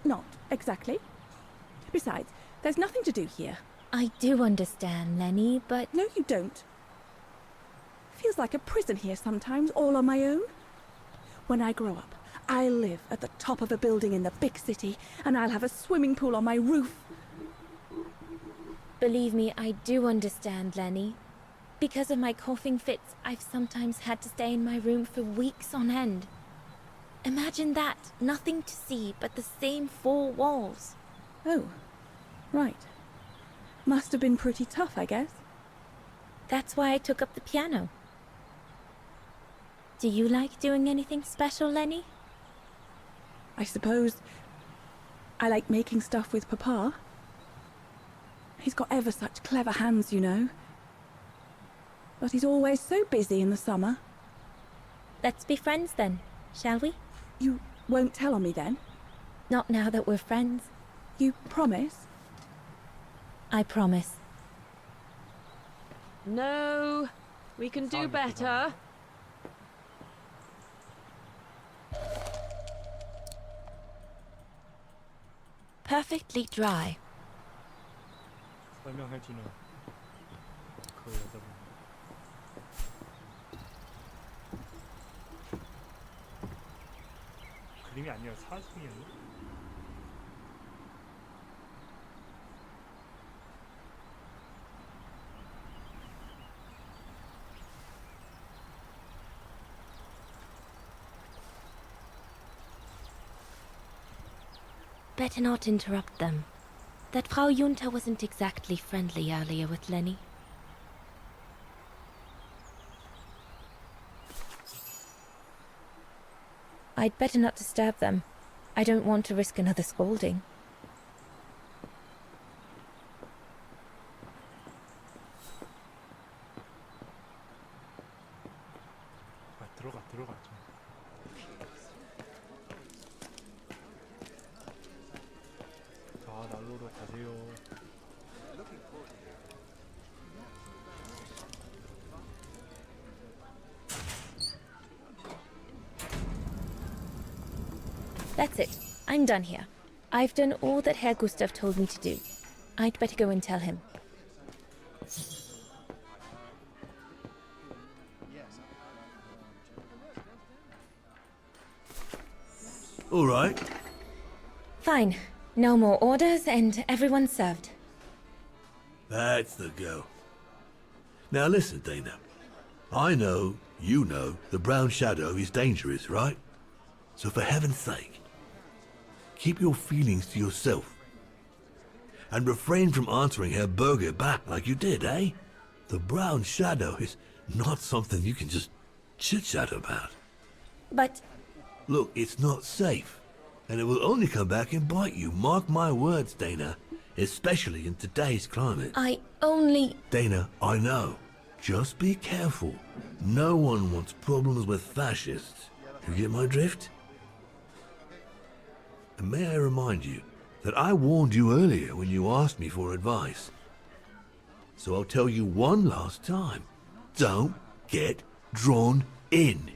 not exactly. Besides, there's nothing to do here. I do understand, Lenny, but... No, you don't. Feels like a prison here sometimes, all on my own. When I grow up, I'll live at the top of a building in the big city, and I'll have a swimming pool on my roof. Believe me, I do understand, Lenny. Because of my coughing fits, I've sometimes had to stay in my room for weeks on end. Imagine that, nothing to see but the same four walls. Oh, right. Must have been pretty tough, I guess. That's why I took up the piano. Do you like doing anything special, Lenny? I suppose I like making stuff with Papa. He's got ever such clever hands, you know. But he's always so busy in the summer. Let's be friends then, shall we? You won't tell on me then? Not now that we're friends. You promise? I promise. No, we can do better. Perfectly dry. 설명할지는 그 여자분. 그림이 아니라 사진이었나? Better not interrupt them. That Frau Junta wasn't exactly friendly earlier with Lenny. I'd better not disturb them. I don't want to risk another scolding. 들어가 좀. 자, 난로로 가세요. That's it. I'm done here. I've done all that Herr Gustav told me to do. I'd better go and tell him. All right. Fine. No more orders and everyone's served. That's the go. Now listen, Dana. I know, you know, the brown shadow is dangerous, right? So for heaven's sake, keep your feelings to yourself. And refrain from answering Herr Berger back like you did, eh? The brown shadow is not something you can just chit-chat about. But... Look, it's not safe. And it will only come back and bite you. Mark my words, Dana. Especially in today's climate. I only... Dana, I know. Just be careful. No one wants problems with fascists. You get my drift? And may I remind you that I warned you earlier when you asked me for advice. So I'll tell you one last time. Don't get drawn in.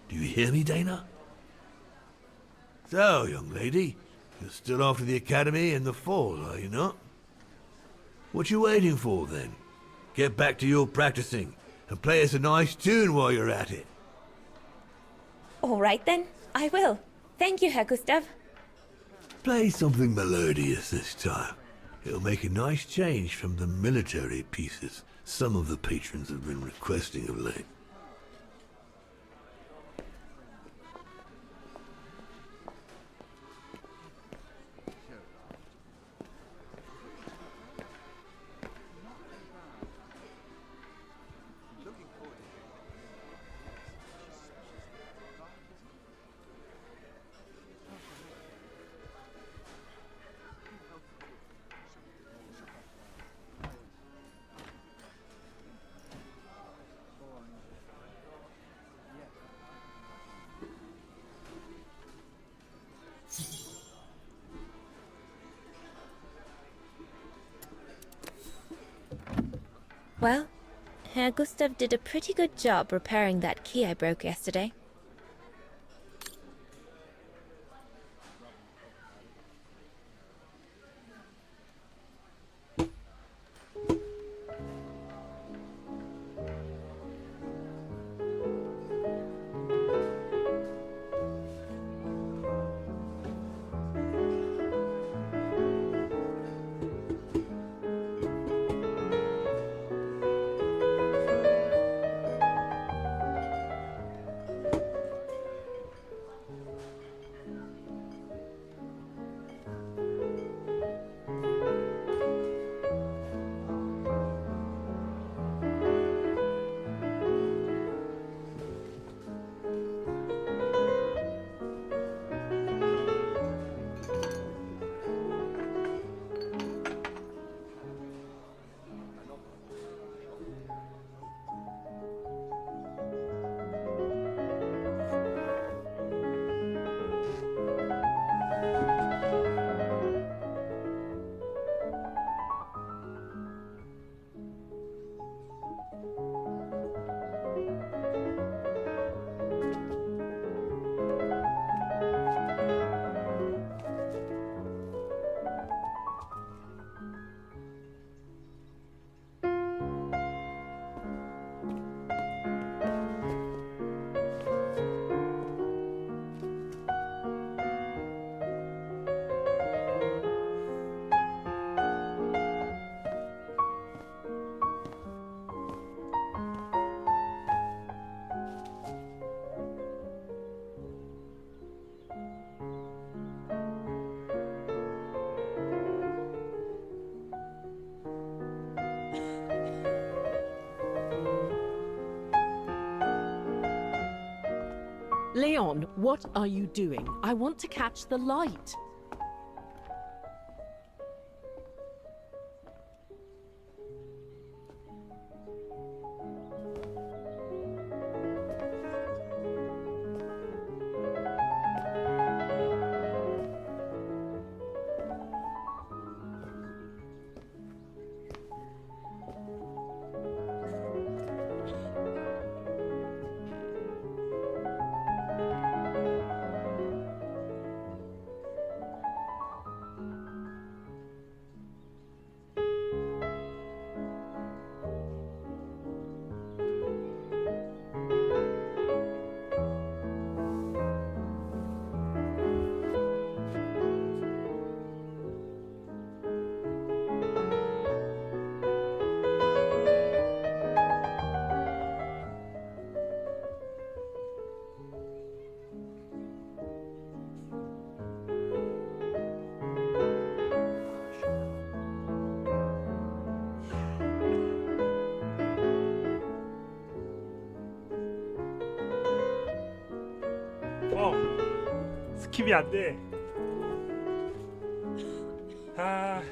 Do you hear me, Dana? So, young lady, you're still off to the academy in the fall, are you not? What you waiting for, then? Get back to your practicing and play us a nice tune while you're at it. All right then, I will. Thank you, Herr Gustav. play something melodious this time. It'll make a nice change from the military pieces some of the patrons have been requesting of late. Well, Herr Gustav did a pretty good job repairing that key I broke yesterday. Leon, what are you doing? I want to catch the light. 스킵이 안 돼. 아.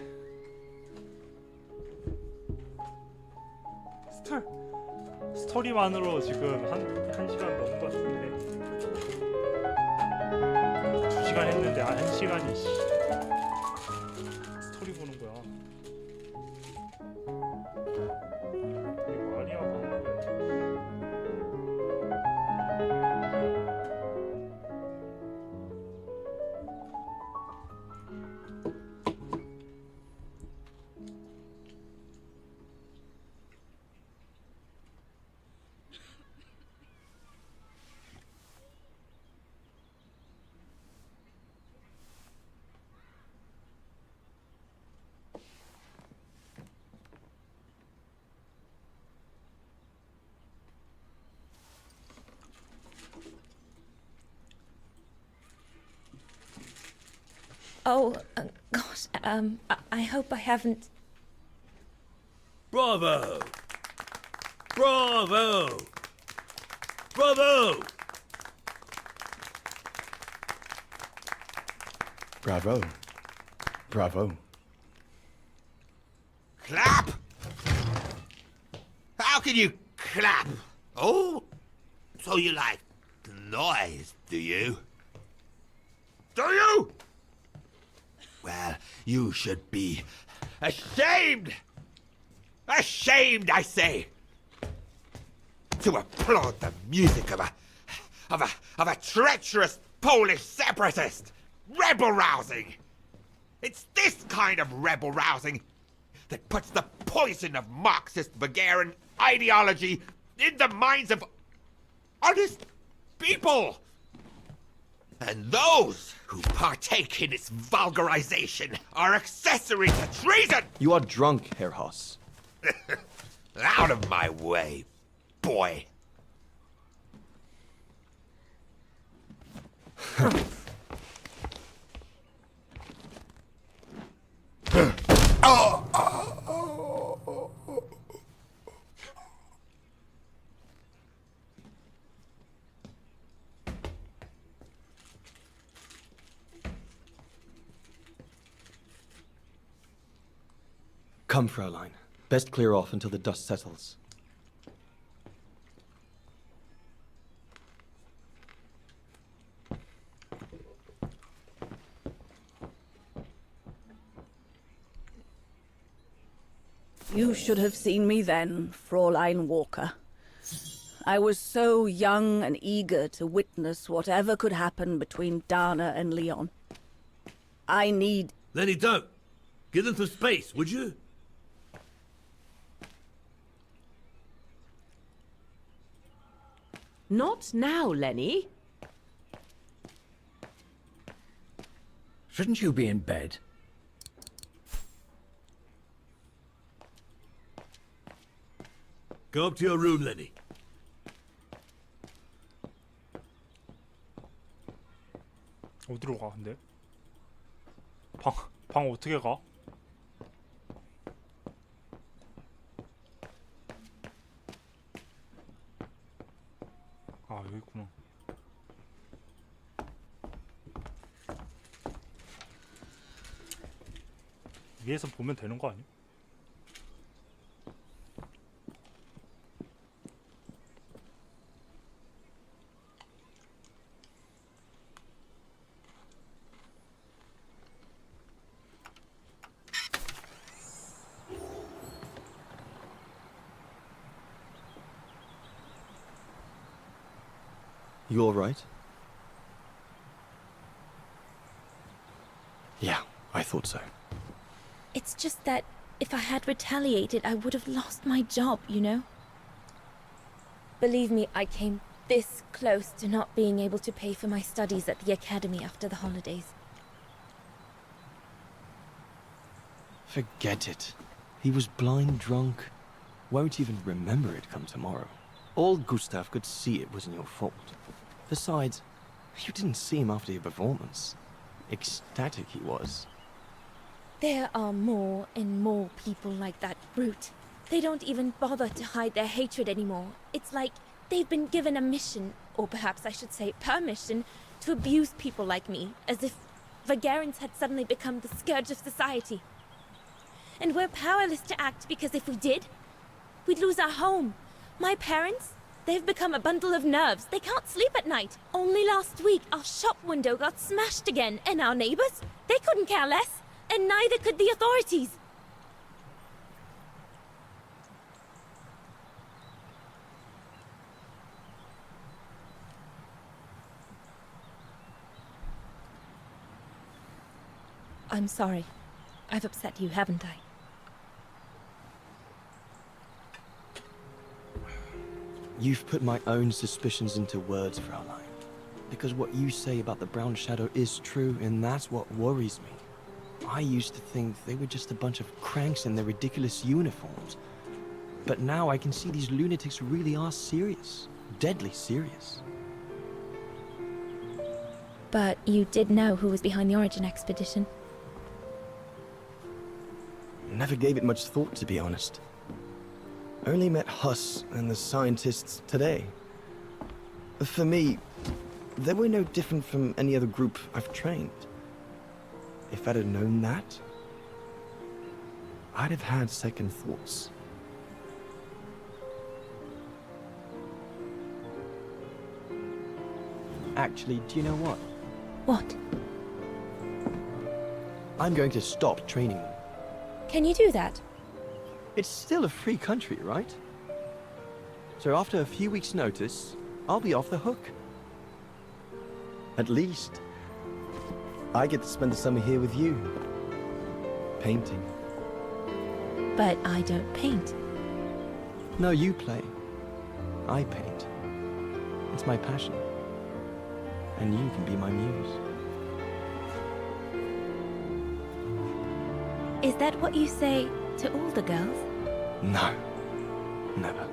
스토리만으로 지금 한 시간 넘은 것 같은데. 2시간 했는데 1시간이 스토리 보는 거야. 이게 말이야 방금. Oh, gosh, I hope I haven't... Bravo! Bravo! Bravo! Bravo. Bravo. Clap! How can you clap? Oh? So you like the noise, do you? Do you? Well, you should be ashamed! Ashamed, I say! To applaud the music of a treacherous Polish separatist! Rebel-rousing! It's this kind of rebel-rousing that puts the poison of Marxist Bulgarian ideology in the minds of honest people! And those who partake in its vulgarization are accessory to treason! You are drunk, Herr Hoss. Out of my way, boy. Come, Fräulein. Best clear off until the dust settles. You should have seen me then, Fräulein Walker. I was so young and eager to witness whatever could happen between Dana and Leon. I need... Lenny, don't. Give them some space, would you? Not now, Lenny. Shouldn't you be in bed? Go up to your room, Lenny. 어디로 가 근데? 방 어떻게 가? 아 여기 있구나. 위에서 보면 되는 거 아니야? You all right? Yeah, I thought so. It's just that if I had retaliated, I would have lost my job, you know? Believe me, I came this close to not being able to pay for my studies at the academy after the holidays. Forget it. He was blind drunk. Won't even remember it come tomorrow. All Gustav could see it wasn't your fault. Besides, you didn't see him after your performance. Ecstatic he was. There are more and more people like that brute. They don't even bother to hide their hatred anymore. It's like they've been given a mission, or perhaps I should say permission, to abuse people like me, as if Vagarians had suddenly become the scourge of society. And we're powerless to act because if we did, we'd lose our home. My parents, they've become a bundle of nerves. They can't sleep at night. Only last week, our shop window got smashed again, and our neighbors, they couldn't care less. And neither could the authorities. I'm sorry. I've upset you, haven't I? You've put my own suspicions into words, Fraulein. Because what you say about the Brown Shadow is true, and that's what worries me. I used to think they were just a bunch of cranks in their ridiculous uniforms. But now I can see these lunatics really are serious. Deadly serious. But you did know who was behind the Origin expedition. never gave it much thought, to be honest. Only met Huss and the scientists today. For me, they were no different from any other group I've trained. If I'd have known that, I'd have had second thoughts. Actually, do you know what? What? I'm going to stop training them. Can you do that? It's still a free country, right? So after a few weeks' notice, I'll be off the hook. At least, I get to spend the summer here with you. Painting. But I don't paint. No, you play. I paint. It's my passion. And you can be my muse. Is that what you say to all the girls? No. Never.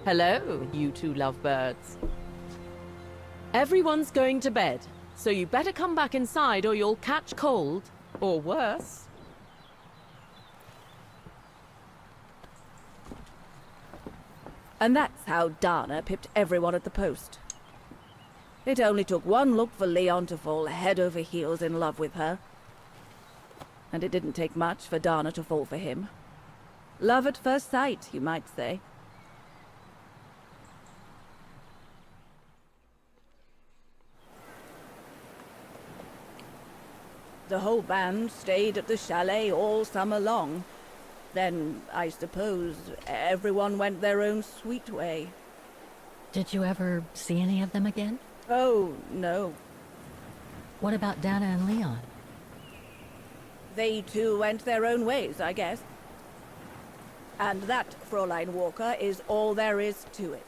Hello, you two lovebirds. Everyone's going to bed, so you better come back inside or you'll catch cold, or worse. And that's how Dana pipped everyone at the post. It only took one look for Leon to fall head over heels in love with her. And it didn't take much for Dana to fall for him. Love at first sight, you might say. The whole band stayed at the chalet all summer long. Then, I suppose, everyone went their own sweet way. Did you ever see any of them again? Oh, no. What about Dana and Leon? They too went their own ways, I guess. And that, Fräulein Walker, is all there is to it.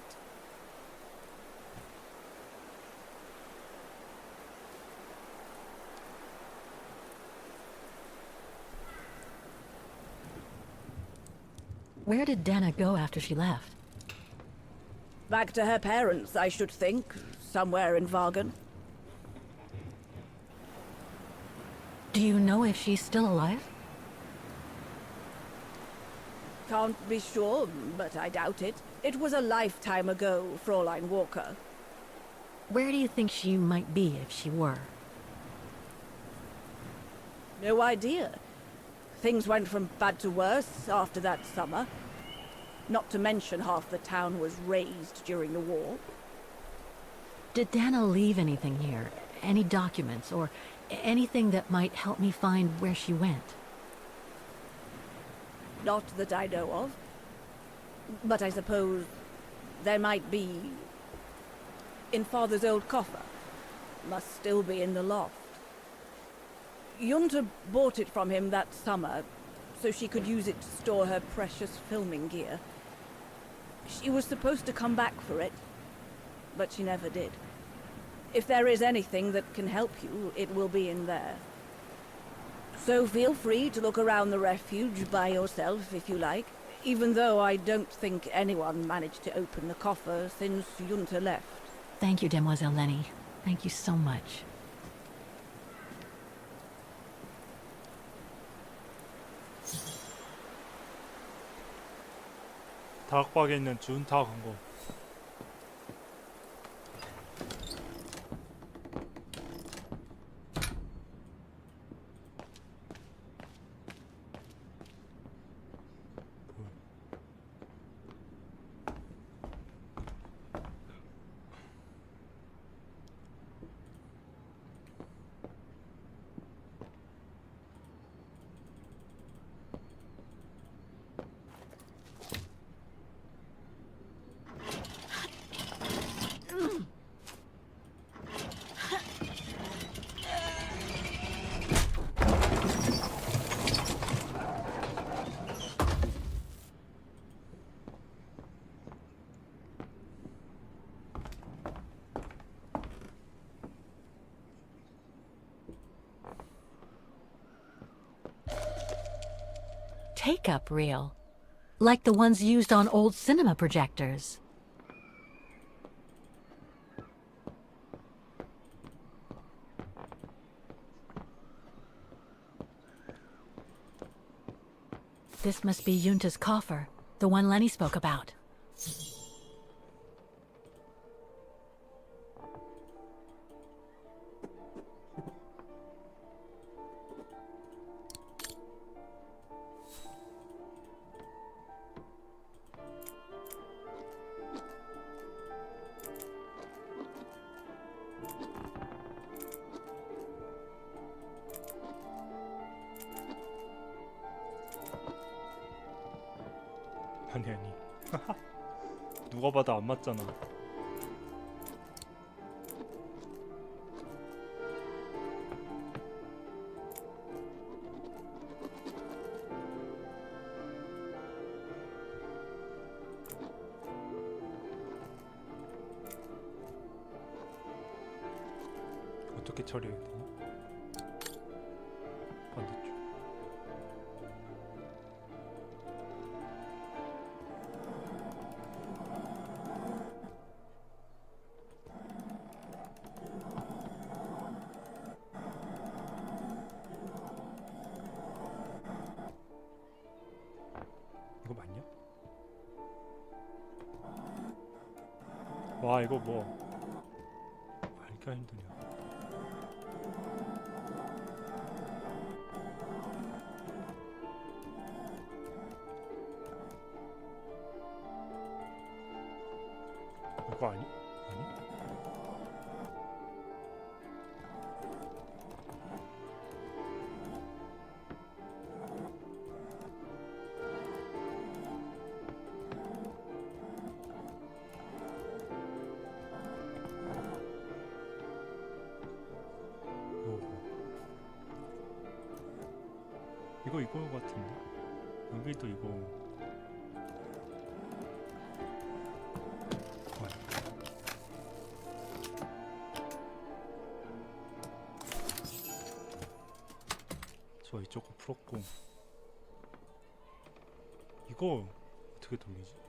Where did Dana go after she left? Back to her parents, I should think. Somewhere in Vagen. Do you know if she's still alive? Can't be sure, but I doubt it. It was a lifetime ago, Fräulein Walker. Where do you think she might be if she were? No idea. Things went from bad to worse after that summer. Not to mention half the town was razed during the war. Did Dana leave anything here? Any documents or anything that might help me find where she went? Not that I know of. But I suppose there might be in Father's old coffer. Must still be in the loft. Junta bought it from him that summer, so she could use it to store her precious filming gear. She was supposed to come back for it, but she never did. If there is anything that can help you, it will be in there. So feel free to look around the refuge by yourself if you like, even though I don't think anyone managed to open the coffer since Junta left. Thank you, Demoiselle Lenny. Thank you so much. 다락방에 있는 준타 광고. Take-up reel, like the ones used on old cinema projectors. This must be Yunta's coffer, the one Lenny spoke about. 아니 누가 봐도 안 맞잖아. 어떻게 처리해야 되나? 반대쪽. 이거 맞냐? 와 이거 뭐 알기가 힘드냐. 이거 아니? 아니? 이거 같은데? 여기도 이거 저 이쪽 거 풀었고 이거 어떻게 돌리지?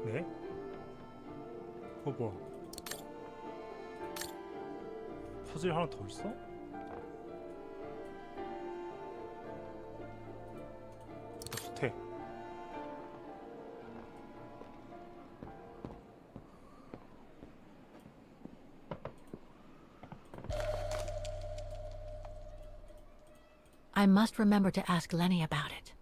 네? 뭐야? 퍼즐 하나 더 있어? 좋대. I must remember to ask Lenny about it.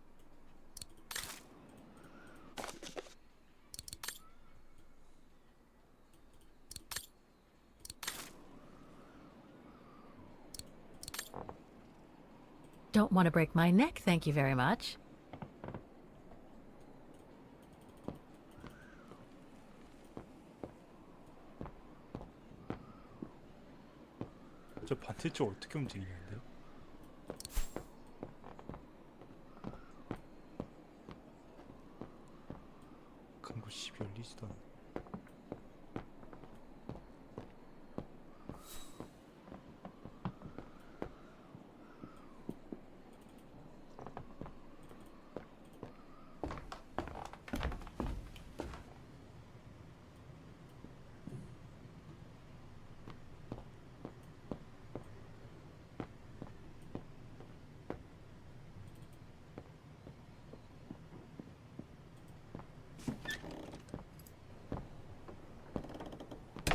Don't want to break my neck, thank you very much. 저 반대쪽 어떻게 움직이는데? 큰 곳이 열리지도 않네.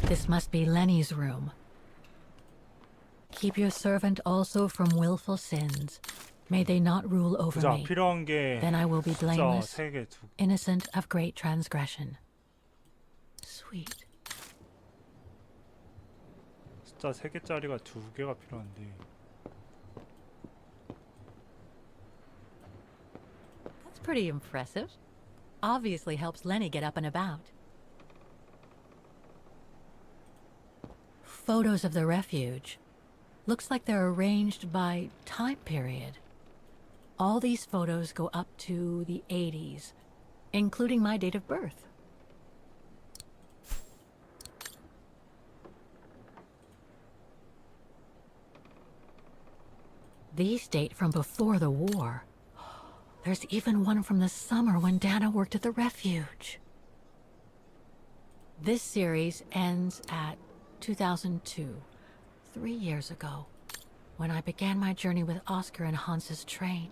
This must be Lenny's room. Keep your servant also from willful sins. May they not rule over 보자, me. 필요한 게 Then I will be 숫자 blameless, 3개, innocent of great transgression. Sweet. 숫자 3개짜리가 2개가 필요한데 That's pretty impressive. obviously helps Lenny get up and about. Photos of the refuge. Looks like they're arranged by time period. All these photos go up to the 80s, including my date of birth. These date from before the war. There's even one from the summer when Dana worked at the refuge. This series ends at 2002, 3 years ago, when I began my journey with Oscar and Hans's train.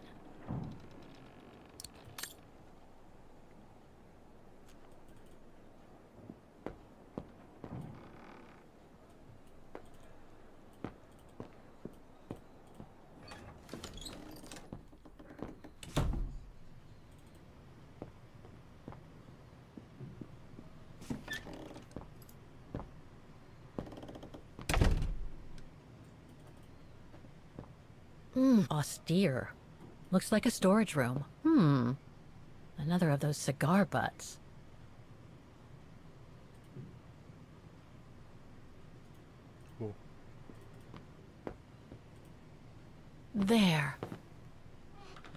Austere. Looks like a storage room. Another of those cigar butts. Cool. There.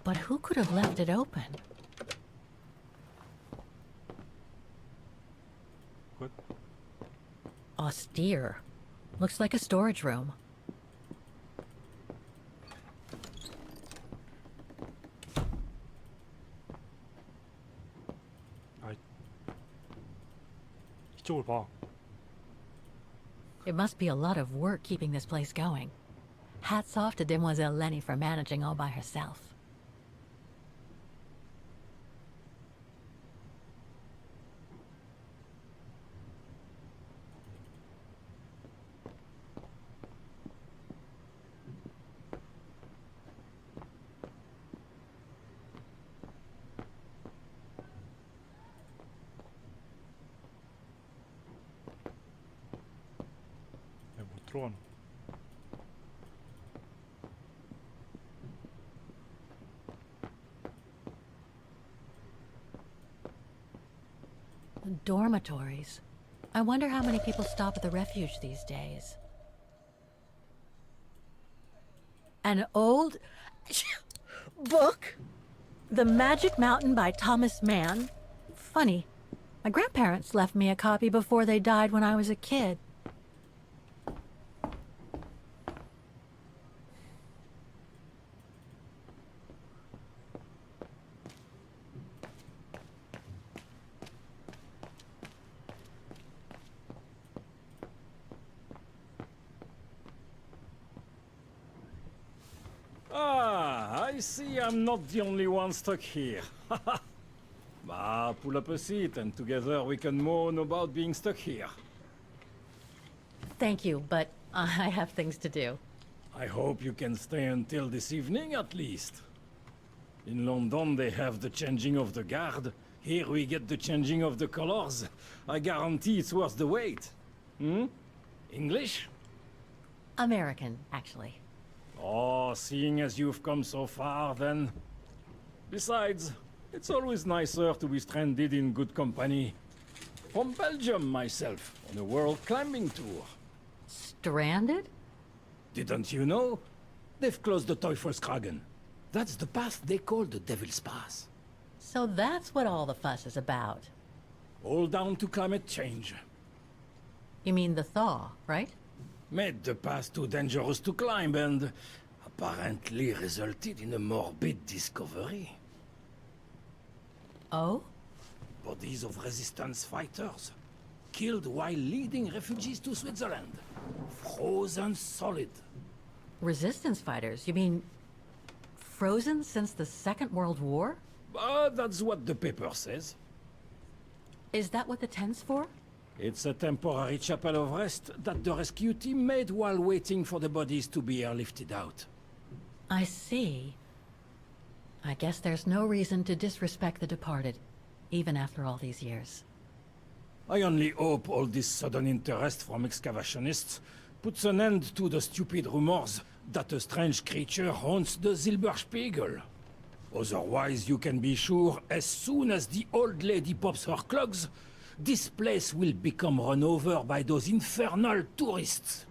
But who could have left it open? What? Austere. Looks like a storage room. 이쪽을 봐. It must be a lot of work keeping this place going. Hats off to Demoiselle Lenny for managing all by herself. 못 들어가는. Dormitories. I wonder how many people stop at the refuge these days. An old book? The Magic Mountain by Thomas Mann. Funny. My grandparents left me a copy before they died when I was a kid. Ah, I see I'm not the only one stuck here. Pull up a seat and together we can moan about being stuck here. Thank you, but I have things to do. I hope you can stay until this evening at least. In London they have the changing of the guard. Here we get the changing of the colors. I guarantee it's worth the wait. English? American, actually. Oh, seeing as you've come so far, then. Besides, it's always nicer to be stranded in good company. From Belgium, myself, on a world climbing tour. Stranded? Didn't you know? They've closed the Teufelskragen. That's the path they call the Devil's Pass. So that's what all the fuss is about. All down to climate change. You mean the thaw, right? Made the path too dangerous to climb and apparently resulted in a morbid discovery. Oh? Bodies of resistance fighters, killed while leading refugees to Switzerland. Frozen solid. Resistance fighters? You mean frozen since the Second World War? That's what the paper says. Is that what the tent's for? It's a temporary chapel of rest that the rescue team made while waiting for the bodies to be airlifted out. I see. I guess there's no reason to disrespect the departed, even after all these years. I only hope all this sudden interest from excavationists puts an end to the stupid rumors that a strange creature haunts the Silberspiegel. Otherwise, you can be sure, as soon as the old lady pops her clogs, this place will become run over by those infernal tourists.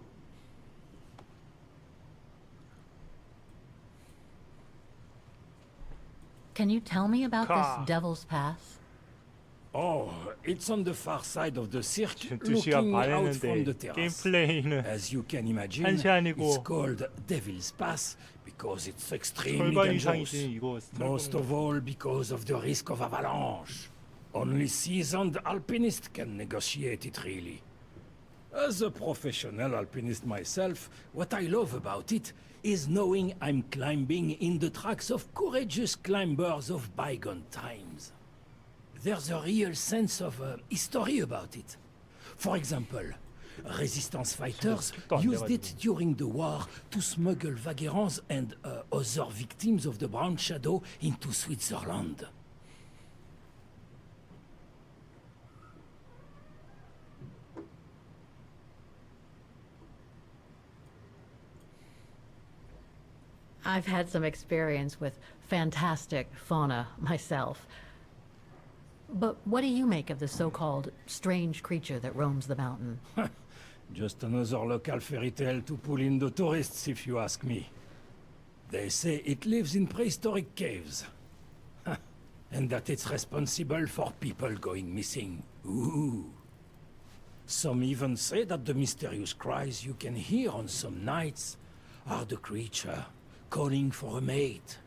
Can you tell me about Car. this Devil's Pass? Oh, it's on the far side of the cirque, 2시간 looking 반 out from the 했는데 terrace. 게임플레이는 As you can imagine, 1시간이고 it's called Devil's Pass because it's extremely 절반 dangerous. 이상이지 이거 스타일 Most 거는. of all because of the risk of avalanche. Only seasoned alpinists can negotiate it really. As a professional alpinist myself, what I love about it is knowing I'm climbing in the tracks of courageous climbers of bygone times. There's a real sense of history about it. For example, resistance fighters used it during the war to smuggle vagrants and other victims of the Brown Shadow into Switzerland. I've had some experience with fantastic fauna myself. But what do you make of the so-called strange creature that roams the mountain? Just another local fairy tale to pull in the tourists, if you ask me. They say it lives in prehistoric caves. And that it's responsible for people going missing. Ooh. Some even say that the mysterious cries you can hear on some nights are the creature calling for a mate.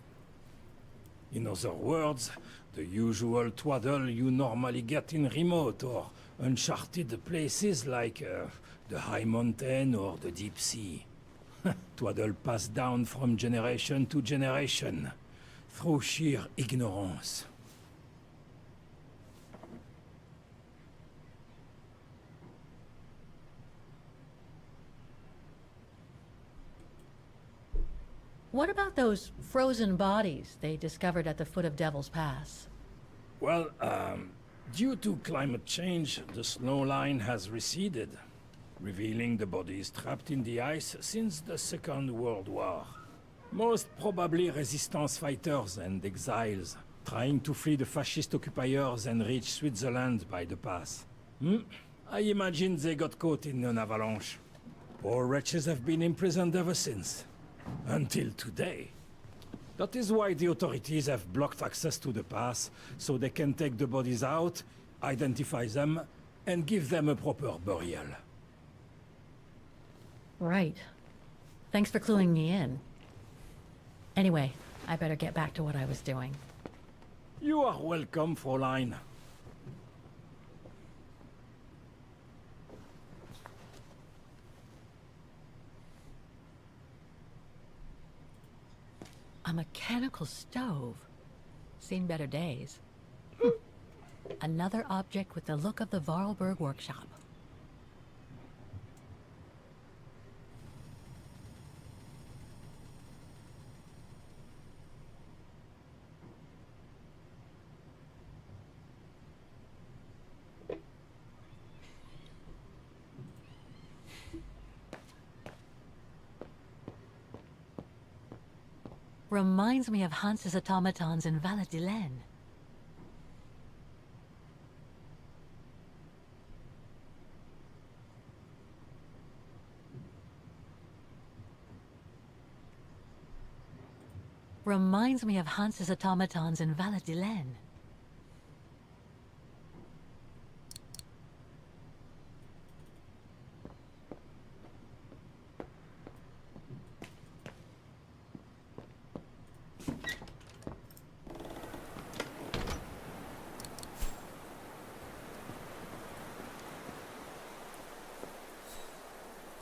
In other words, the usual twaddle you normally get in remote or uncharted places like the high mountain or the deep sea. Twaddle passed down from generation to generation through sheer ignorance. What about those frozen bodies they discovered at the foot of Devil's Pass? Well, due to climate change, the snow line has receded, revealing the bodies trapped in the ice since the Second World War. Most probably resistance fighters and exiles, trying to flee the fascist occupiers and reach Switzerland by the pass. I imagine they got caught in an avalanche. Poor wretches have been imprisoned ever since. Until today. That is why the authorities have blocked access to the pass, so they can take the bodies out, identify them, and give them a proper burial. Right. Thanks for cluing me in. Anyway, I better get back to what I was doing. You are welcome, Fräulein. A mechanical stove. Seen better days. Another object with the look of the Vorarlberg workshop. Reminds me of Hans's automatons in Valladolid. Reminds me of Hans's automatons in Valladolid.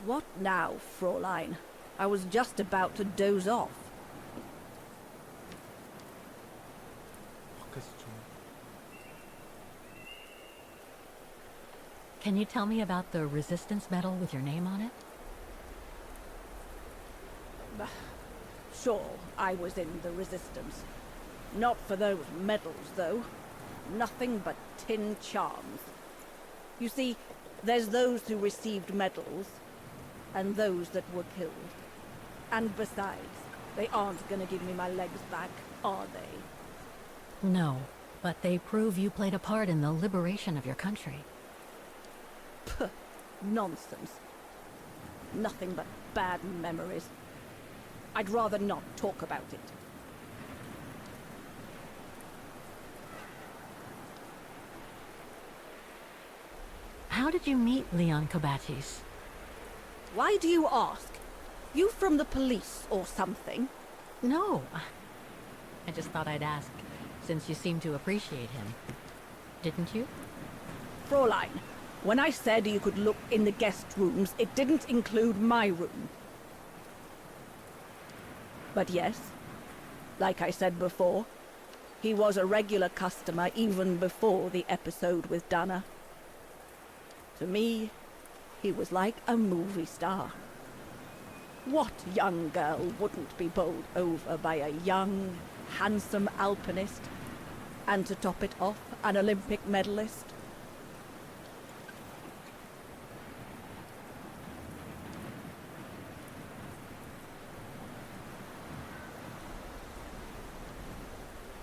What now, Fräulein? I was just about to doze off. Can you tell me about the resistance medal with your name on it? Sure, I was in the Resistance. Not for those medals, though. Nothing but tin charms. You see, there's those who received medals, and those that were killed. And besides, they aren't gonna give me my legs back. are they? No, but they prove you played a part in the liberation of your country. Puh, nonsense. Nothing but bad memories. I'd rather not talk about it. How did you meet Leon Kabatis? Why do you ask? You from the police or something? No. I just thought I'd ask, since you seem to appreciate him. Didn't you? Fräulein, when I said you could look in the guest rooms, it didn't include my room. But yes, like I said before, he was a regular customer even before the episode with Dana. To me, he was like a movie star. What young girl wouldn't be bowled over by a young, handsome alpinist? And to top it off, an Olympic medalist?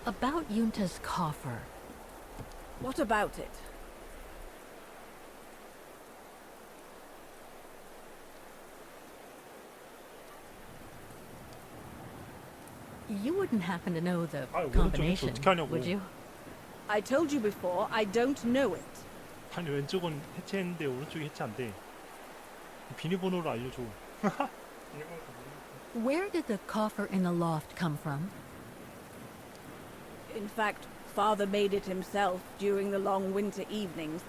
About Yunta's coffer. What about it? You wouldn't happen to know the 오른쪽 combination, 어떻게 하냐고. would you? I told you before, I don't know it. 아니 왼쪽은 해체했는데 오른쪽이 해체 안 돼. 비밀번호를 알려줘. Where did the coffer in the loft come from? In fact, Father made it himself during the long winter evenings.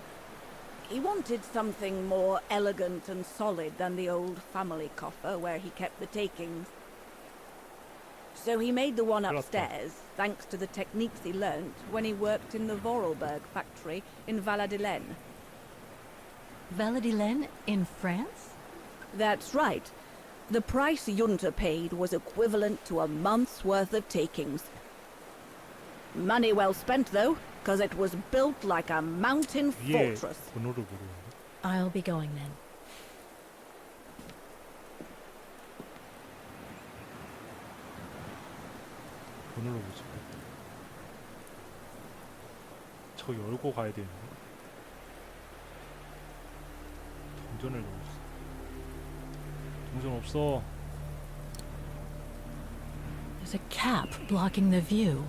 He wanted something more elegant and solid than the old family coffer where he kept the takings. So he made the one upstairs, thanks to the techniques he learnt when he worked in the Vorarlberg factory in Valladolid. Valladolid in France? That's right. The price Junta paid was equivalent to a month's worth of takings. Money well spent, though, because it was built like a mountain fortress. 번호를 모르는데. I'll be going then. 번호를 보자. 저거 열고 가야 되는데. 동전을 넣었어. 동전 없어. There's a cap blocking the view.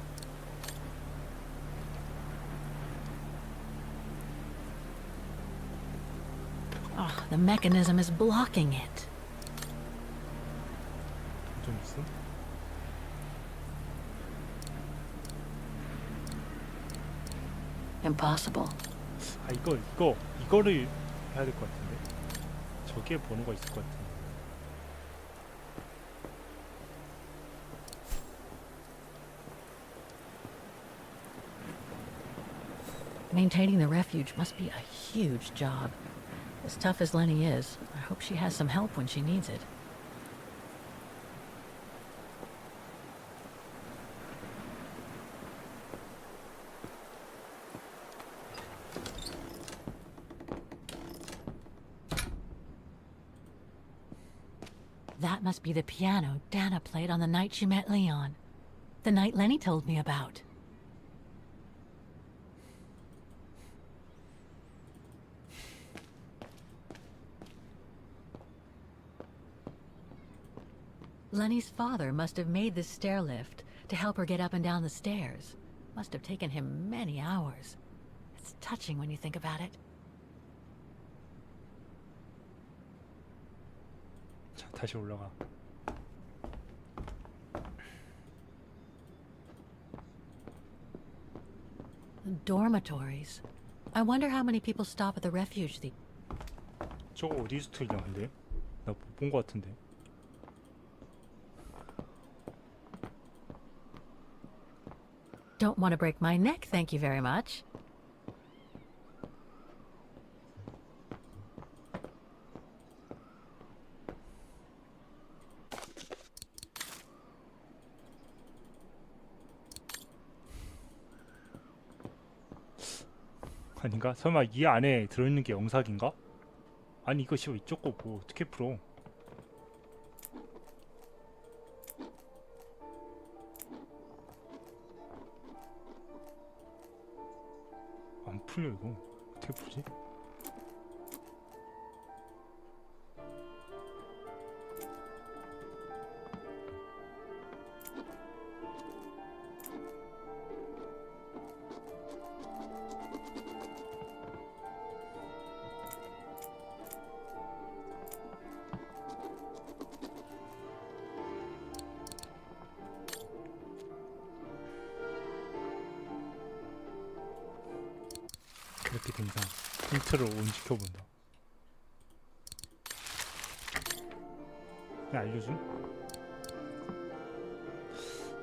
Oh, the mechanism is blocking it. 동전 있어? Impossible. 아 이거를 해야 될 것 같은데. 저기에 번호가 있을 것 같은데. Maintaining the refuge must be a huge job. As tough as Lenny is, I hope she has some help when she needs it. That must be the piano Dana played on the night she met Leon. The night Lenny told me about. Lenny's father must have made this stair lift to help her get up and down the stairs. Must have taken him many hours. It's touching when you think about it. 자, 다시 올라가. Dormitories. I wonder how many people stop at the refuge. 저거 어디서 틀려 근데? 나 못 본 것 같은데. Don't want to break my neck, thank you very much. 아닌가? 설마 이 안에 들어있는 게 영삭인가? 아니 이거 씨발 이쪽 거 뭐 어떻게 풀어? 안 풀려 이거. 어떻게 풀지? 이렇게 된 이상 힌트를 온 지켜본다. 그냥 알려줌?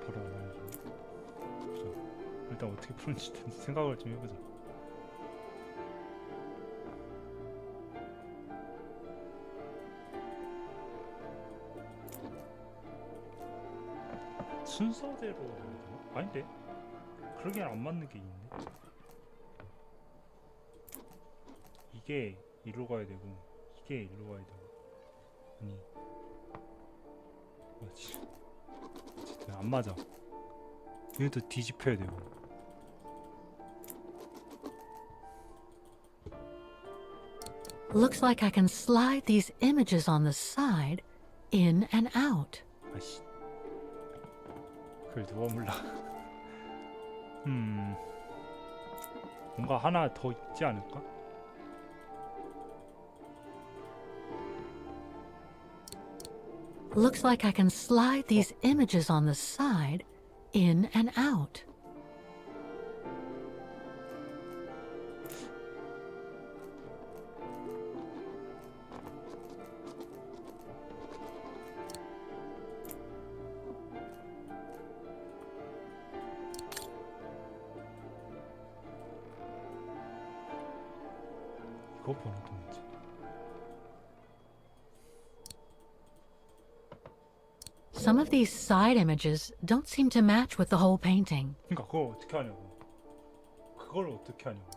바로 안 알려줌. 자, 일단 어떻게 푸는지 생각을 좀 해보자. 순서대로 해야 되나? 아닌데? 그러기엔 안 맞는 게 있는데? 이게 이리로 가야 되고 이게 이리로 가야 되고 아니 뭐지? 어쨌든 안 맞아. 이것도 뒤집혀야 되고. Looks like I can slide these images on the side, in and out. 아씨, 그걸 누가 몰라. 뭔가 하나 더 있지 않을까? Looks like I can slide these images on the side, in and out. 이거 번호도 뭔지. Some of these side images don't seem to match with the whole painting. 그러니까 그걸 어떻게 하냐고. 그걸 어떻게 하냐고.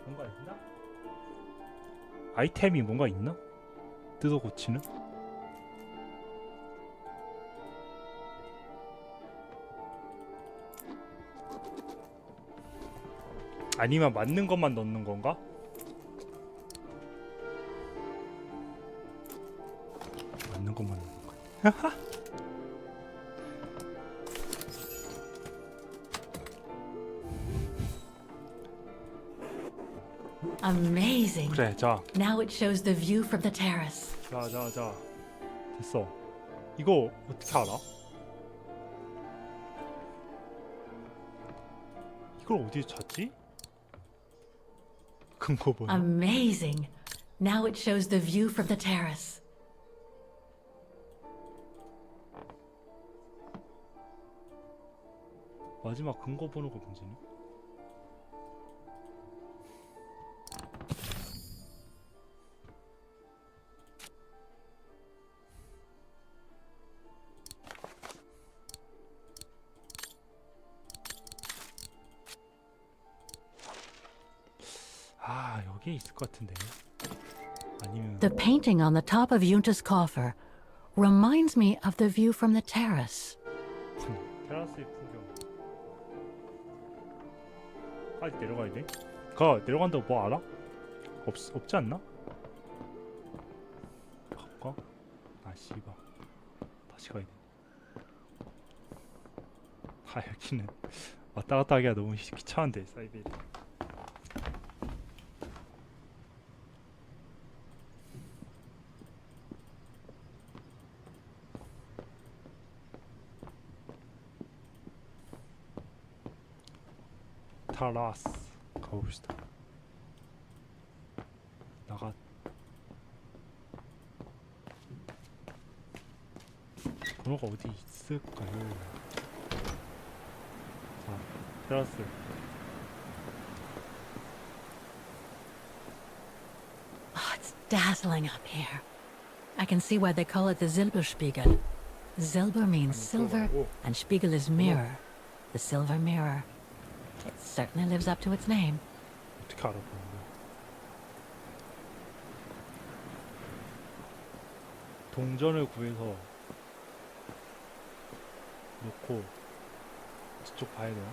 뭔가 있나? 아이템이 뭔가 있나? 뜯어 고치는? 아니면 맞는 것만 넣는 건가? 맞는 것만 넣는 건가? Amazing. 그래, 자. Now it shows the view from the terrace. 자. 됐어. 이거 어떻게 알아? 이걸 어디에 찾지? 근거 뭐야? Amazing. Now it shows the view from the terrace. 마지막 근거 번호가 문제네. 아, 여기에 있을 것 같은데. 아니면 The painting on the top of Yunta's coffer reminds me of the view from the terrace. 테라스의 풍경. 까지 내려가야 돼? 가 내려간다고 뭐 알아? 없지 않나? 갈까? 아 씨발 다시 가야 돼. 아 여기는 왔다 갔다 하기가 너무 귀찮은데 사이베리아. 타라스 가봅시다. 나가. 번호가 어디 있을까요? 자, 테라스. Oh, it's dazzling up here. I can see why they call it the Silberspiegel. Silber means silver, and Spiegel is mirror. The silver mirror. It certainly lives up to its name. 어떻게 알아보는 거야? 동전을 구해서 놓고 저쪽 봐야 되나?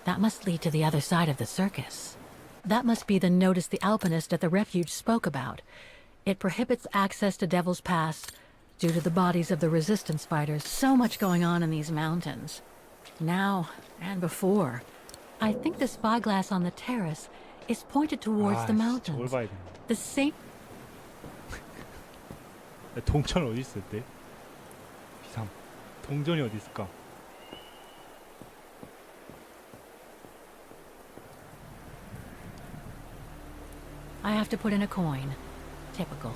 That must lead to the other side of the circus. That must be the notice the alpinist at the refuge spoke about. It prohibits access to Devil's Pass due to the bodies of the resistance fighters. So much going on in these mountains. Now and before. I think the spyglass on the terrace is pointed towards the mountains. The same... 동전 어디 있었대? 비상. 동전이 어디 있을까? I have to put in a coin. Typical.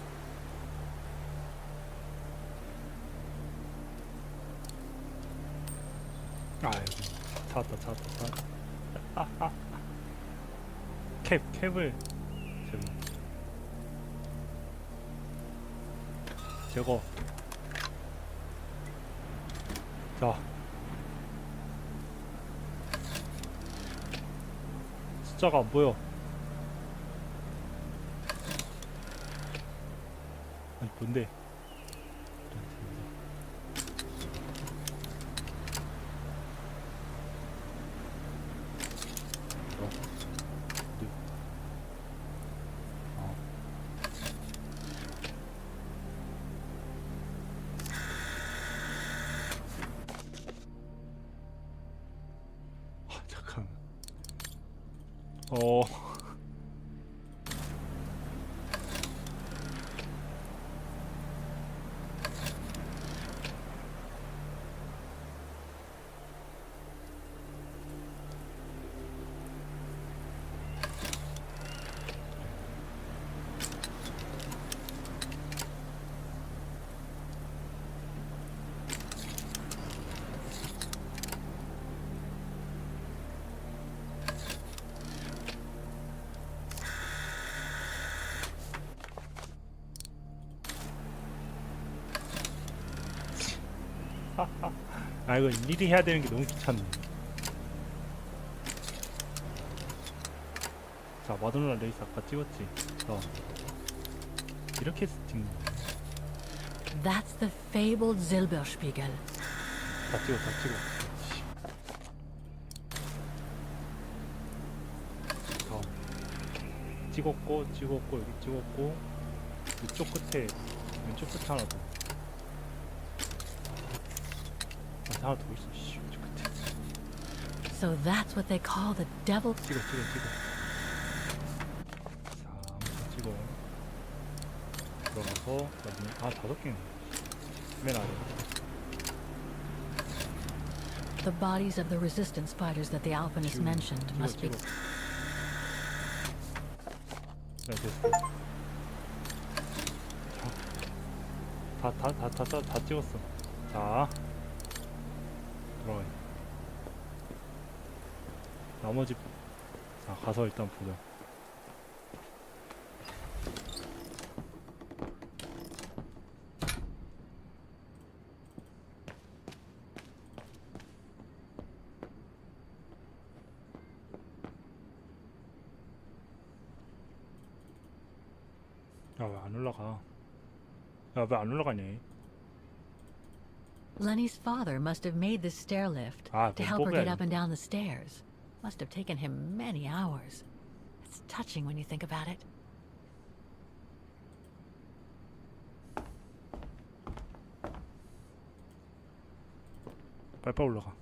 아, 여기 찾았다. 캡을 저기 제거. 자, 숫자가 안 보여. 아니 뭔데? 잠깐. 아 이거 일일이 해야 되는 게 너무 귀찮네. 자, 마도나 레이스 아까 찍었지? 이렇게 해서 찍는 거야. That's the fabled Silberspiegel. 다 찍어. 찍었고 여기 찍었고 이쪽 끝에 왼쪽 끝에 하나 더. 하나 더 있어. 씨, 왼쪽 끝에. So that's what they call the devil. 찍어. 자, 찍어. 들어가서 나중에 5개네. 맨 아래. The bodies of the resistance fighters that the alpinist mentioned must be. 네, 됐어. 다 찍었어. 자, 들어가. 나머지 자 가서 일단 보자. 야, 왜 안 올라가? 야, 왜 안 올라가냐? Lenny's father must have made this stair lift to help her get up and down the stairs. Must have taken him many hours. It's touching when you think about it. 빨리 올라가.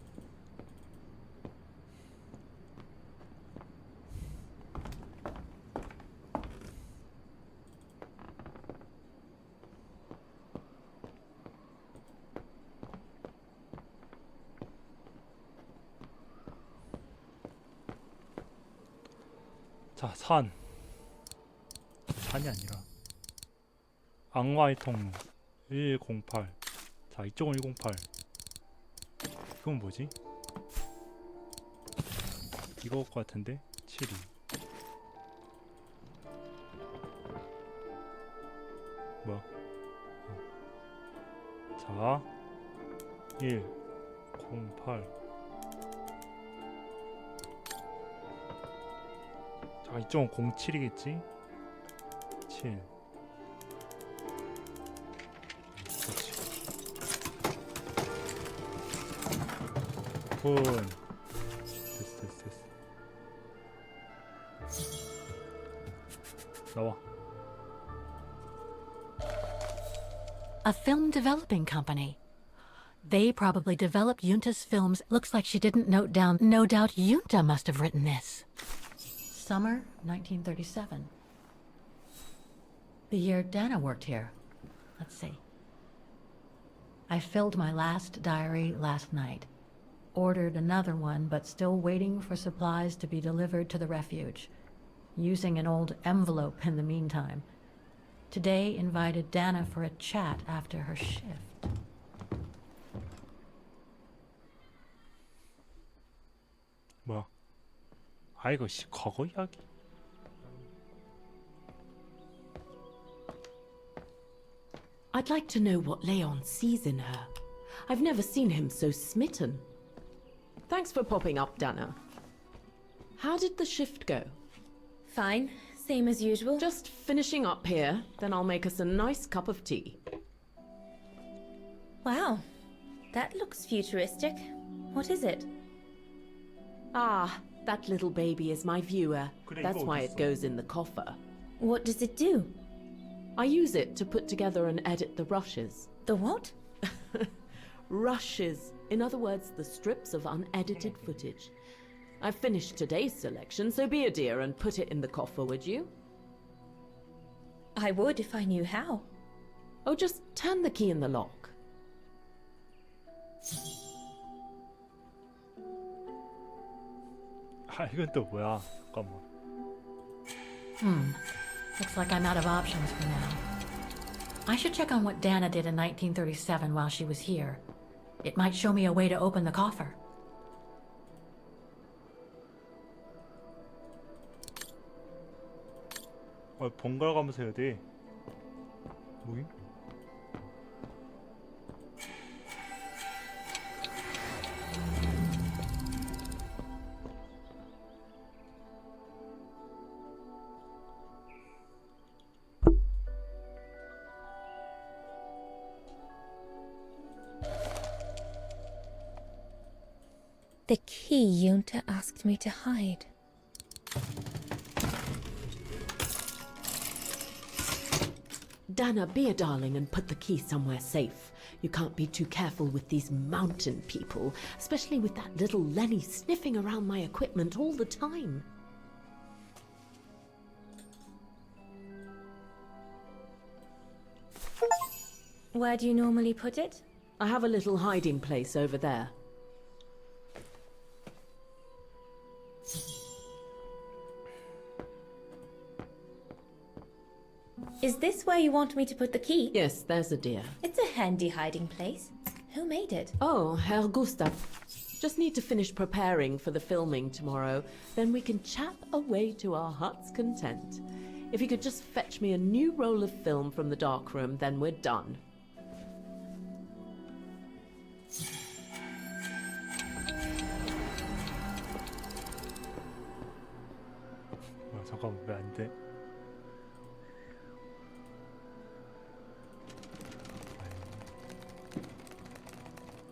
자, 산이 아니라 악마의 통로 108. 자, 이쪽은 108. 그건 뭐지? 이거 것 같은데? 72. 뭐야? 자, 1 08. 자, 이쪽은 07이겠지? 7. 그렇지. 분. 됐어. 나와. A film developing company. They probably developed Yunta's films. Looks like she didn't note down. No doubt Yunta must have written this. Summer 1937. The year Dana worked here. Let's see. I filled my last diary last night. Ordered another one, but still waiting for supplies to be delivered to the refuge. Using an old envelope in the meantime. Today invited Dana for a chat after her shift. 뭐야? 아 이거 과거 이야기? I'd like to know what Leon sees in her. I've never seen him so smitten. Thanks for popping up, Dana. How did the shift go? Fine. Same as usual. Just finishing up here, then I'll make us a nice cup of tea. Wow. That looks futuristic. What is it? Ah, that little baby is my viewer. That's why it goes in the coffer. What does it do? I use it to put together and edit the rushes. The what? Rushes. In other words, the strips of unedited footage. I've finished today's selection, so be a dear and put it in the coffer, would you? I would if I knew how. Oh, just turn the key in the lock. 아 이건 또 뭐야? 잠깐만. Looks like I'm out of options for now. I should check on what Dana did in 1937 while she was here. It might show me a way to open the coffer. 번갈아 가면서 해야 돼. 뭐임? The key Yunta asked me to hide. Dana, be a darling and put the key somewhere safe. You can't be too careful with these mountain people, especially with that little Lenny sniffing around my equipment all the time. Where do you normally put it? I have a little hiding place over there. Is this where you want me to put the key? Yes, there's a dear. It's a handy hiding place. Who made it? Oh, Herr Gustav. Just need to finish preparing for the filming tomorrow. Then we can chat away to our heart's content. If you could just fetch me a new roll of film from the darkroom, then we're done. 잠깐만 왜 안 돼?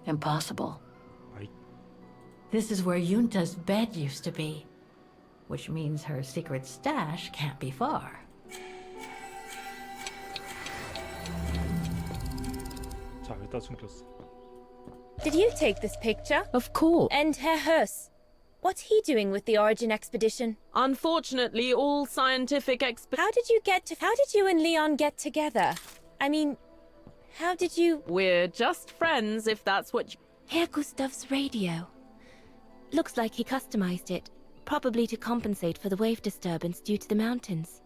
Impossible. 아이. This is where Yunta's bed used to be, which means her secret stash can't be far. 자, 여기다 숨겼어. Did you take this picture? Of course. And Herr Hus? What's he doing with the Origin expedition? Unfortunately, all scientific How did you and Leon get together? I mean, how did you... We're just friends, if that's what you... Herr Gustav's radio. Looks like he customized it, probably to compensate for the wave disturbance due to the mountains.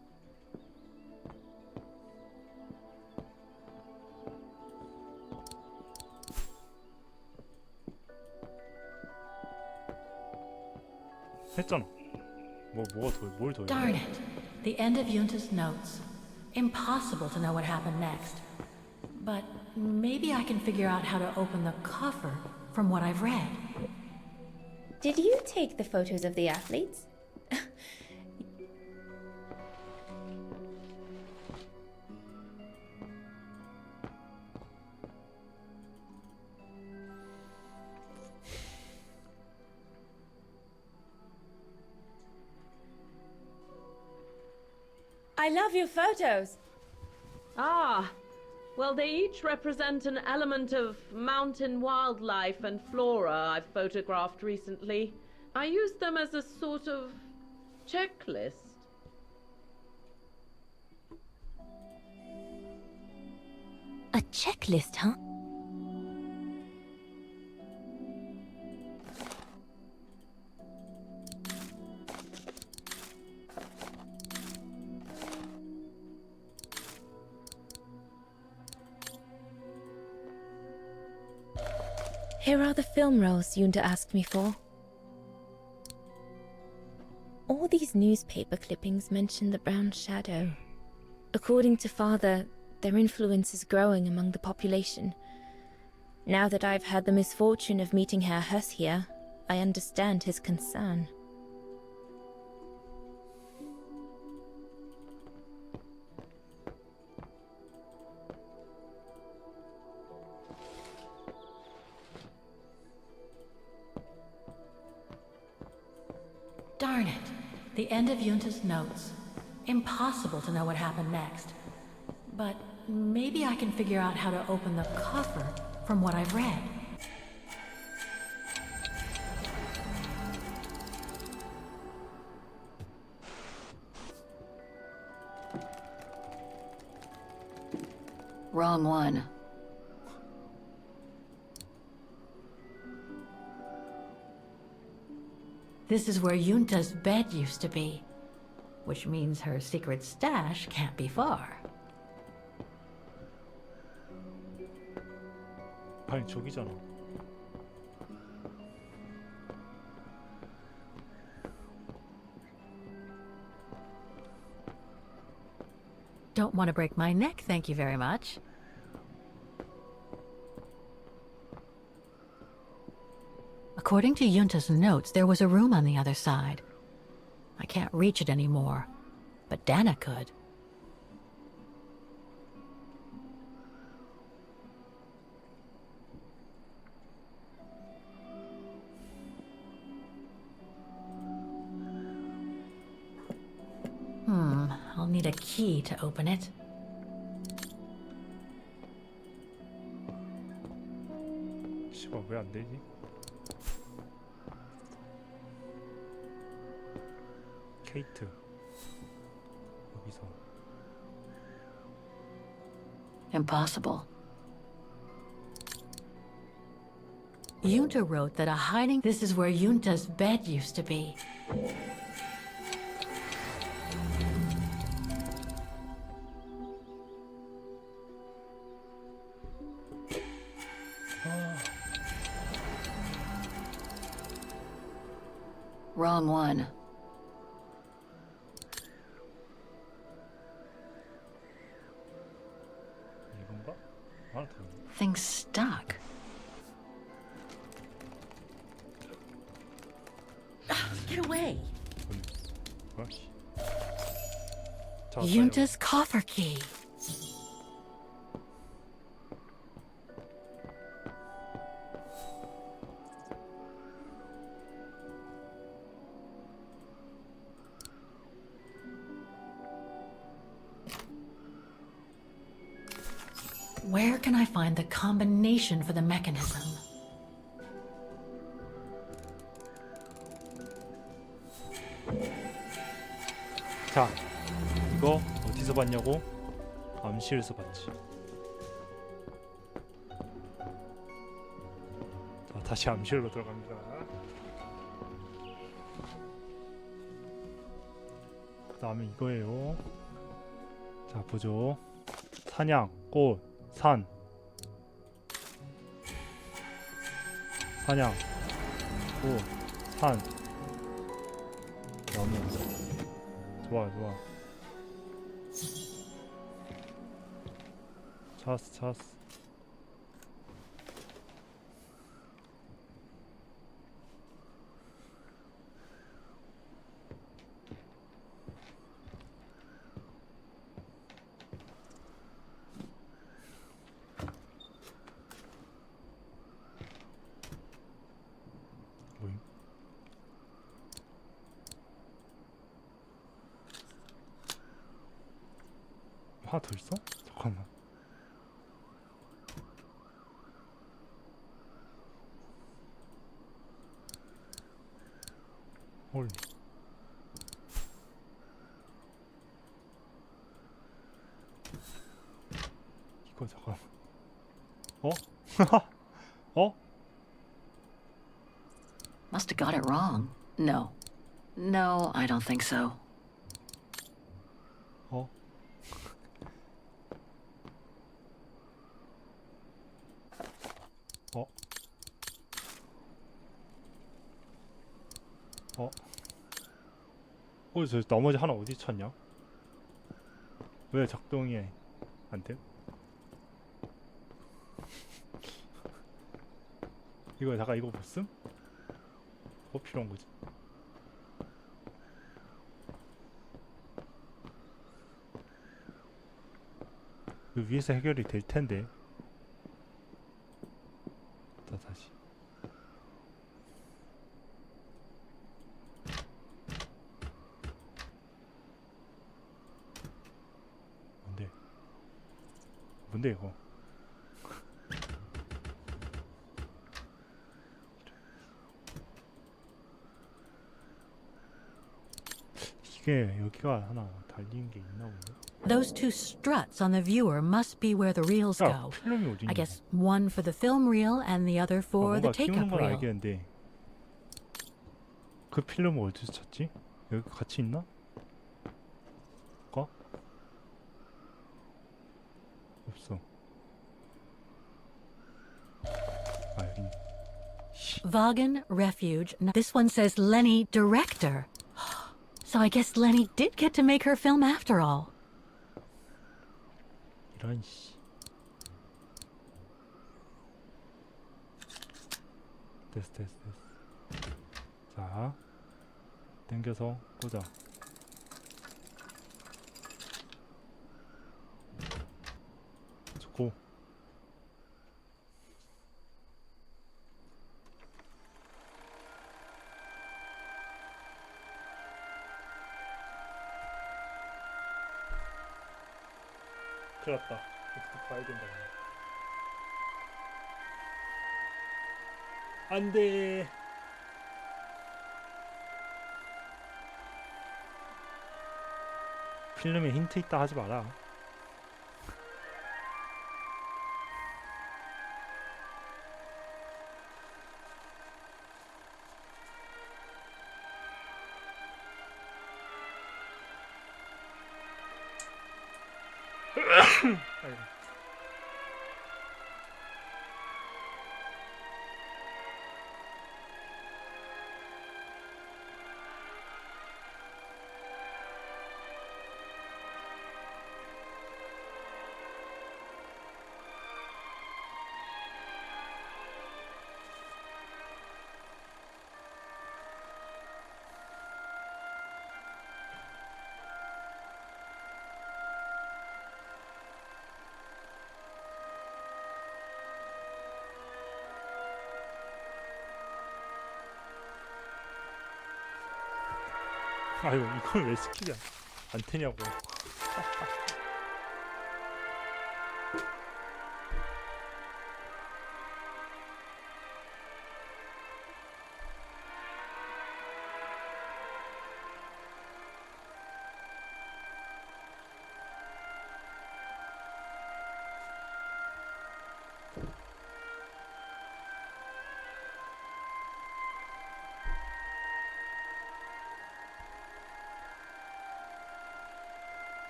했잖아. 뭘 더? Darn it. The end of Yunta's notes. Impossible to know what happened next. But maybe I can figure out how to open the coffer from what I've read. Did you take the photos of the athletes? I love your photos. Ah, well, they each represent an element of mountain wildlife and flora I've photographed recently. I used them as a sort of checklist. A checklist, huh? Here are the film rolls Yunta asked me for. All these newspaper clippings mention the brown shadow. According to Father, their influence is growing among the population. Now that I've had the misfortune of meeting Herr Huss here, I understand his concern. Darn it. The end of Yunta's notes. Impossible to know what happened next. But maybe I can figure out how to open the coffer from what I've read. Wrong one. This is where Yunta's bed used to be, which means her secret stash can't be far. 아니 저기잖아. Don't want to break my neck, thank you very much. According to Yunta's notes, there was a room on the other side. I can't reach it anymore, but Dana could. I'll need a key to open it. 씨발 왜 안 되지? 케이트 여기서. Impossible. Yunta wrote that a hiding... This is where Yunta's bed used to be. Wrong one. 이건가? 하나 더. Thing's stuck. Get away! 뭐야? Yunta's coffer key. Where can I find the combination for the mechanism? 자, 이거 어디서 봤냐고? 암실에서 봤지. 자, 다시 암실로 들어갑니다. 그 다음에 이거예요. 자, 보죠. 사냥, 꽃, 산. 사냥, 꽃, 산. 나무. 좋아, 좋아. 찾았어, 찾았어. 하나 더 있어? 잠깐만. 홀리. 이거 잠깐만. 어? 어? Must have got it wrong. No. No, I don't think so. 어? 어? 어? 저 나머지 하나 어디 찾냐? 왜 작동이 안 돼? 이거 잠깐 이거 봤음? 뭐 필요한 거지? 그 위에서 해결이 될 텐데. 다시. 뭔데 이거? 이게 여기가 하나 달린 게 있나 보네. Those two struts on the viewer must be where the reels 야, go. 필름이 어디 있냐? I guess one for the film reel and the other for the 뭔가 끼우는 take-up 건 reel. 알겠는데 그 필름을 어디서 찾지? 여기 같이 있나? 거? 없어. 아 여기 있네. Vaughan Refuge. Now, this one says Lenny Director. So I guess Lenny did get to make her film after all. 이런 씨. 됐어. 자, 당겨서 꽂아. 좋고. 큰일 났다. 어떻게 봐야 된다. 안 돼. 필름에 힌트 있다 하지 마라. 아이고. 아유 이걸 왜 시키냐 안 되냐고.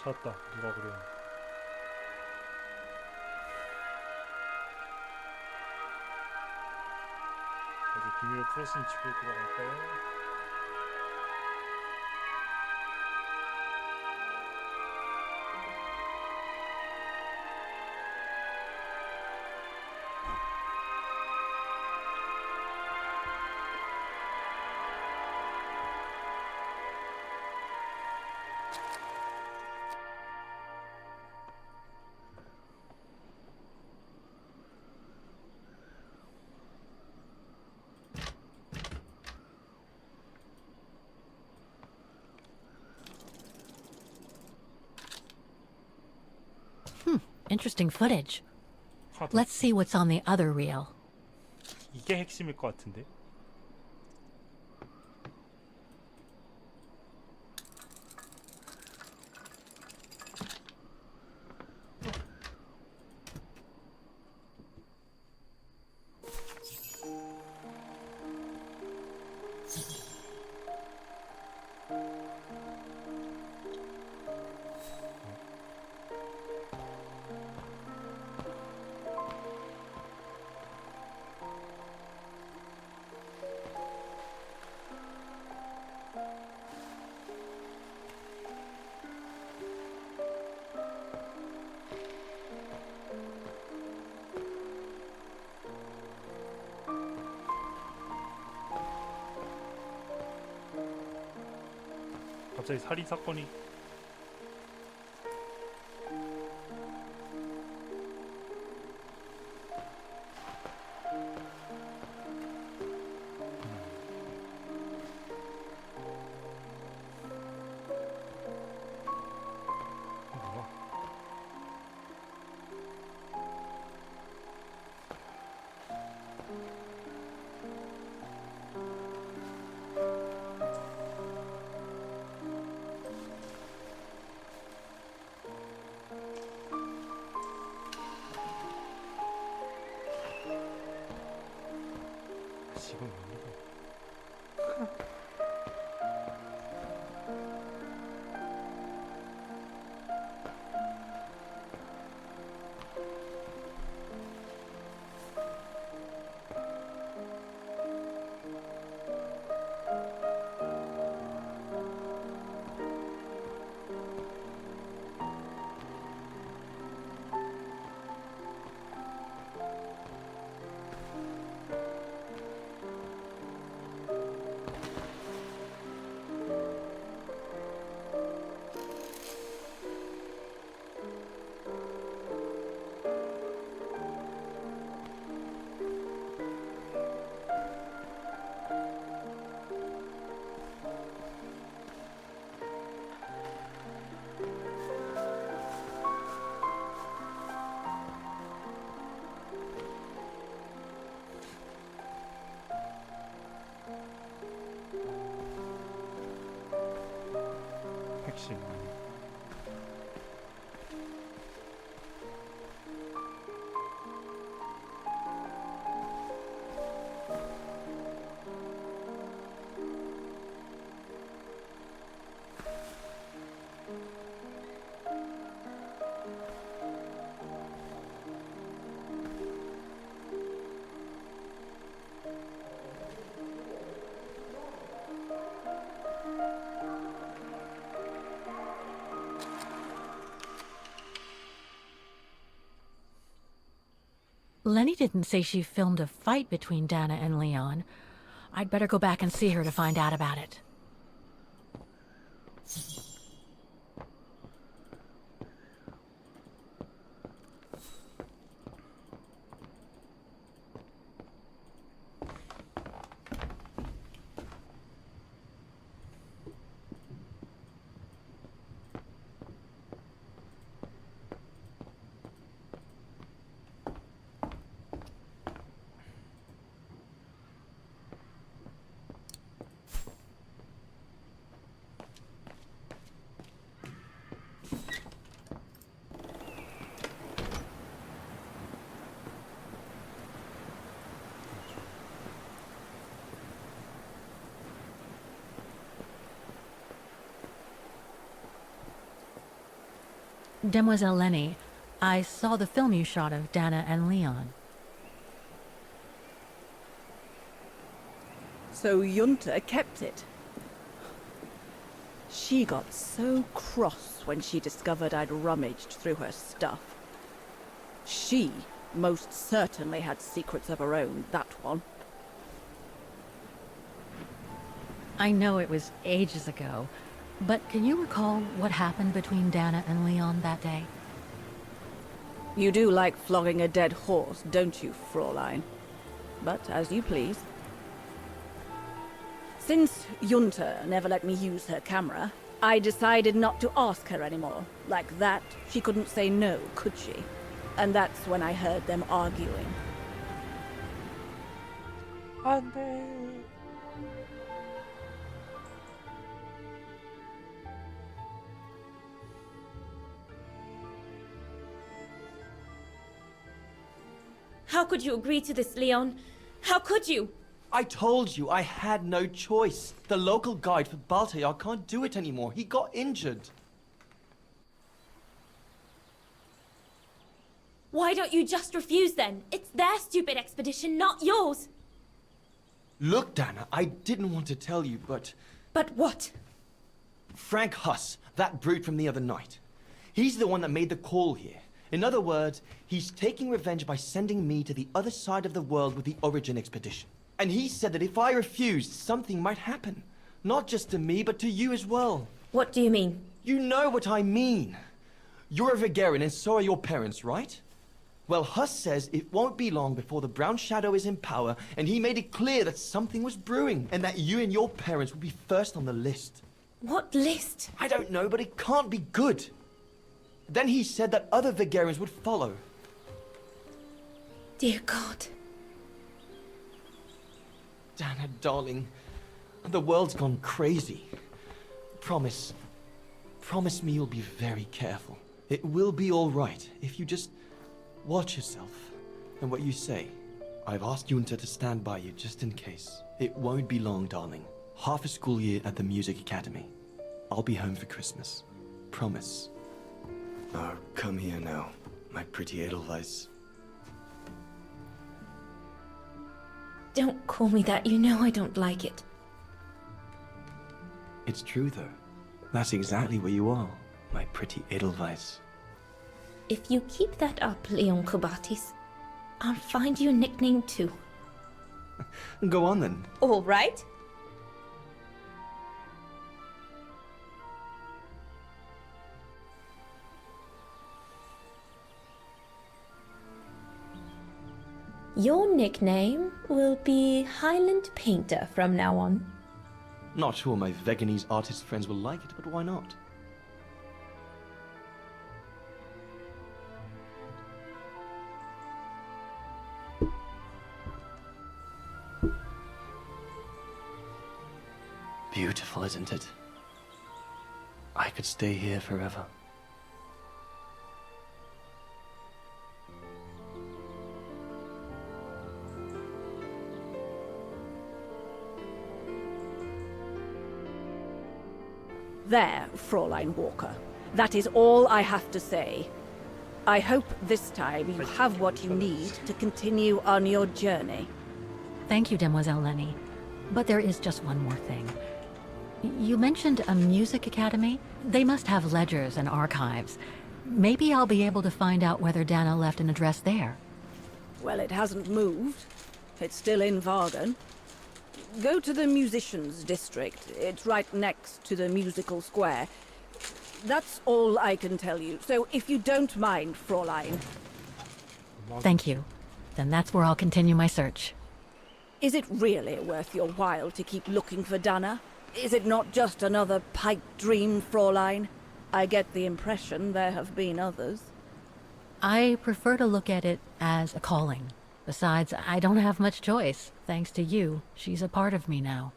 찾았다. 누가 그래? 이제 비밀을 풀었으니 집으로 돌아갈까요? Interesting footage. Let's see what's on the other reel. 이게 핵심일 것 같은데. 갑자기 살인 사건이 지금 핵심. Lenny didn't say she filmed a fight between Dana and Leon. I'd better go back and see her to find out about it. Demoiselle Lenny, I saw the film you shot of Dana and Leon. So Junta kept it. She got so cross when she discovered I'd rummaged through her stuff. She most certainly had secrets of her own, that one. I know it was ages ago, but can you recall what happened between Dana and Leon that day? You do like flogging a dead horse, don't you, Fraulein? But as you please. Since Junta never let me use her camera, I decided not to ask her anymore. Like that, she couldn't say no, could she? And that's when I heard them arguing. How could you agree to this, Leon? How could you? I told you I had no choice. The local guide for Baltayar can't do it anymore. He got injured. Why don't you just refuse then? It's their stupid expedition, not yours. Look, Dana, I didn't want to tell you, but... But what? Frank Huss, that brute from the other night. He's the one that made the call here. In other words, he's taking revenge by sending me to the other side of the world with the Origin expedition. And he said that if I refused, something might happen. Not just to me, but to you as well. What do you mean? You know what I mean. You're a Vigarian and so are your parents, right? Well, Huss says it won't be long before the Brown Shadow is in power, and he made it clear that something was brewing, and that you and your parents would be first on the list. What list? I don't know, but it can't be good. Then he said that other Vigarians would follow. Dear God. Dana, darling, the world's gone crazy. Promise me you'll be very careful. It will be all right if you just watch yourself and what you say. I've asked Junta to stand by you just in case. It won't be long, darling. Half a school year at the Music Academy. I'll be home for Christmas. Promise. Oh, come here now, my pretty Edelweiss. Don't call me that. You know I don't like it. It's true, though. That's exactly what you are, my pretty Edelweiss. If you keep that up, Leon Kubatis, I'll find you a nickname too. Go on then. All right. Your nickname will be Highland Painter from now on. Not sure my Veganese artist friends will like it, but why not? Beautiful, isn't it? I could stay here forever. There, Fraulein Walker. That is all I have to say. I hope this time you have what you need to continue on your journey. Thank you, Demoiselle Lenny. But there is just one more thing. You mentioned a music academy? They must have ledgers and archives. Maybe I'll be able to find out whether Dana left an address there. Well, it hasn't moved. It's still in Vargan. Go to the musicians' district. It's right next to the musical square. That's all I can tell you. So if you don't mind, Fraulein. Thank you. Then that's where I'll continue my search. Is it really worth your while to keep looking for Dana? Is it not just another pipe dream, Fraulein? I get the impression there have been others. I prefer to look at it as a calling. Besides, I don't have much choice. Thanks to you, she's a part of me now.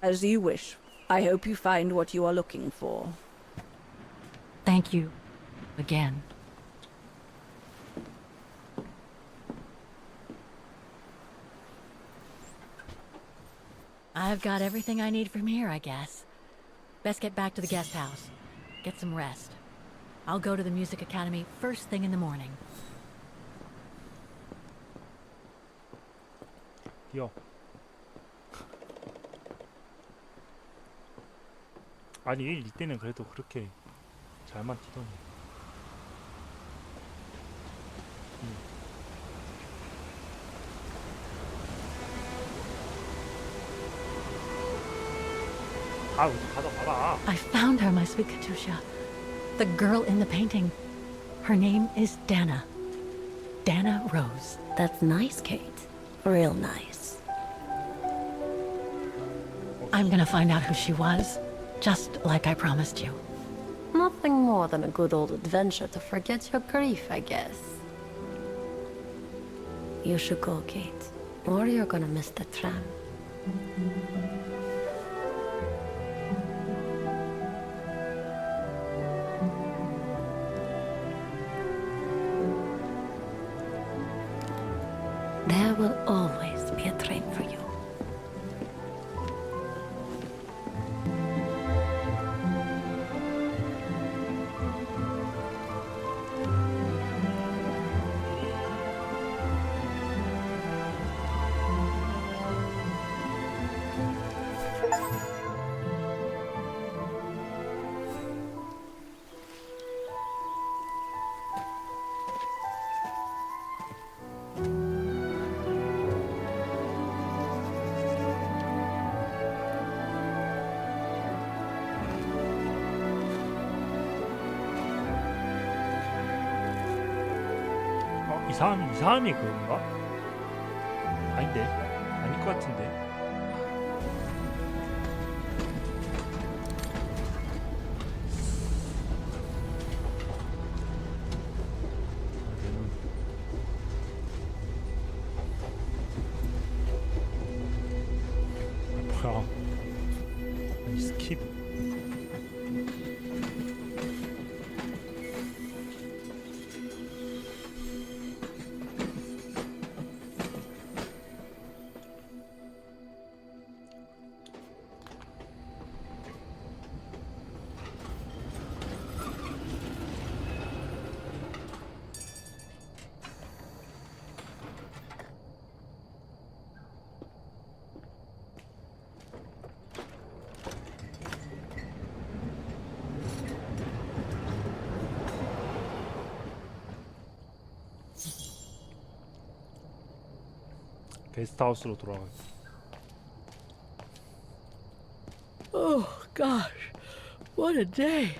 As you wish. I hope you find what you are looking for. Thank you. Again. I've got everything I need from here, I guess. Best get back to the guest house. get some rest. I'll go to the music academy first thing in the morning. 뛰어. 아니 이때는 그래도 그렇게 잘만 뛰더니. 아, 가져가라. I found her, my sweet Katusha. The girl in the painting. Her name is Dana. Dana Rose. That's nice, Kate. Real nice. I'm gonna find out who she was, just like I promised you. Nothing more than a good old adventure to forget your grief, I guess. You should go, Kate, or you're gonna miss the tram. There will always be a train for you. 이 사람이 그건가? 아닌데? 아닐 것 같은데? 뭐야? 아니 스킵. 게스트하우스로 돌아가겠다. Oh, gosh. What a day.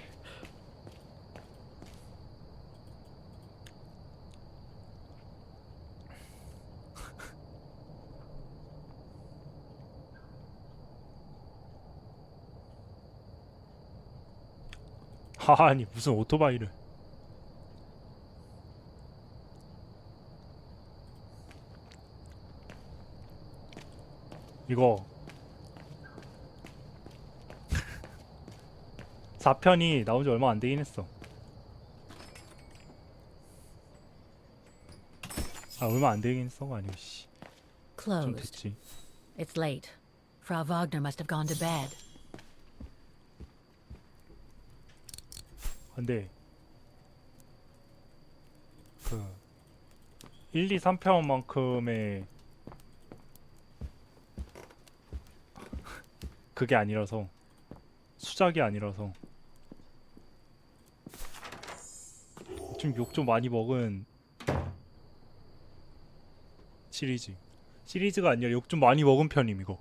아니 무슨 오토바이를. 이거 4편이 나온 지 얼마 안 되긴 했어. 아 얼마 안 되긴 했어. 아니요 씨. 좀 Closed. 됐지. It's late. Frau Wagner must have gone to bed. 근데 그 1, 2, 3편만큼의 그게 아니라서 수작이 아니라서 좀 욕 좀 많이 먹은 시리즈가 아니라 욕 좀 많이 먹은 편임 이거.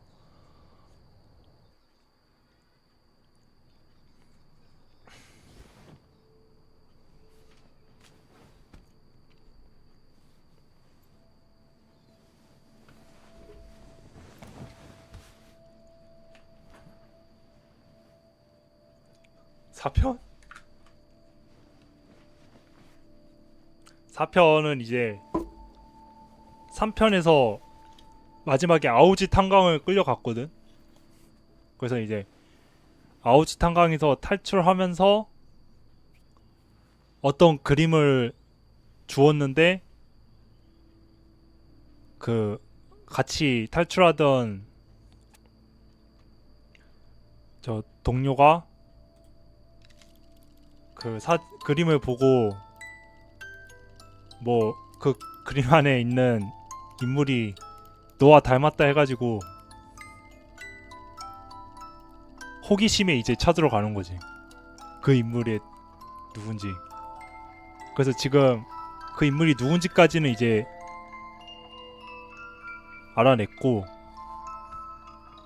사편? 4편은 이제 3편에서 마지막에 아우지 탄광을 끌려갔거든. 그래서 이제 아우지 탄광에서 탈출하면서 어떤 그림을 주었는데 그 같이 탈출하던 저 동료가 그 그림을 보고 뭐 그 그림 안에 있는 인물이 너와 닮았다 해가지고 호기심에 이제 찾으러 가는 거지. 그 인물이 누군지. 그래서 지금 그 인물이 누군지까지는 이제 알아냈고,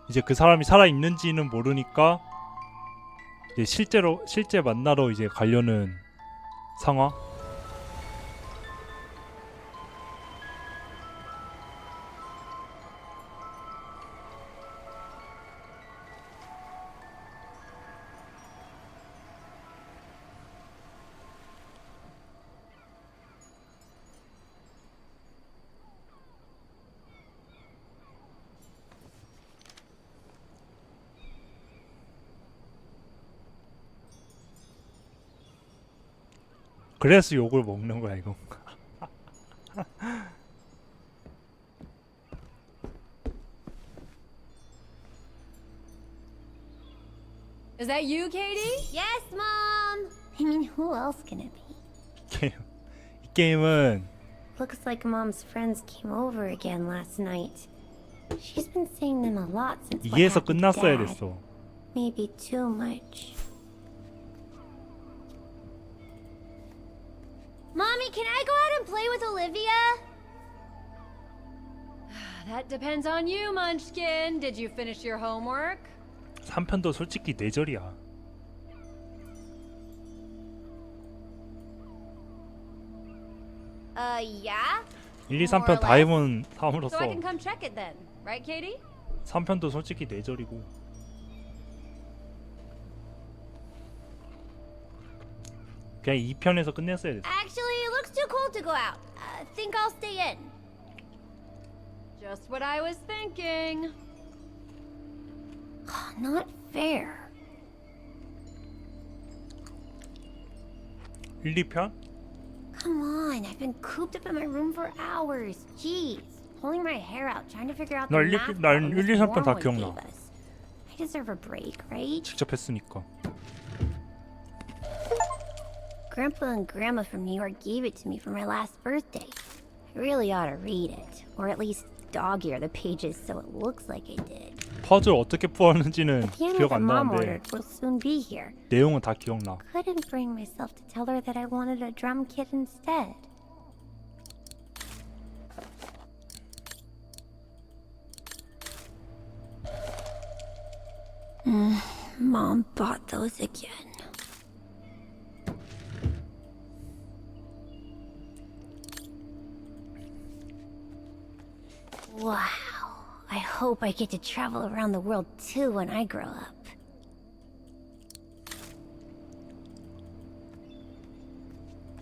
이제 그 사람이 살아 있는지는 모르니까 이제 실제 만나러 이제 가려는 상황. 그래서 욕을 먹는 거야 이거. Is that you, Katie? Yes, Mom! I mean, who else can it be? 이 게임은 Looks like Mom's friends came over again last night. She's been seeing them a lot since what 이게에서 happened to 끝났어야 Dad. 됐어. Maybe too much. Mommy, can I go out and play with Olivia? That depends on you, Munchkin. Did you finish your homework? 3편도 솔직히 뇌절이야. Yeah? 1, 2, 3편 다 해본 사람으로서 So I can come check it then, right, Katie? 3편도 솔직히 뇌절이고. 그냥 2편에서 끝냈어야 됐어. Actually, it looks too cold to go out. Think I'll stay in. Just what I was thinking. Not fair. 1, 2편? Come on, I've been cooped up in my room for hours. Jeez, pulling my hair out, trying to figure out the 난 1, math 2, problem 1, 2, 3편 다 Warwick 기억나. gave us. I deserve a break, right? 직접 했으니까. Grandpa and Grandma from New York gave it to me for my last birthday. I really ought to read it, or at least dog-ear the pages so it looks like I did. 퍼즐 어떻게 풀었는지는 The piano 기억 that 안 Mom 나는데 ordered will soon be here. 내용은 다 기억나. Couldn't bring myself to tell her that I wanted a drum kit instead. Mom bought those again. Wow. I hope I get to travel around the world too when I grow up.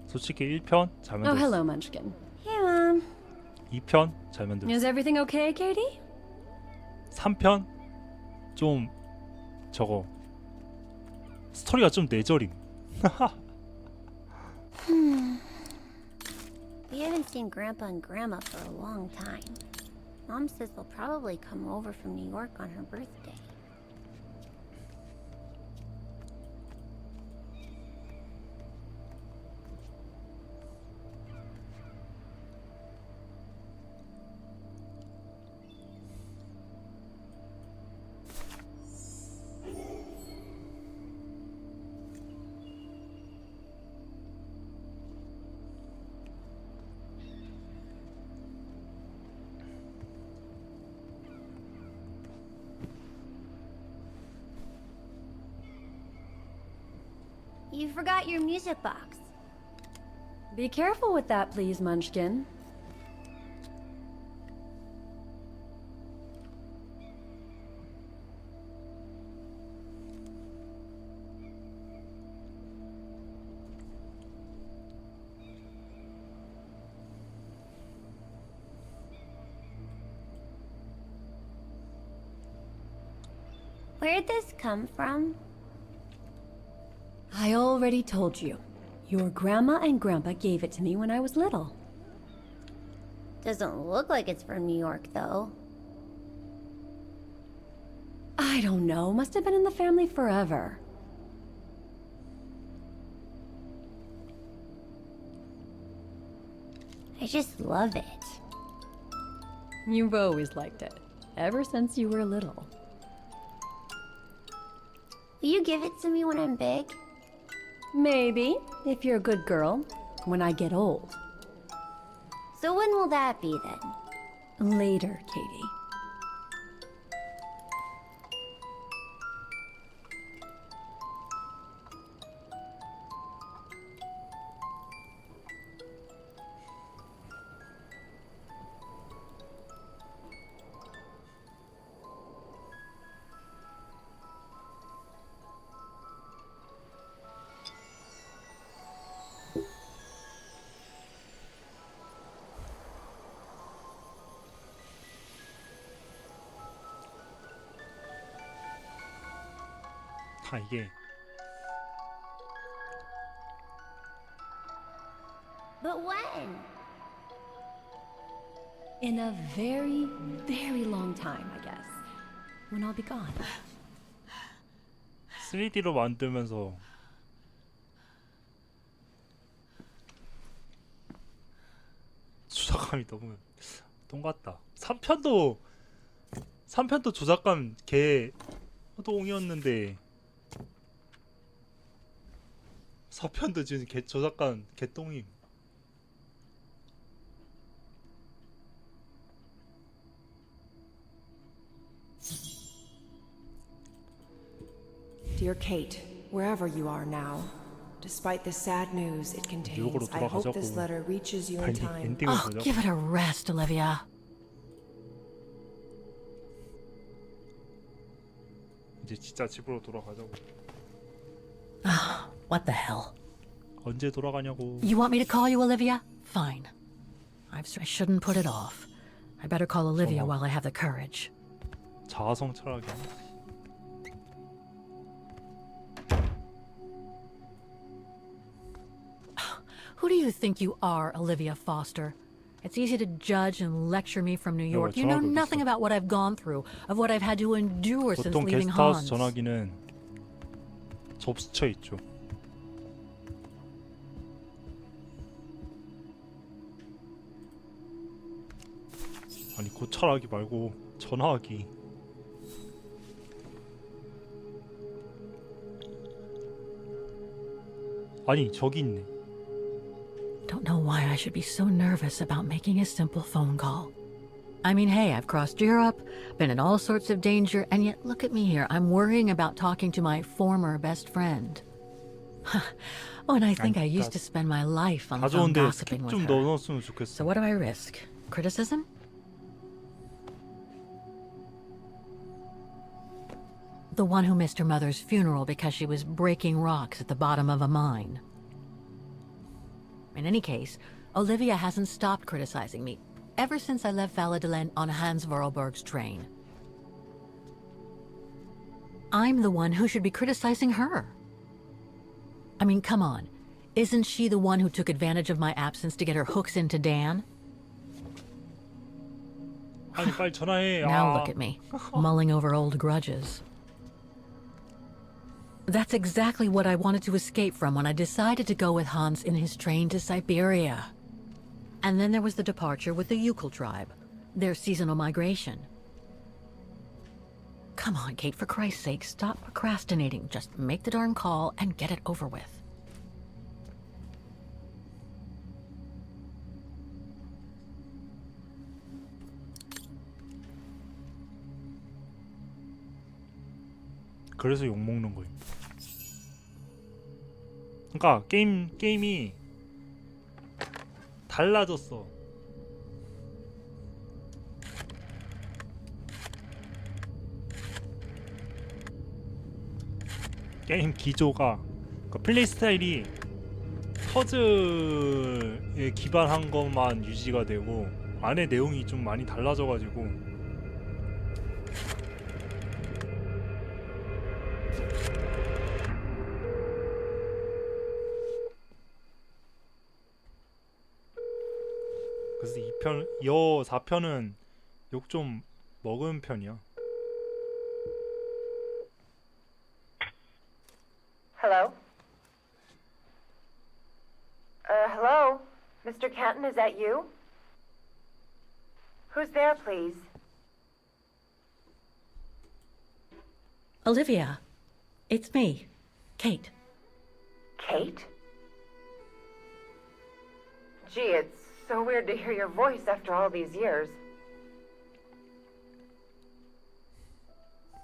솔직히 1편 잘 Oh, 만들었어. hello, Munchkin. Hey, Mom. 2편 잘 만들었어. Is everything okay, Katie? 3편 좀 저거 스토리가 좀 뇌절임. We haven't seen Grandpa and Grandma for a long time. Mom says they'll probably come over from New York on her birthday. You forgot your music box. Be careful with that, please, Munchkin. Where'd this come from? I already told you. Your grandma and grandpa gave it to me when I was little. Doesn't look like it's from New York, though. I don't know. Must have been in the family forever. I just love it. You've always liked it, ever since you were little. Will you give it to me when I'm big? Maybe, if you're a good girl, when I get old. So when will that be then? Later, Katie. 다 이게 But when? In a very, very long time, I guess. When I'll be gone. 3D로 만들면서 조작감이 너무 똥같다. 3편도 조작감 개 똥이었는데 4편도 지금 개 조작감 개똥임. Dear Kate, wherever you are now, despite the sad news it contains, I hope this letter reaches you in time. Oh, give it a rest, Olivia. 이제 진짜 집으로 돌아가자고. What the hell? 언제 돌아가냐고. You want me to call you Olivia? Fine. I shouldn't put it off. I better call Olivia while I have the courage. 자아성 철학이. Who do you think you are, Olivia Foster? It's easy to judge and lecture me from New York. You know nothing about what I've gone through, of what I've had to endure since 보통 leaving 게스트하우스 Hans. 전화기는 접수처 있죠. 아니 고찰하기 말고 전화하기. 아니 저기 있네. Don't know why I should be so nervous about making a simple phone call. I mean, hey, I've crossed Europe, been in all sorts of danger, and yet look at me here. I'm worrying about talking to my former best friend. When I think I used to spend my life on the phone gossiping with her. So what do I risk? Criticism? The one who missed her mother's funeral because she was breaking rocks at the bottom of a mine. In any case, Olivia hasn't stopped criticizing me ever since I left Valladolid on Hans Vorarlberg's train. I'm the one who should be criticizing her. I mean, come on. Isn't she the one who took advantage of my absence to get her hooks into Dan? 아니 빨리 전화해. Now look at me, mulling over old grudges. That's exactly what I wanted to escape from when I decided to go with Hans in his train to Syberia. And then there was the departure with the Yukon tribe, their seasonal migration. Come on, Kate, for Christ's sake, stop procrastinating. Just make the darn call and get it over with. 그래서 욕 먹는 거임. 그러니까 게임이 달라졌어. 게임 기조가 그러니까 플레이 스타일이 퍼즐에 기반한 것만 유지가 되고 안에 내용이 좀 많이 달라져가지고 그래서 4편은 욕 좀 먹은 편이야. Hello? Hello? Mr. Canton, is that you? Who's there, please? Olivia, it's me, Kate. Kate? Gee, it's so weird to hear your voice after all these years.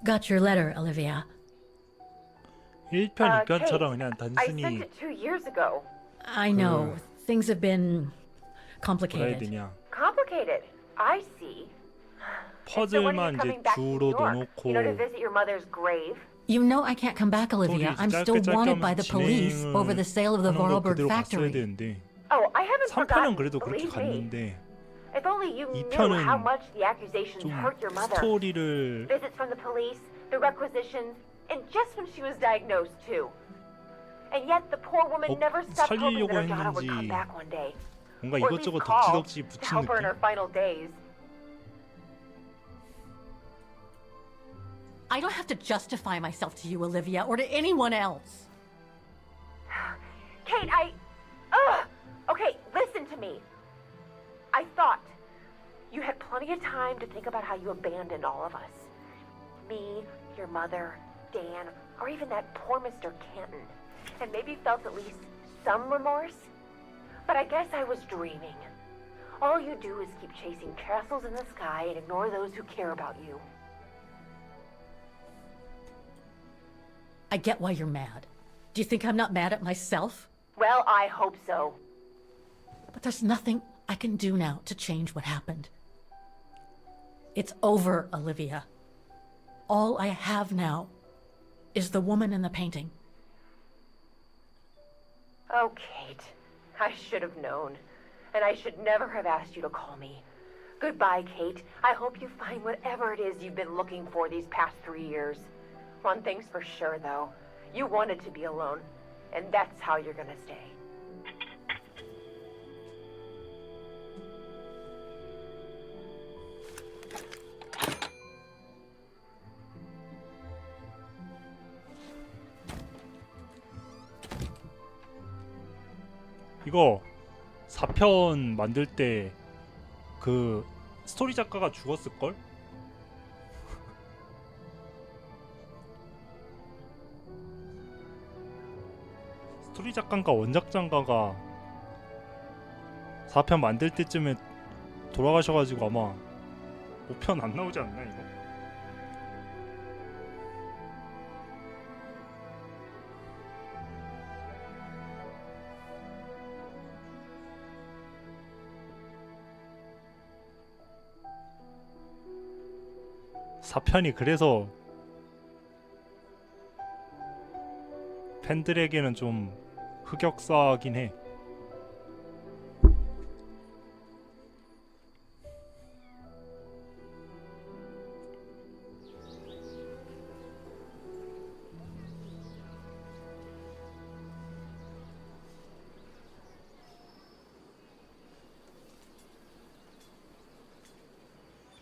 Got your letter, Olivia. 1편, 2편처럼 그냥 I sent 단순히 it 2 years ago. I know, things have been 뭐라 해야 complicated. 되냐. Complicated. I see. 퍼즐만 이제 주로 넣어놓고 You know, to visit your mother's grave. You know I can't come back, Olivia. I'm still wanted by the police over the sale of the Vorarlberg 그대로 갔어야 factory. 되는데 Oh, I haven't 3편은 forgotten. 그래도 그렇게 Believe me. 갔는데 If only you knew 2편은 how much the accusations 좀 hurt your mother. 스토리를 Visits from the police, the requisitions, and just when she was diagnosed too. And yet the poor woman never stopped hoping that her daughter would come back one day. 뭔가 Or at least 이것저것 call 덕지덕지 to 붙인 help her in 느낌? her final days. I don't have to justify myself to you, Olivia, or to anyone else. Kate, okay, listen to me. I thought you had plenty of time to think about how you abandoned all of us. Me, your mother, Dan, or even that poor Mr. Canton. And maybe felt at least some remorse. But I guess I was dreaming. All you do is keep chasing castles in the sky and ignore those who care about you. I get why you're mad. Do you think I'm not mad at myself? Well, I hope so. But there's nothing I can do now to change what happened. It's over, Olivia. All I have now is the woman in the painting. Oh, Kate, I should have known. And I should never have asked you to call me. Goodbye, Kate. I hope you find whatever it is you've been looking for these past 3 years. One thing's for sure, though. You wanted to be alone, and that's how you're gonna stay. 이거 4편 만들 때 그 스토리 작가가 죽었을걸? 스토리 작가인가 원작 작가가 4편 만들 때쯤에 돌아가셔가지고 아마 5편 안 나오지 않나 이거? 사편이 그래서 팬들에게는 좀 흑역사긴 해.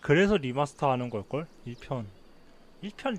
그래서 리마스터 하는 걸걸? 1편 리마스터